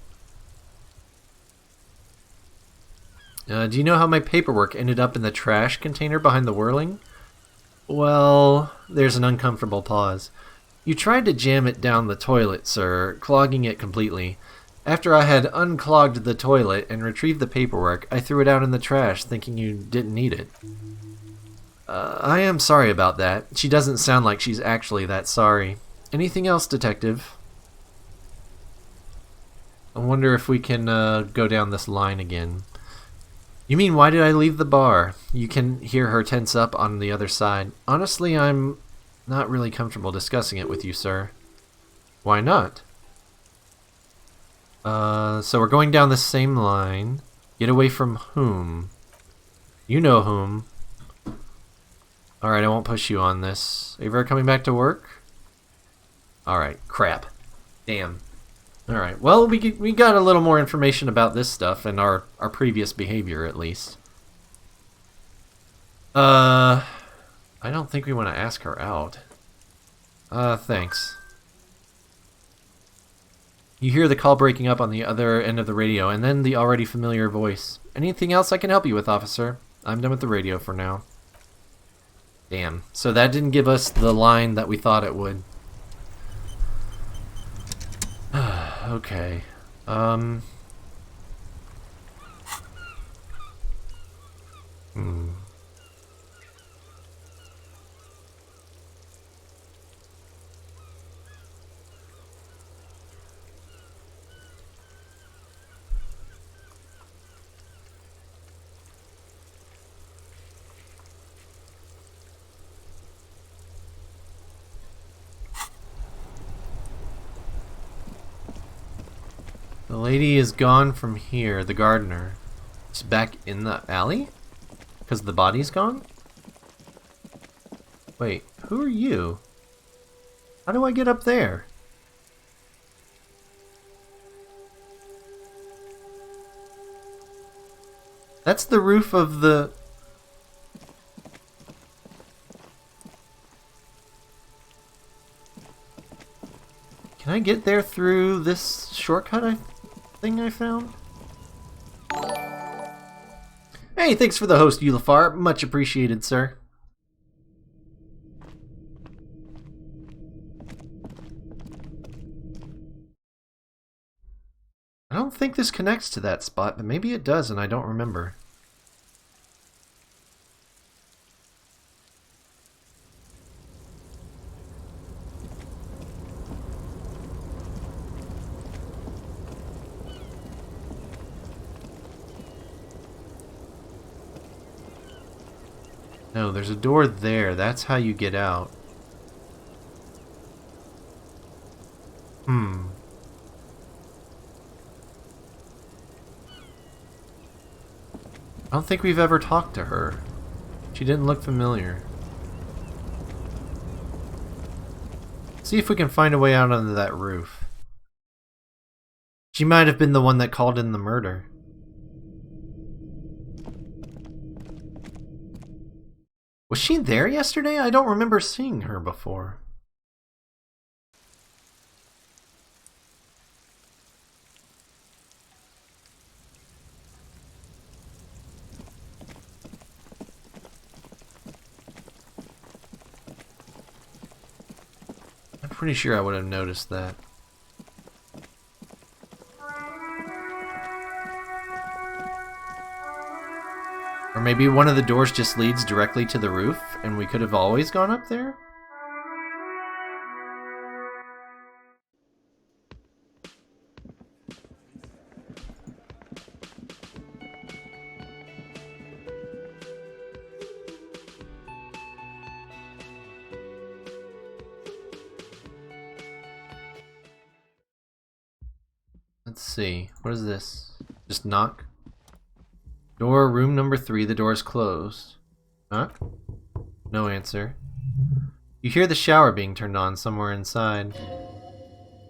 Do you know how my paperwork ended up in the trash container behind the whirling? Well, there's an uncomfortable pause. You tried to jam it down the toilet, sir, clogging it completely. After I had unclogged the toilet and retrieved the paperwork, I threw it out in the trash, thinking you didn't need it. I am sorry about that. She doesn't sound like she's actually that sorry. Anything else, detective? I wonder if we can go down this line again. You mean, why did I leave the bar? You can hear her tense up on the other side. Honestly, I'm not really comfortable discussing it with you, sir. Why not? So we're going down the same line. Get away from whom? You know whom. Alright, I won't push you on this. Are you ever coming back to work? Alright, crap. Damn. Alright, well, we got a little more information about this stuff and our previous behavior, at least. I don't think we want to ask her out. Thanks. You hear the call breaking up on the other end of the radio, and then the already familiar voice. Anything else I can help you with, officer? I'm done with the radio for now. Damn. So that didn't give us the line that we thought it would. Okay. The lady is gone from here, the gardener. She's back in the alley? Because the body's gone? Wait, who are you? How do I get up there? That's the roof of the... Can I get there through this shortcut thing I found? Hey, thanks for the host, Eulafar. Much appreciated, sir. don't think this connects to that spot, but maybe it does and I don't remember. No, there's a door there. That's how you get out. I don't think we've ever talked to her. She didn't look familiar. See if we can find a way out onto that roof. She might have been the one that called in the murder. Was she there yesterday? I don't remember seeing her before. I'm pretty sure I would have noticed that. Or maybe one of the doors just leads directly to the roof, and we could have always gone up there? Let's see. What is this? Just knock? Door, room number 3, the door is closed. Knock? No answer. You hear the shower being turned on somewhere inside.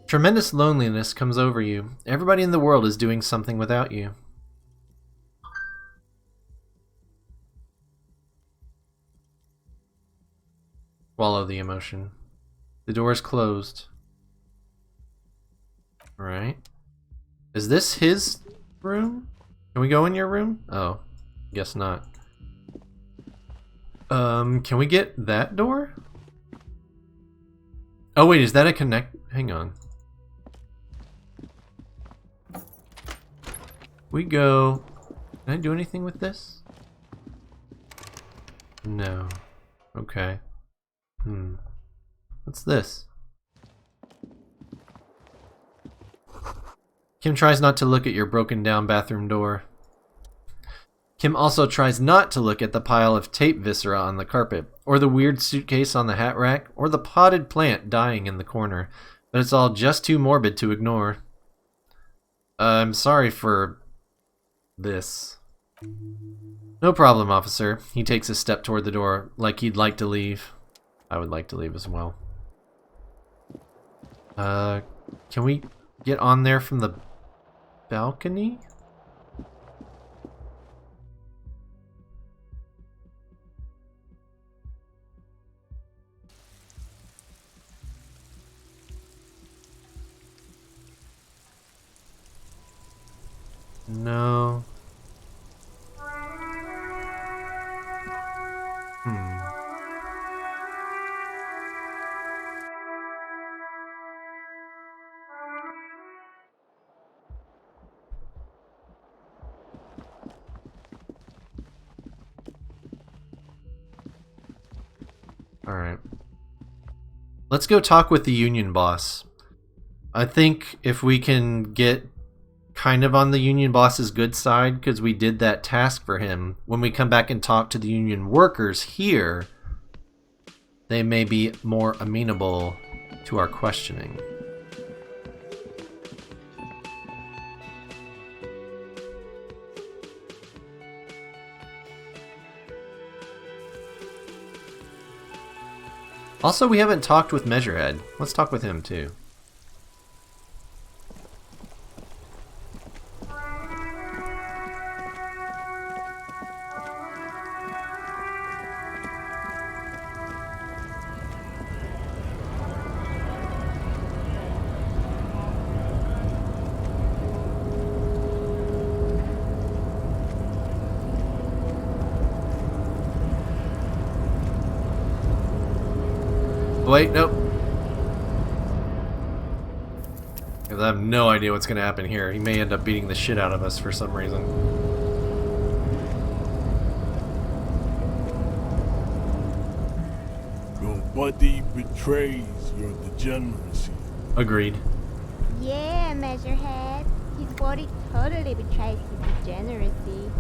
Tremendous loneliness comes over you. Everybody in the world is doing something without you. Swallow the emotion. The door is closed. Alright. Is this his room? Can we go in your room? Oh, guess not. Can we get that door? Oh wait, is that a connect? Hang on. We go... Can I do anything with this? No. Okay. What's this? Kim tries not to look at your broken down bathroom door. Kim also tries not to look at the pile of tape viscera on the carpet, or the weird suitcase on the hat rack, or the potted plant dying in the corner, but it's all just too morbid to ignore. I'm sorry for... this. No problem, officer. He takes a step toward the door, like he'd like to leave. I would like to leave as well. Can we get on there from the balcony? No. Alright. Let's go talk with the union boss. I think if we can get kind of on the union boss's good side, because we did that task for him, when we come back and talk to the union workers here, they may be more amenable to our questioning. Also, we haven't talked with Measurehead. Let's talk with him too. Wait, nope. I have no idea what's going to happen here. He may end up beating the shit out of us for some reason. Your body betrays your degeneracy. Agreed. Yeah, Measurehead. His body totally betrays his degeneracy.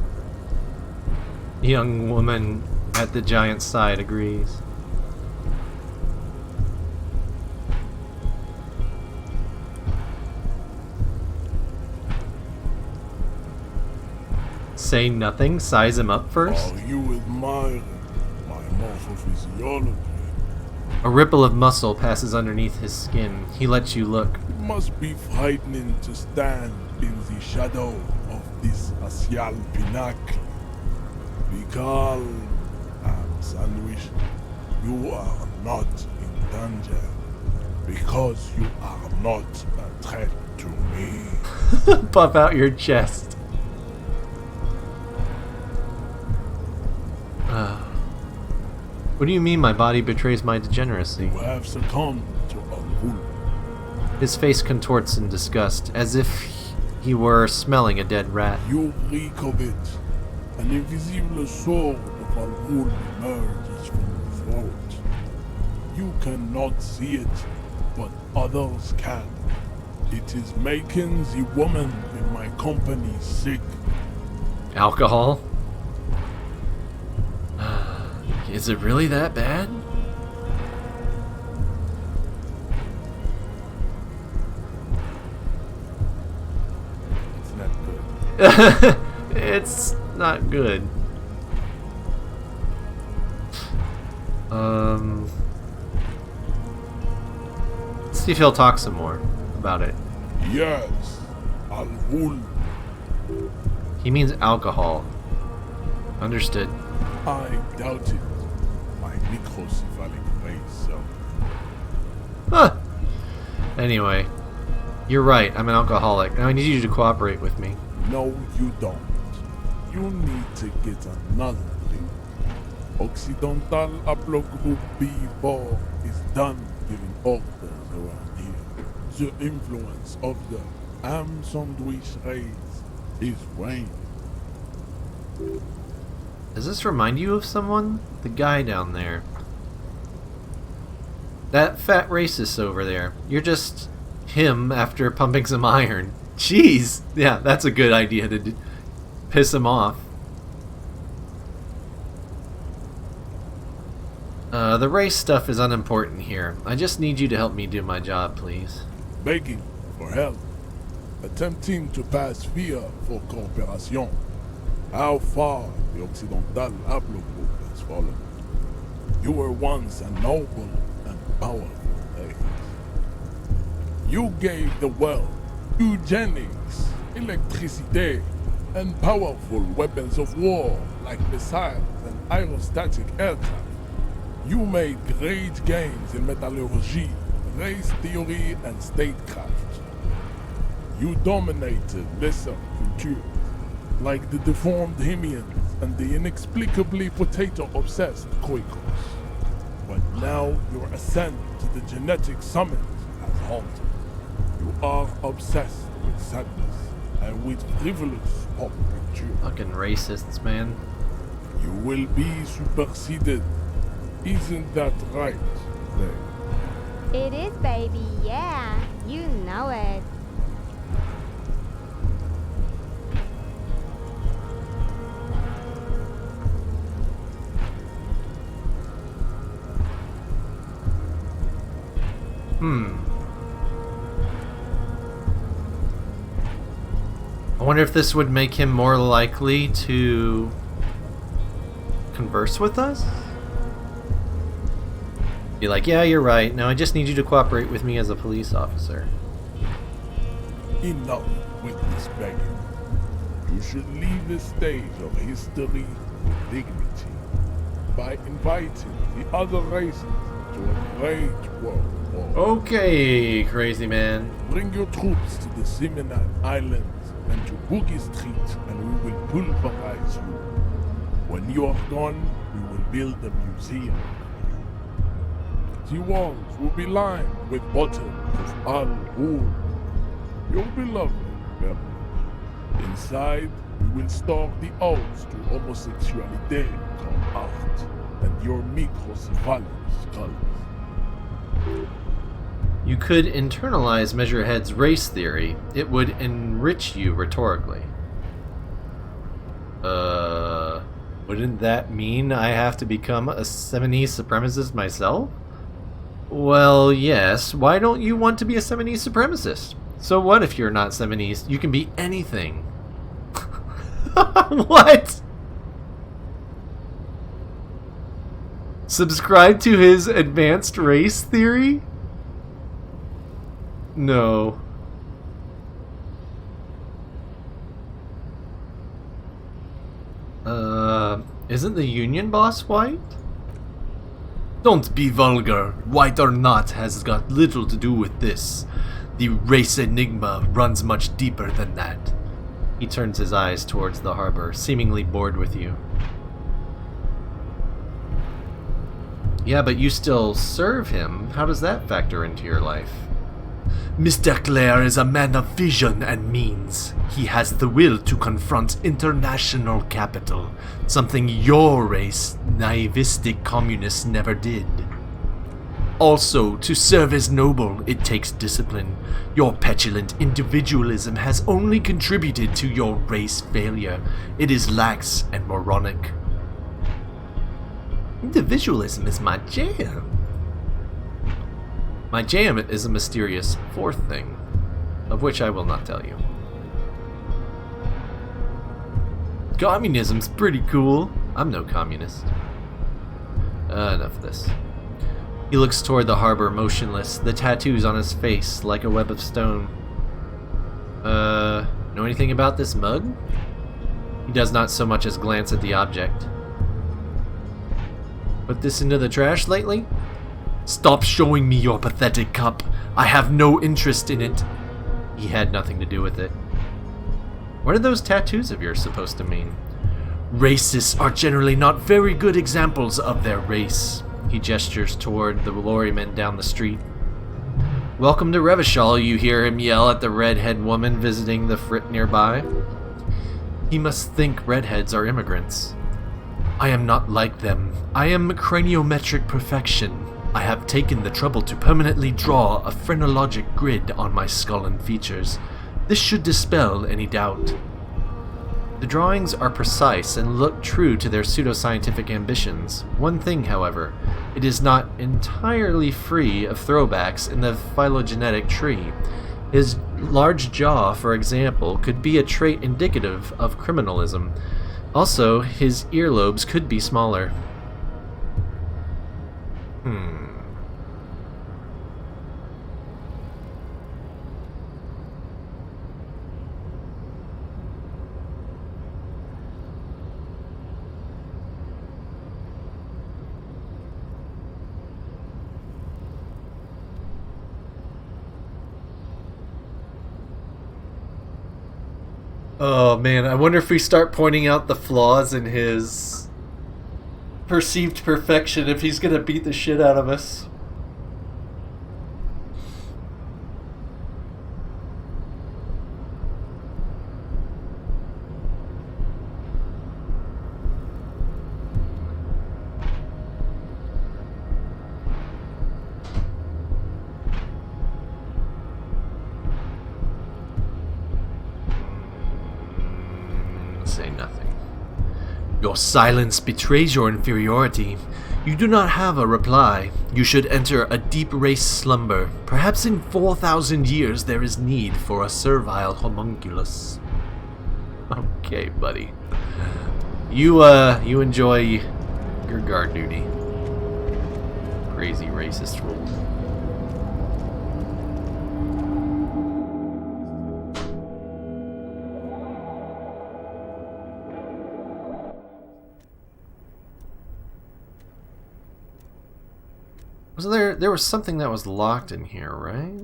Young woman at the giant's side agrees. Say nothing, size him up first. Are you admiring my morphophysiology? A ripple of muscle passes underneath his skin. He lets you look. It must be frightening to stand in the shadow of this axial pinnacle. Be calm, Sandwich. You are not in danger because you are not a threat to me. Puff out your chest. What do you mean my body betrays my degeneracy? You have succumbed to Al-Ghul. His face contorts in disgust, as if he were smelling a dead rat. You reek of it. An invisible sword of Al-Ghul emerges from your throat. You cannot see it, but others can. It is making the woman in my company sick. Alcohol? Is it really that bad? It's not good. It's not good. Let's see if he'll talk some more about it. Yes, Al-Ghul. He means alcohol. Understood. I doubt it. My microcephalic face, so. Huh. Anyway, you're right. I'm an alcoholic. Now I need you to cooperate with me. No, you don't. You need to get another thing. Occidental Haplogroup B4 is done giving orders around here. The influence of the Am Sandwich race is waning. Does this remind you of someone? The guy down there. That fat racist over there. You're just him after pumping some iron. Jeez! Yeah, that's a good idea to piss him off. The race stuff is unimportant here. I just need you to help me do my job, please. Begging for help. Attempting to pass via for cooperation. How far the Occidental Haplogroup has fallen. You were once a noble and powerful race. You gave the world eugenics, electricity, and powerful weapons of war like missiles and aerostatic aircraft. You made great gains in metallurgy, race theory, and statecraft. You dominated lesser cultures, like the deformed Hemians and the inexplicably potato-obsessed Quakers. But now your ascent to the genetic summit has halted. You are obsessed with sadness and with frivolous pop culture. Fucking racists, man. You will be superseded. Isn't that right, Leigh? It is, baby, yeah. You know it. I wonder if this would make him more likely to converse with us? Be like, yeah, you're right. Now I just need you to cooperate with me as a police officer. Enough with this begging. You should leave the stage of history with dignity by inviting the other races to a great world war. Okay, crazy man. Bring your troops to the Seminole Islands and to Boogie Street, and we will pulverize you. When you are gone, we will build a museum. The walls will be lined with bottles of Al-Ghul. You'll be lovely, remember. Inside, we will stalk the odds to homosexuality called art and your microcephalus colors. You could internalize Measurehead's race theory. It would enrich you rhetorically. Wouldn't that mean I have to become a Seminese supremacist myself? Well, yes. Why don't you want to be a Seminese supremacist? So what if you're not Seminese? You can be anything. What? Subscribe to his advanced race theory? No. Isn't the union boss white? Don't be vulgar. White or not has got little to do with this. The race enigma runs much deeper than that. He turns his eyes towards the harbor, seemingly bored with you. Yeah, but you still serve him. How does that factor into your life? Mr. Clare is a man of vision and means. He has the will to confront international capital, something your race, naivistic communists, never did. Also, to serve is noble, it takes discipline. Your petulant individualism has only contributed to your race failure. It is lax and moronic. Individualism is my jam. My jam is a mysterious fourth thing, of which I will not tell you. Communism's pretty cool. I'm no communist. Enough of this. He looks toward the harbor, motionless, the tattoos on his face like a web of stone. Know anything about this mug? He does not so much as glance at the object. Put this into the trash lately? Stop showing me your pathetic cup. I have no interest in it. He had nothing to do with it. What are those tattoos of yours supposed to mean? Racists are generally not very good examples of their race. He gestures toward the lorrymen down the street. Welcome to Revachol, you hear him yell at the redhead woman visiting the frit nearby. He must think redheads are immigrants. I am not like them. I am craniometric perfection. I have taken the trouble to permanently draw a phrenologic grid on my skull and features. This should dispel any doubt. The drawings are precise and look true to their pseudoscientific ambitions. One thing, however, it is not entirely free of throwbacks in the phylogenetic tree. His large jaw, for example, could be a trait indicative of criminalism. Also, his earlobes could be smaller. Oh man, I wonder if we start pointing out the flaws in his perceived perfection, if he's gonna beat the shit out of us. Say nothing. Your silence betrays your inferiority. You do not have a reply. You should enter a deep race slumber. Perhaps in 4,000 years there is need for a servile homunculus. Okay, buddy. You enjoy your guard duty. Crazy racist rules. Was there was something that was locked in here, right?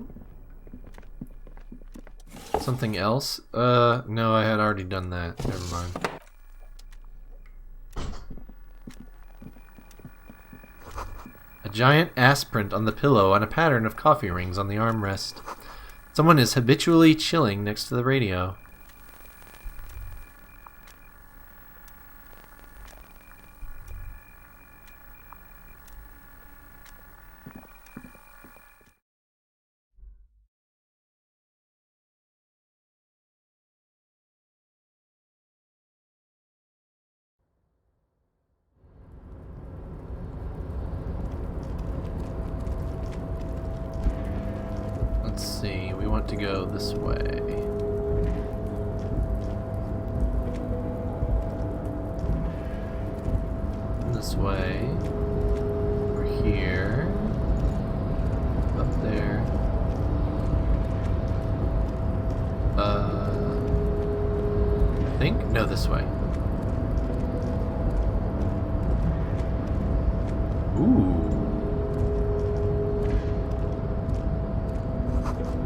Something else? No, I had already done that. Never mind. A giant ass print on the pillow and a pattern of coffee rings on the armrest. Someone is habitually chilling next to the radio. Let's see, we want to go this way. This way. We're here. Up there. I think? No, this way. Ooh.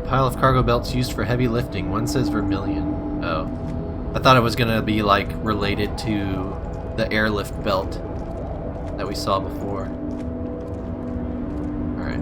Pile of cargo belts used for heavy lifting. One says vermilion. Oh. I thought it was gonna be like related to the airlift belt that we saw before. Alright.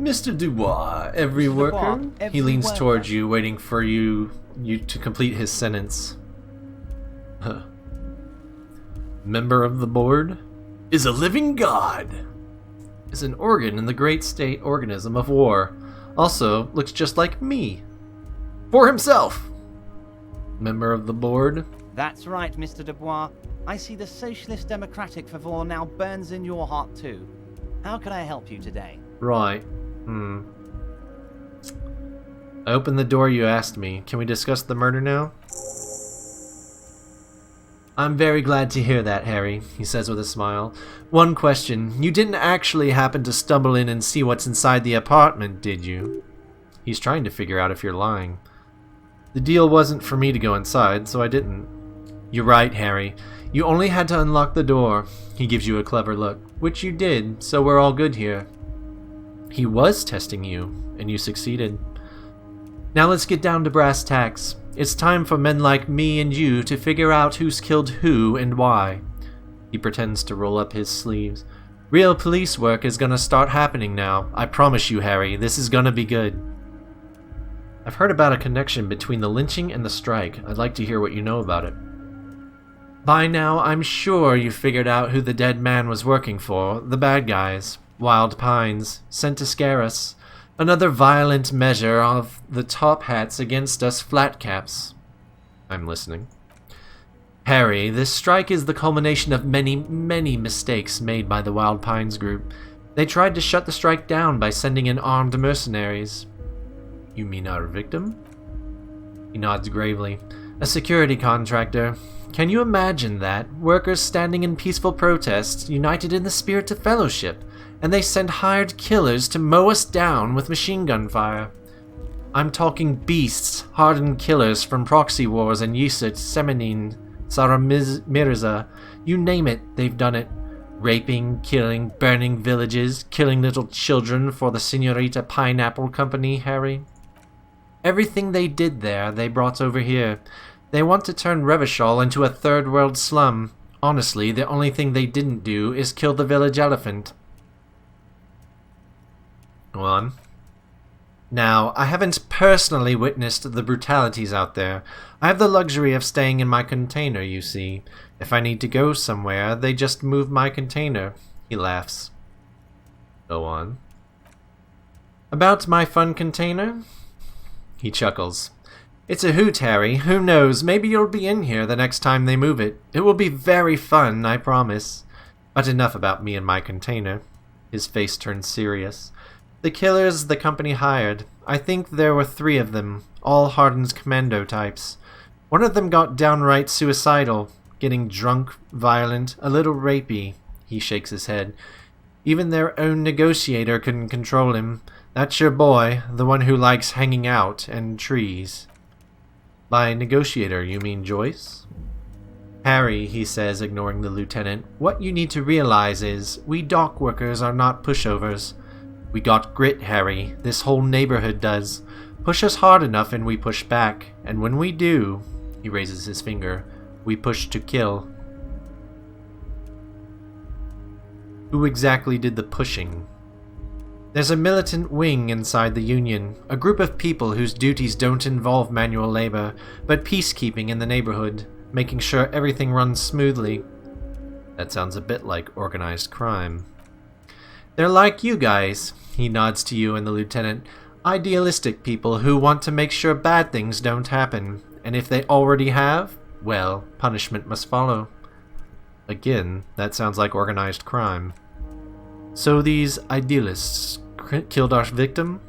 Mr. Dubois, every worker? He leans towards you, waiting for you to complete his sentence. Huh. Member of the board? Is a living god. Is an organ in the great state organism of war. Also, looks just like me. For himself! Member of the board? That's right, Mr. Dubois. I see the socialist democratic fervor now burns in your heart too. How can I help you today? Right. I opened the door you asked me. Can we discuss the murder now? I'm very glad to hear that, Harry, he says with a smile. One question. You didn't actually happen to stumble in and see what's inside the apartment, did you? He's trying to figure out if you're lying. The deal wasn't for me to go inside, so I didn't. You're right, Harry. You only had to unlock the door. He gives you a clever look, which you did, so we're all good here. He was testing you, and you succeeded. Now let's get down to brass tacks. It's time for men like me and you to figure out who's killed who and why. He pretends to roll up his sleeves. Real police work is gonna start happening now. I promise you, Harry, this is gonna be good. I've heard about a connection between the lynching and the strike. I'd like to hear what you know about it. By now, I'm sure you figured out who the dead man was working for. The bad guys. Wild Pines, sent to scare us. Another violent measure of the top hats against us flatcaps. I'm listening. Harry, this strike is the culmination of many, many mistakes made by the Wild Pines group. They tried to shut the strike down by sending in armed mercenaries. You mean our victim? He nods gravely. A security contractor. Can you imagine that? Workers standing in peaceful protest, united in the spirit of fellowship. And they send hired killers to mow us down with machine gun fire. I'm talking beasts, hardened killers from proxy wars in Yusut, Semenin, Mirza. You name it, they've done it. Raping, killing, burning villages, killing little children for the Senorita Pineapple Company, Harry. Everything they did there, they brought over here. They want to turn Revachol into a third world slum. Honestly, the only thing they didn't do is kill the village elephant. Go on. Now, I haven't personally witnessed the brutalities out there. I have the luxury of staying in my container, you see. If I need to go somewhere, they just move my container. He laughs. Go on. About my fun container? He chuckles. It's a hoot, Harry. Who knows, maybe you'll be in here the next time they move it. It will be very fun, I promise. But enough about me and my container. His face turns serious. The killers the company hired. I think there were 3 of them, all hardened commando types. One of them got downright suicidal, getting drunk, violent, a little rapey. He shakes his head. Even their own negotiator couldn't control him. That's your boy, the one who likes hanging out and trees. By negotiator, you mean Joyce? Harry, he says, ignoring the lieutenant, what you need to realize is, we dock workers are not pushovers. We got grit, Harry. This whole neighborhood does. Push us hard enough and we push back. And when we do, he raises his finger, we push to kill. Who exactly did the pushing? There's a militant wing inside the Union, a group of people whose duties don't involve manual labor, but peacekeeping in the neighborhood, making sure everything runs smoothly. That sounds a bit like organized crime. They're like you guys, he nods to you and the lieutenant, idealistic people who want to make sure bad things don't happen, and if they already have, well, punishment must follow. Again, that sounds like organized crime. So these idealists killed our victim?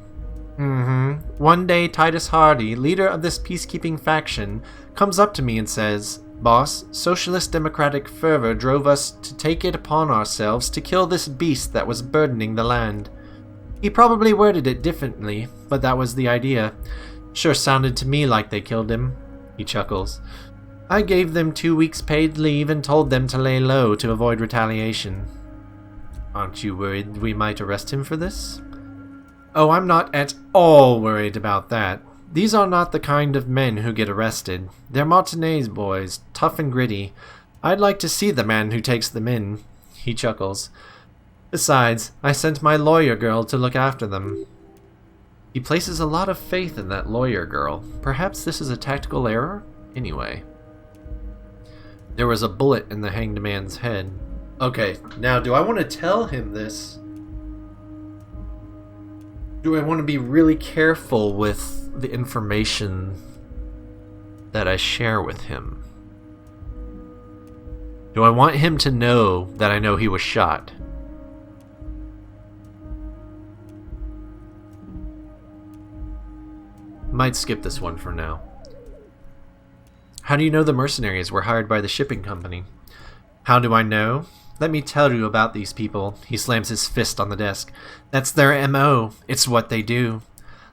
One day Titus Hardy, leader of this peacekeeping faction, comes up to me and says, Boss, socialist democratic fervor drove us to take it upon ourselves to kill this beast that was burdening the land. He probably worded it differently, but that was the idea. Sure sounded to me like they killed him. He chuckles. I gave them 2 weeks paid leave and told them to lay low to avoid retaliation. Aren't you worried we might arrest him for this? Oh, I'm not at all worried about that. These are not the kind of men who get arrested. They're Martinez boys, tough and gritty. I'd like to see the man who takes them in. He chuckles. Besides, I sent my lawyer girl to look after them. He places a lot of faith in that lawyer girl. Perhaps this is a tactical error? Anyway. There was a bullet in the hanged man's head. Okay, now do I want to tell him this? Do I want to be really careful with the information that I share with him? Do I want him to know that I know he was shot? Might skip this one for now. How do you know the mercenaries were hired by the shipping company? How do I know? Let me tell you about these people. He slams his fist on the desk. That's their M.O. It's what they do.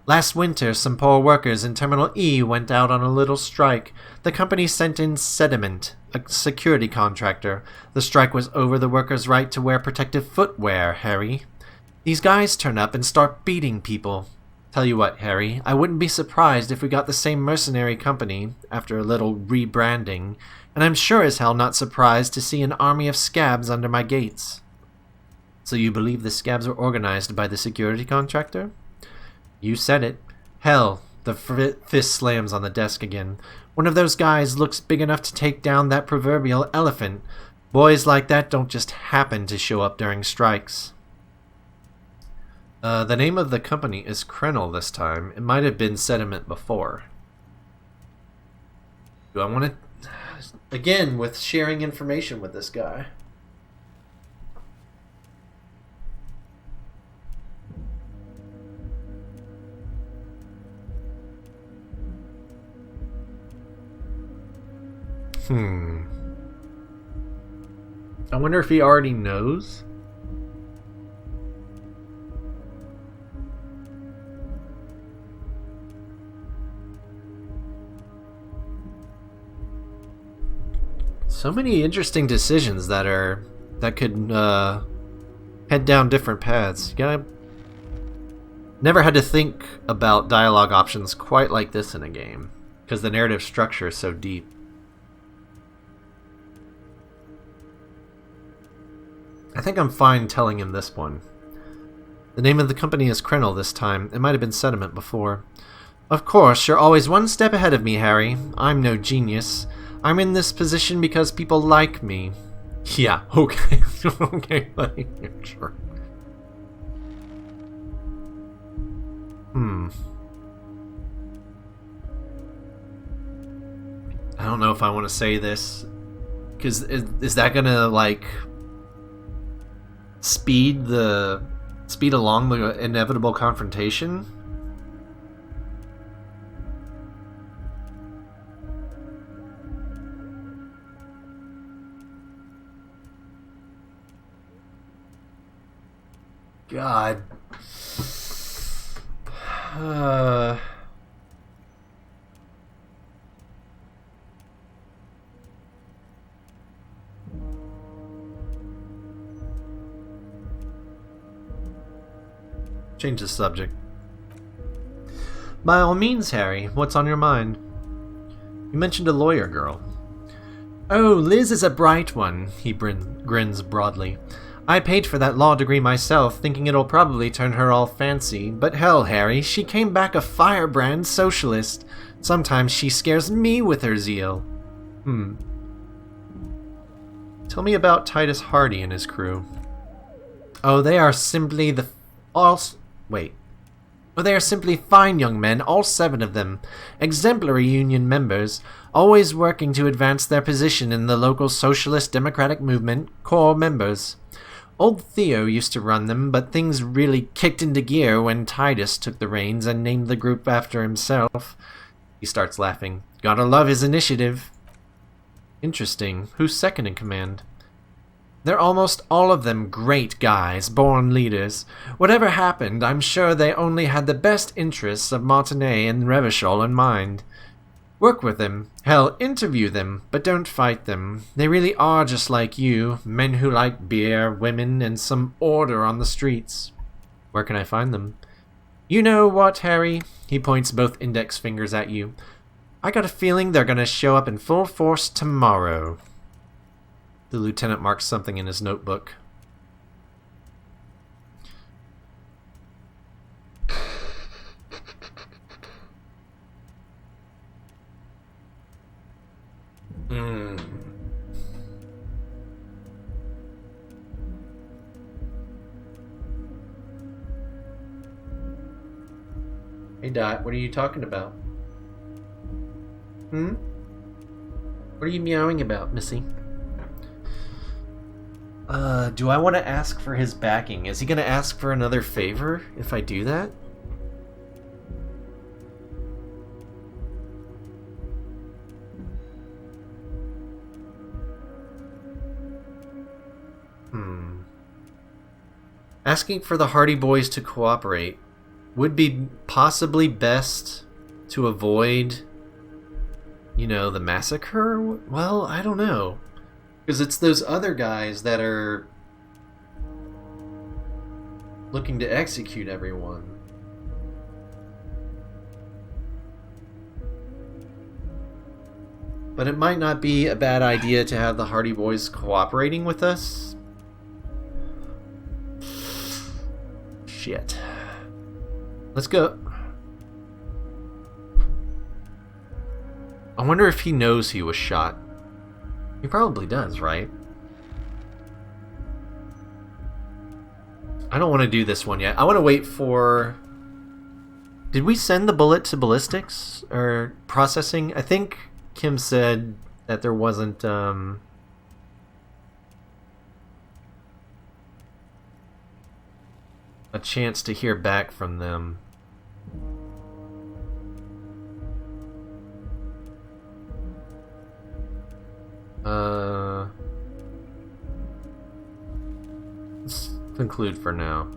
Last winter, some poor workers in Terminal E went out on a little strike. The company sent in Sediment, a security contractor. The strike was over the workers' right to wear protective footwear, Harry. These guys turn up and start beating people. Tell you what, Harry, I wouldn't be surprised if we got the same mercenary company, after a little rebranding, and I'm sure as hell not surprised to see an army of scabs under my gates. So you believe the scabs were organized by the security contractor? You said it. Hell, the fist slams on the desk again. One of those guys looks big enough to take down that proverbial elephant. Boys like that don't just happen to show up during strikes. The name of the company is Krenel this time. It might have been Sediment before. Do I want to... Again, with sharing information with this guy. I wonder if he already knows. So many interesting decisions that could head down different paths. You gotta never had to think about dialogue options quite like this in a game, because the narrative structure is so deep. I think I'm fine telling him this one. The name of the company is Krenel this time. It might have been Sediment before. Of course, you're always one step ahead of me, Harry. I'm no genius. I'm in this position because people like me. Yeah, okay. Okay, buddy. Sure. I don't know if I want to say this, because is that gonna, like, speed along the inevitable confrontation? God. Change the subject. By all means, Harry, what's on your mind? You mentioned a lawyer girl. Oh, Liz is a bright one, he grins broadly. I paid for that law degree myself, thinking it'll probably turn her all fancy, but hell, Harry, she came back a firebrand socialist. Sometimes she scares me with her zeal. Tell me about Titus Hardy and his crew. Oh, they are simply they are simply fine young men, all 7 of them. Exemplary union members, always working to advance their position in the local socialist democratic movement, core members. Old Theo used to run them, but things really kicked into gear when Titus took the reins and named the group after himself. He starts laughing. Gotta love his initiative. Interesting. Who's second in command? They're almost all of them great guys, born leaders. Whatever happened, I'm sure they only had the best interests of Martinet and Revachol in mind. Work with them. Hell, interview them, but don't fight them. They really are just like you, men who like beer, women, and some order on the streets. Where can I find them? You know what, Harry? He points both index fingers at you. I got a feeling they're gonna show up in full force tomorrow. The lieutenant marks something in his notebook. Hey Dot, what are you talking about? What are you meowing about, Missy? Do I want to ask for his backing? Is he going to ask for another favor if I do that? Asking for the Hardy Boys to cooperate would be possibly best to avoid, you know, the massacre? Well, I don't know. Because it's those other guys that are looking to execute everyone. But it might not be a bad idea to have the Hardy Boys cooperating with us. Shit. Let's go. I wonder if he knows he was shot. He probably does, right? I don't want to do this one yet. I want to wait for... Did we send the bullet to ballistics? Or processing? I think Kim said that there wasn't... a chance to hear back from them. Let's conclude for now.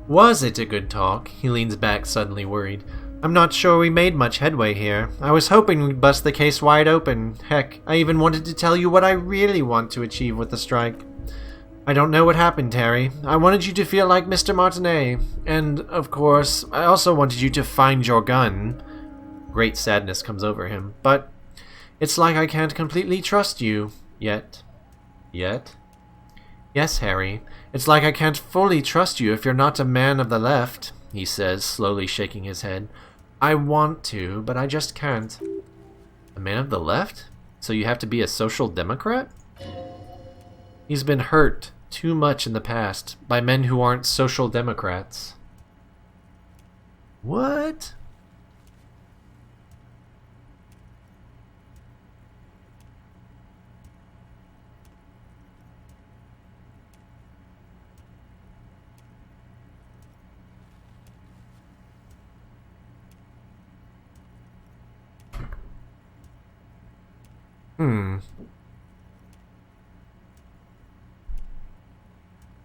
Was it a good talk? He leans back, suddenly worried. I'm not sure we made much headway here. I was hoping we'd bust the case wide open. Heck, I even wanted to tell you what I really want to achieve with the strike. I don't know what happened, Harry. I wanted you to feel like Mr. Martinet. And, of course, I also wanted you to find your gun. Great sadness comes over him. But it's like I can't completely trust you. Yet? Yes, Harry. It's like I can't fully trust you if you're not a man of the left, he says, slowly shaking his head. I want to, but I just can't. A man of the left? So you have to be a social democrat? He's been hurt too much in the past by men who aren't social democrats. What?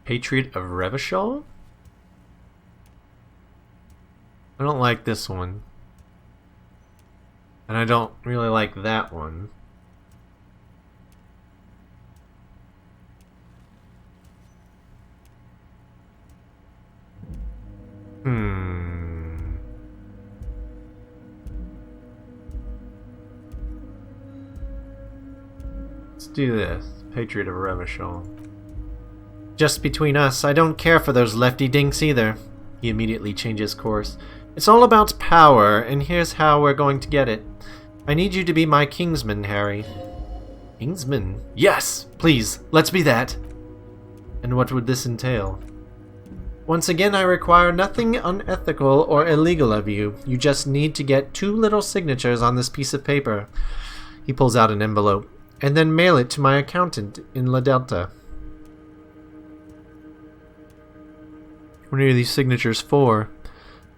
Patriot of Revachol? I don't like this one. And I don't really like that one. Let's do this. Patriot of Revachol. Just between us, I don't care for those lefty dinks either. He immediately changes course. It's all about power, and here's how we're going to get it. I need you to be my kingsman, Harry. Kingsman? Yes! Please, let's be that. And what would this entail? Once again, I require nothing unethical or illegal of you. You just need to get 2 little signatures on this piece of paper. He pulls out an envelope, and then mail it to my accountant in La Delta. What are these signatures for?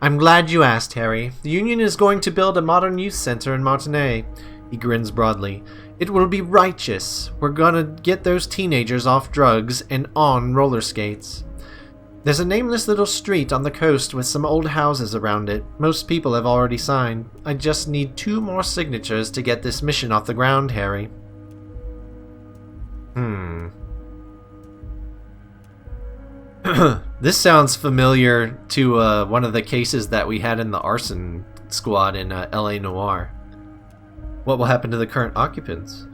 I'm glad you asked, Harry. The Union is going to build a modern youth center in Martinez. He grins broadly. It will be righteous. We're gonna get those teenagers off drugs and on roller skates. There's a nameless little street on the coast with some old houses around it. Most people have already signed. I just need 2 more signatures to get this mission off the ground, Harry. This sounds familiar to one of the cases that we had in the arson squad in L.A. Noire. What will happen to the current occupants?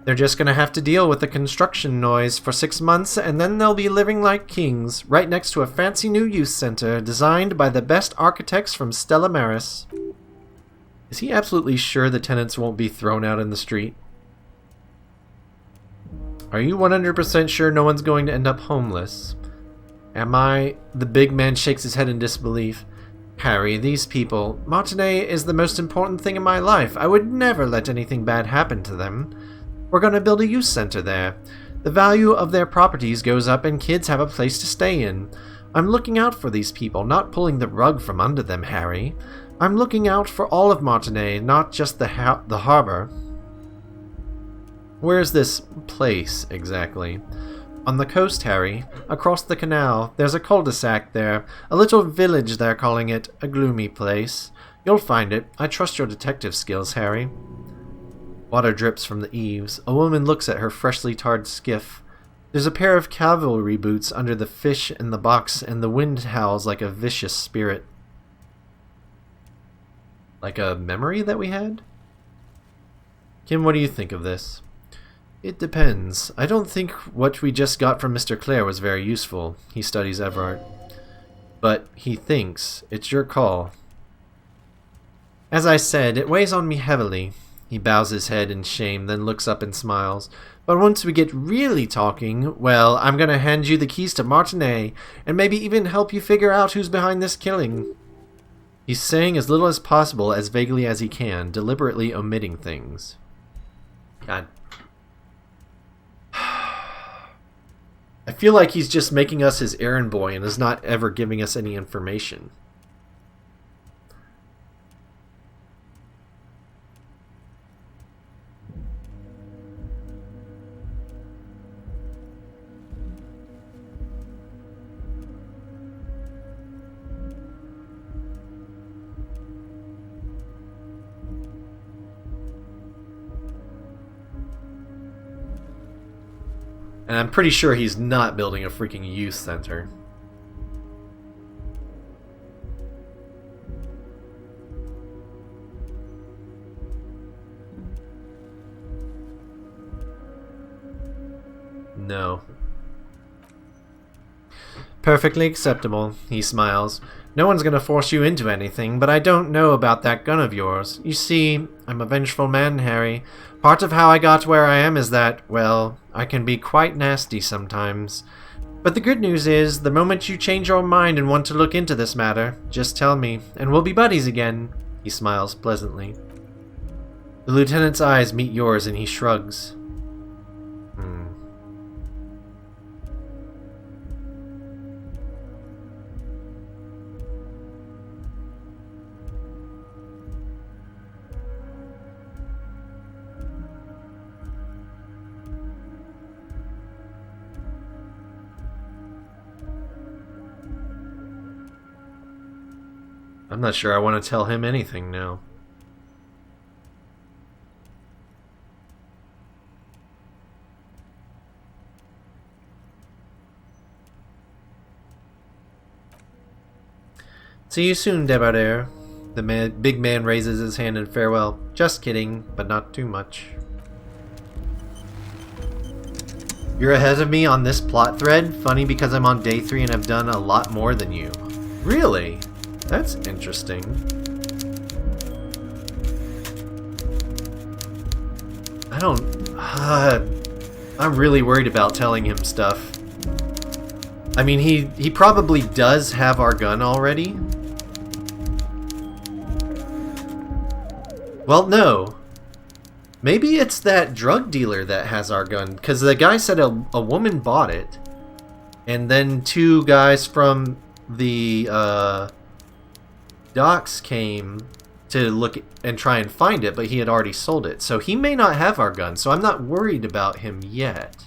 They're just going to have to deal with the construction noise for 6 months, and then they'll be living like kings, right next to a fancy new youth center designed by the best architects from Stella Maris. Is he absolutely sure the tenants won't be thrown out in the street? Are you 100% sure no one's going to end up homeless? Am I? The big man shakes his head in disbelief. Harry, these people. Martinez is the most important thing in my life. I would never let anything bad happen to them. We're going to build a youth center there. The value of their properties goes up and kids have a place to stay in. I'm looking out for these people, not pulling the rug from under them, Harry. I'm looking out for all of Martinez, not just the harbor. Where's this place, exactly? On the coast, Harry. Across the canal. There's a cul-de-sac there. A little village, they're calling it. A gloomy place. You'll find it. I trust your detective skills, Harry. Water drips from the eaves. A woman looks at her freshly tarred skiff. There's a pair of cavalry boots under the fish in the box, and the wind howls like a vicious spirit. Like a memory that we had? Kim, what do you think of this? It depends. I don't think what we just got from Mr. Clare was very useful. He studies Everard. But he thinks. It's your call. As I said, it weighs on me heavily. He bows his head in shame, then looks up and smiles. But once we get really talking, well, I'm going to hand you the keys to Martinez, and maybe even help you figure out who's behind this killing. He's saying as little as possible, as vaguely as he can, deliberately omitting things. God. I feel like he's just making us his errand boy and is not ever giving us any information. And I'm pretty sure he's not building a freaking youth center. No. Perfectly acceptable, he smiles. No one's gonna force you into anything, but I don't know about that gun of yours. You see, I'm a vengeful man, Harry. Part of how I got where I am is that, well, I can be quite nasty sometimes. But the good news is, the moment you change your mind and want to look into this matter, just tell me, and we'll be buddies again. He smiles pleasantly. The lieutenant's eyes meet yours and he shrugs. I'm not sure I want to tell him anything now. See you soon, Debardere. The big man raises his hand in farewell. Just kidding, but not too much. You're ahead of me on this plot thread? Funny because I'm on day 3 and have done a lot more than you. Really? That's interesting. I don't... I'm really worried about telling him stuff. I mean, he probably does have our gun already. Well, no. Maybe it's that drug dealer that has our gun, because the guy said a woman bought it, and then 2 guys from the docks came to look and try and find it, but he had already sold it. So he may not have our gun, so I'm not worried about him yet.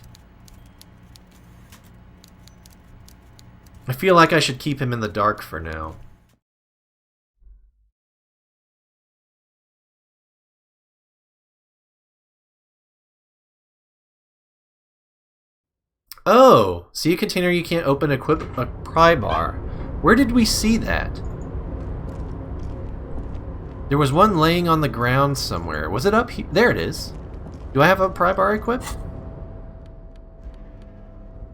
I feel like I should keep him in the dark for now. Oh, see a container you can't open, equip a pry bar. Where did we see that? There was one laying on the ground somewhere. Was it up here? There it is. Do I have a pry bar equipped?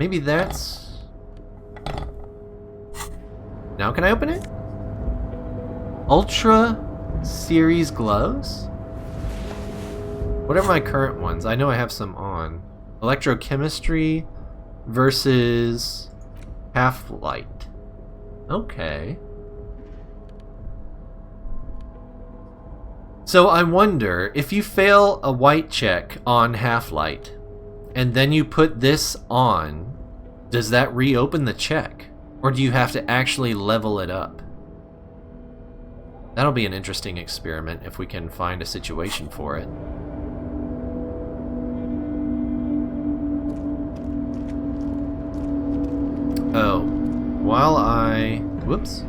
Maybe that's... Now can I open it? Ultra Series gloves? What are my current ones? I know I have some on. Electrochemistry versus half-light. Okay. So I wonder, if you fail a white check on half-light, and then you put this on, does that reopen the check? Or do you have to actually level it up? That'll be an interesting experiment if we can find a situation for it. Oh, while whoops.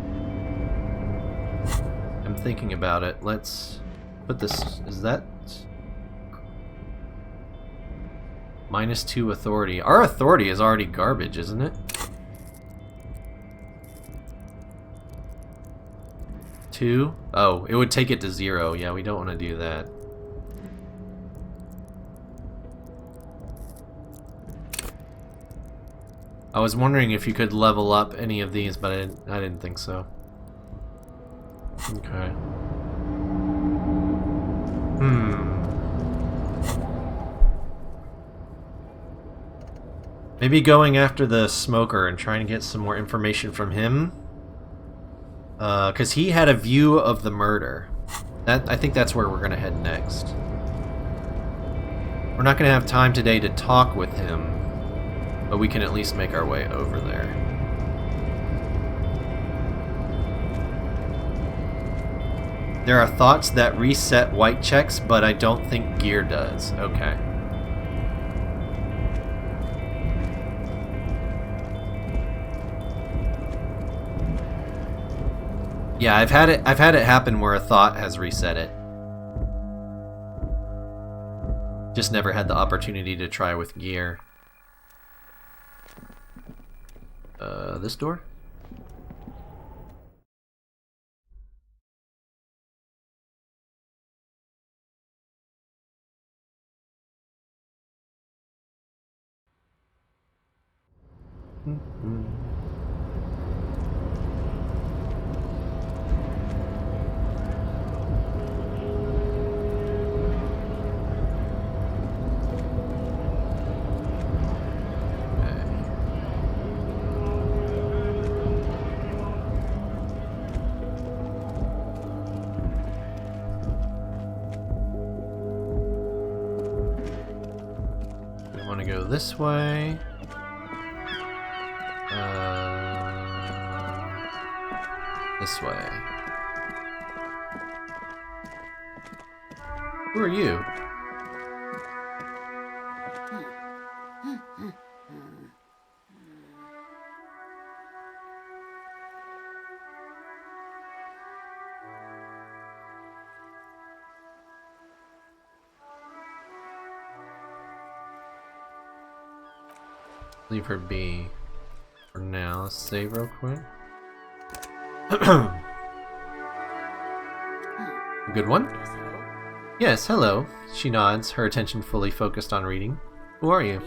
I'm thinking about it. Let's put this, is that? -2 authority. Our authority is already garbage, isn't it? 2? Oh, it would take it to 0. Yeah, we don't want to do that. I was wondering if you could level up any of these, but I didn't think so. Okay. Maybe going after the smoker and trying to get some more information from him. Because he had a view of the murder. I think that's where we're going to head next. We're not going to have time today to talk with him, but we can at least make our way over there. There are thoughts that reset white checks, but I don't think gear does. Okay. Yeah, I've had it happen where a thought has reset it. Just never had the opportunity to try with gear. This door? Go this way. This way. Who are you? Leave her be for now. Let's save real quick. A good one? Yes, hello. She nods, her attention fully focused on reading. Who are you?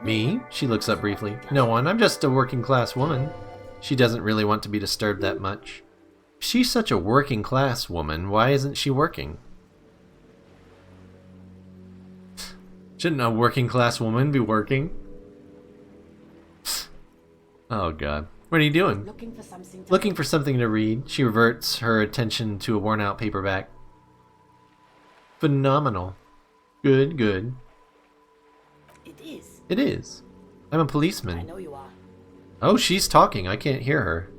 Me? She looks up briefly. No one, I'm just a working class woman. She doesn't really want to be disturbed that much. If she's such a working class woman, why isn't she working? Shouldn't a working class woman be working? Oh god. What are you doing? Looking for something to read. She reverts her attention to a worn out paperback. Phenomenal. Good, good. It is. It is. I'm a policeman. I know you are. Oh, she's talking. I can't hear her.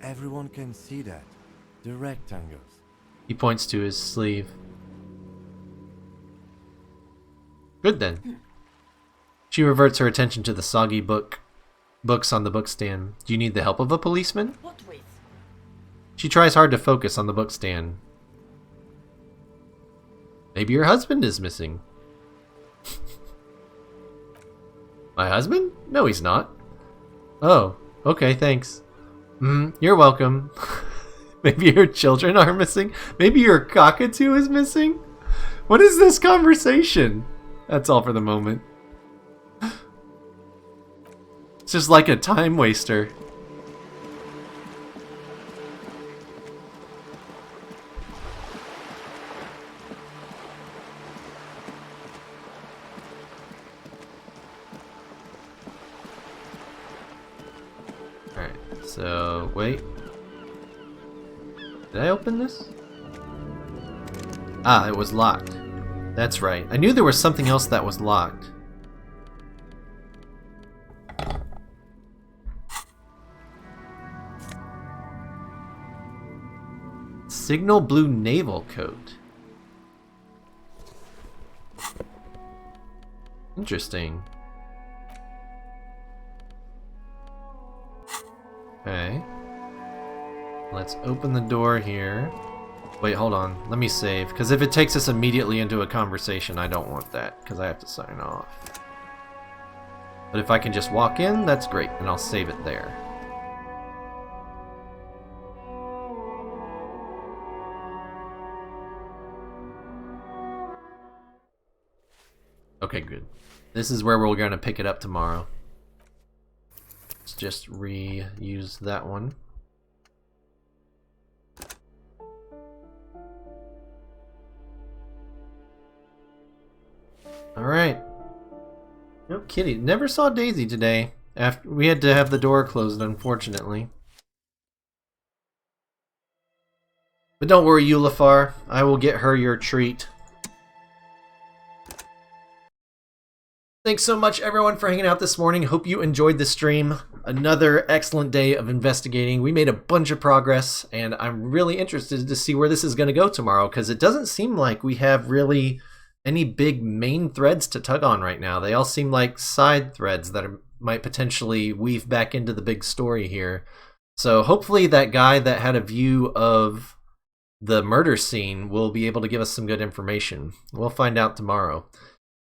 Everyone can see that. The rectangles. He points to his sleeve. Good then. She reverts her attention to the soggy books on the bookstand. Do you need the help of a policeman? What with? She tries hard to focus on the bookstand. Maybe your husband is missing. My husband? No, he's not. Oh, okay, thanks. You're welcome. Maybe your children are missing? Maybe your cockatoo is missing? What is this conversation? That's all for the moment. It's just like a time waster. Alright, so wait. Did I open this? Ah, it was locked. That's right. I knew there was something else that was locked. Signal blue naval coat. Interesting. Okay. Let's open the door here. Wait, hold on. Let me save, because if it takes us immediately into a conversation, I don't want that, because I have to sign off. But if I can just walk in, that's great, and I'll save it there. Okay, good. This is where we're going to pick it up tomorrow. Let's just reuse that one. Alright. No kitty. Never saw Daisy today. After we had to have the door closed, unfortunately. But don't worry, Eulafar. I will get her your treat. Thanks so much, everyone, for hanging out this morning. Hope you enjoyed the stream. Another excellent day of investigating. We made a bunch of progress, and I'm really interested to see where this is going to go tomorrow, because it doesn't seem like we have really any big main threads to tug on right now. They all seem like side threads that might potentially weave back into the big story here. So hopefully that guy that had a view of the murder scene will be able to give us some good information. We'll find out tomorrow.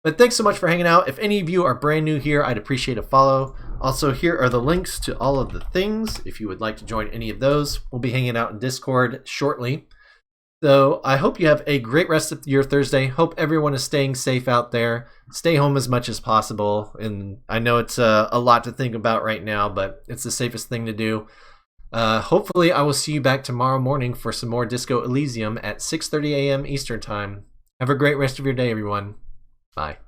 But thanks so much for hanging out. If any of you are brand new here, I'd appreciate a follow. Also, here are the links to all of the things if you would like to join any of those. We'll be hanging out in Discord shortly. So I hope you have a great rest of your Thursday. Hope everyone is staying safe out there. Stay home as much as possible. And I know it's a lot to think about right now, but it's the safest thing to do. Hopefully I will see you back tomorrow morning for some more Disco Elysium at 6:30 a.m. Eastern Time. Have a great rest of your day, everyone. Bye.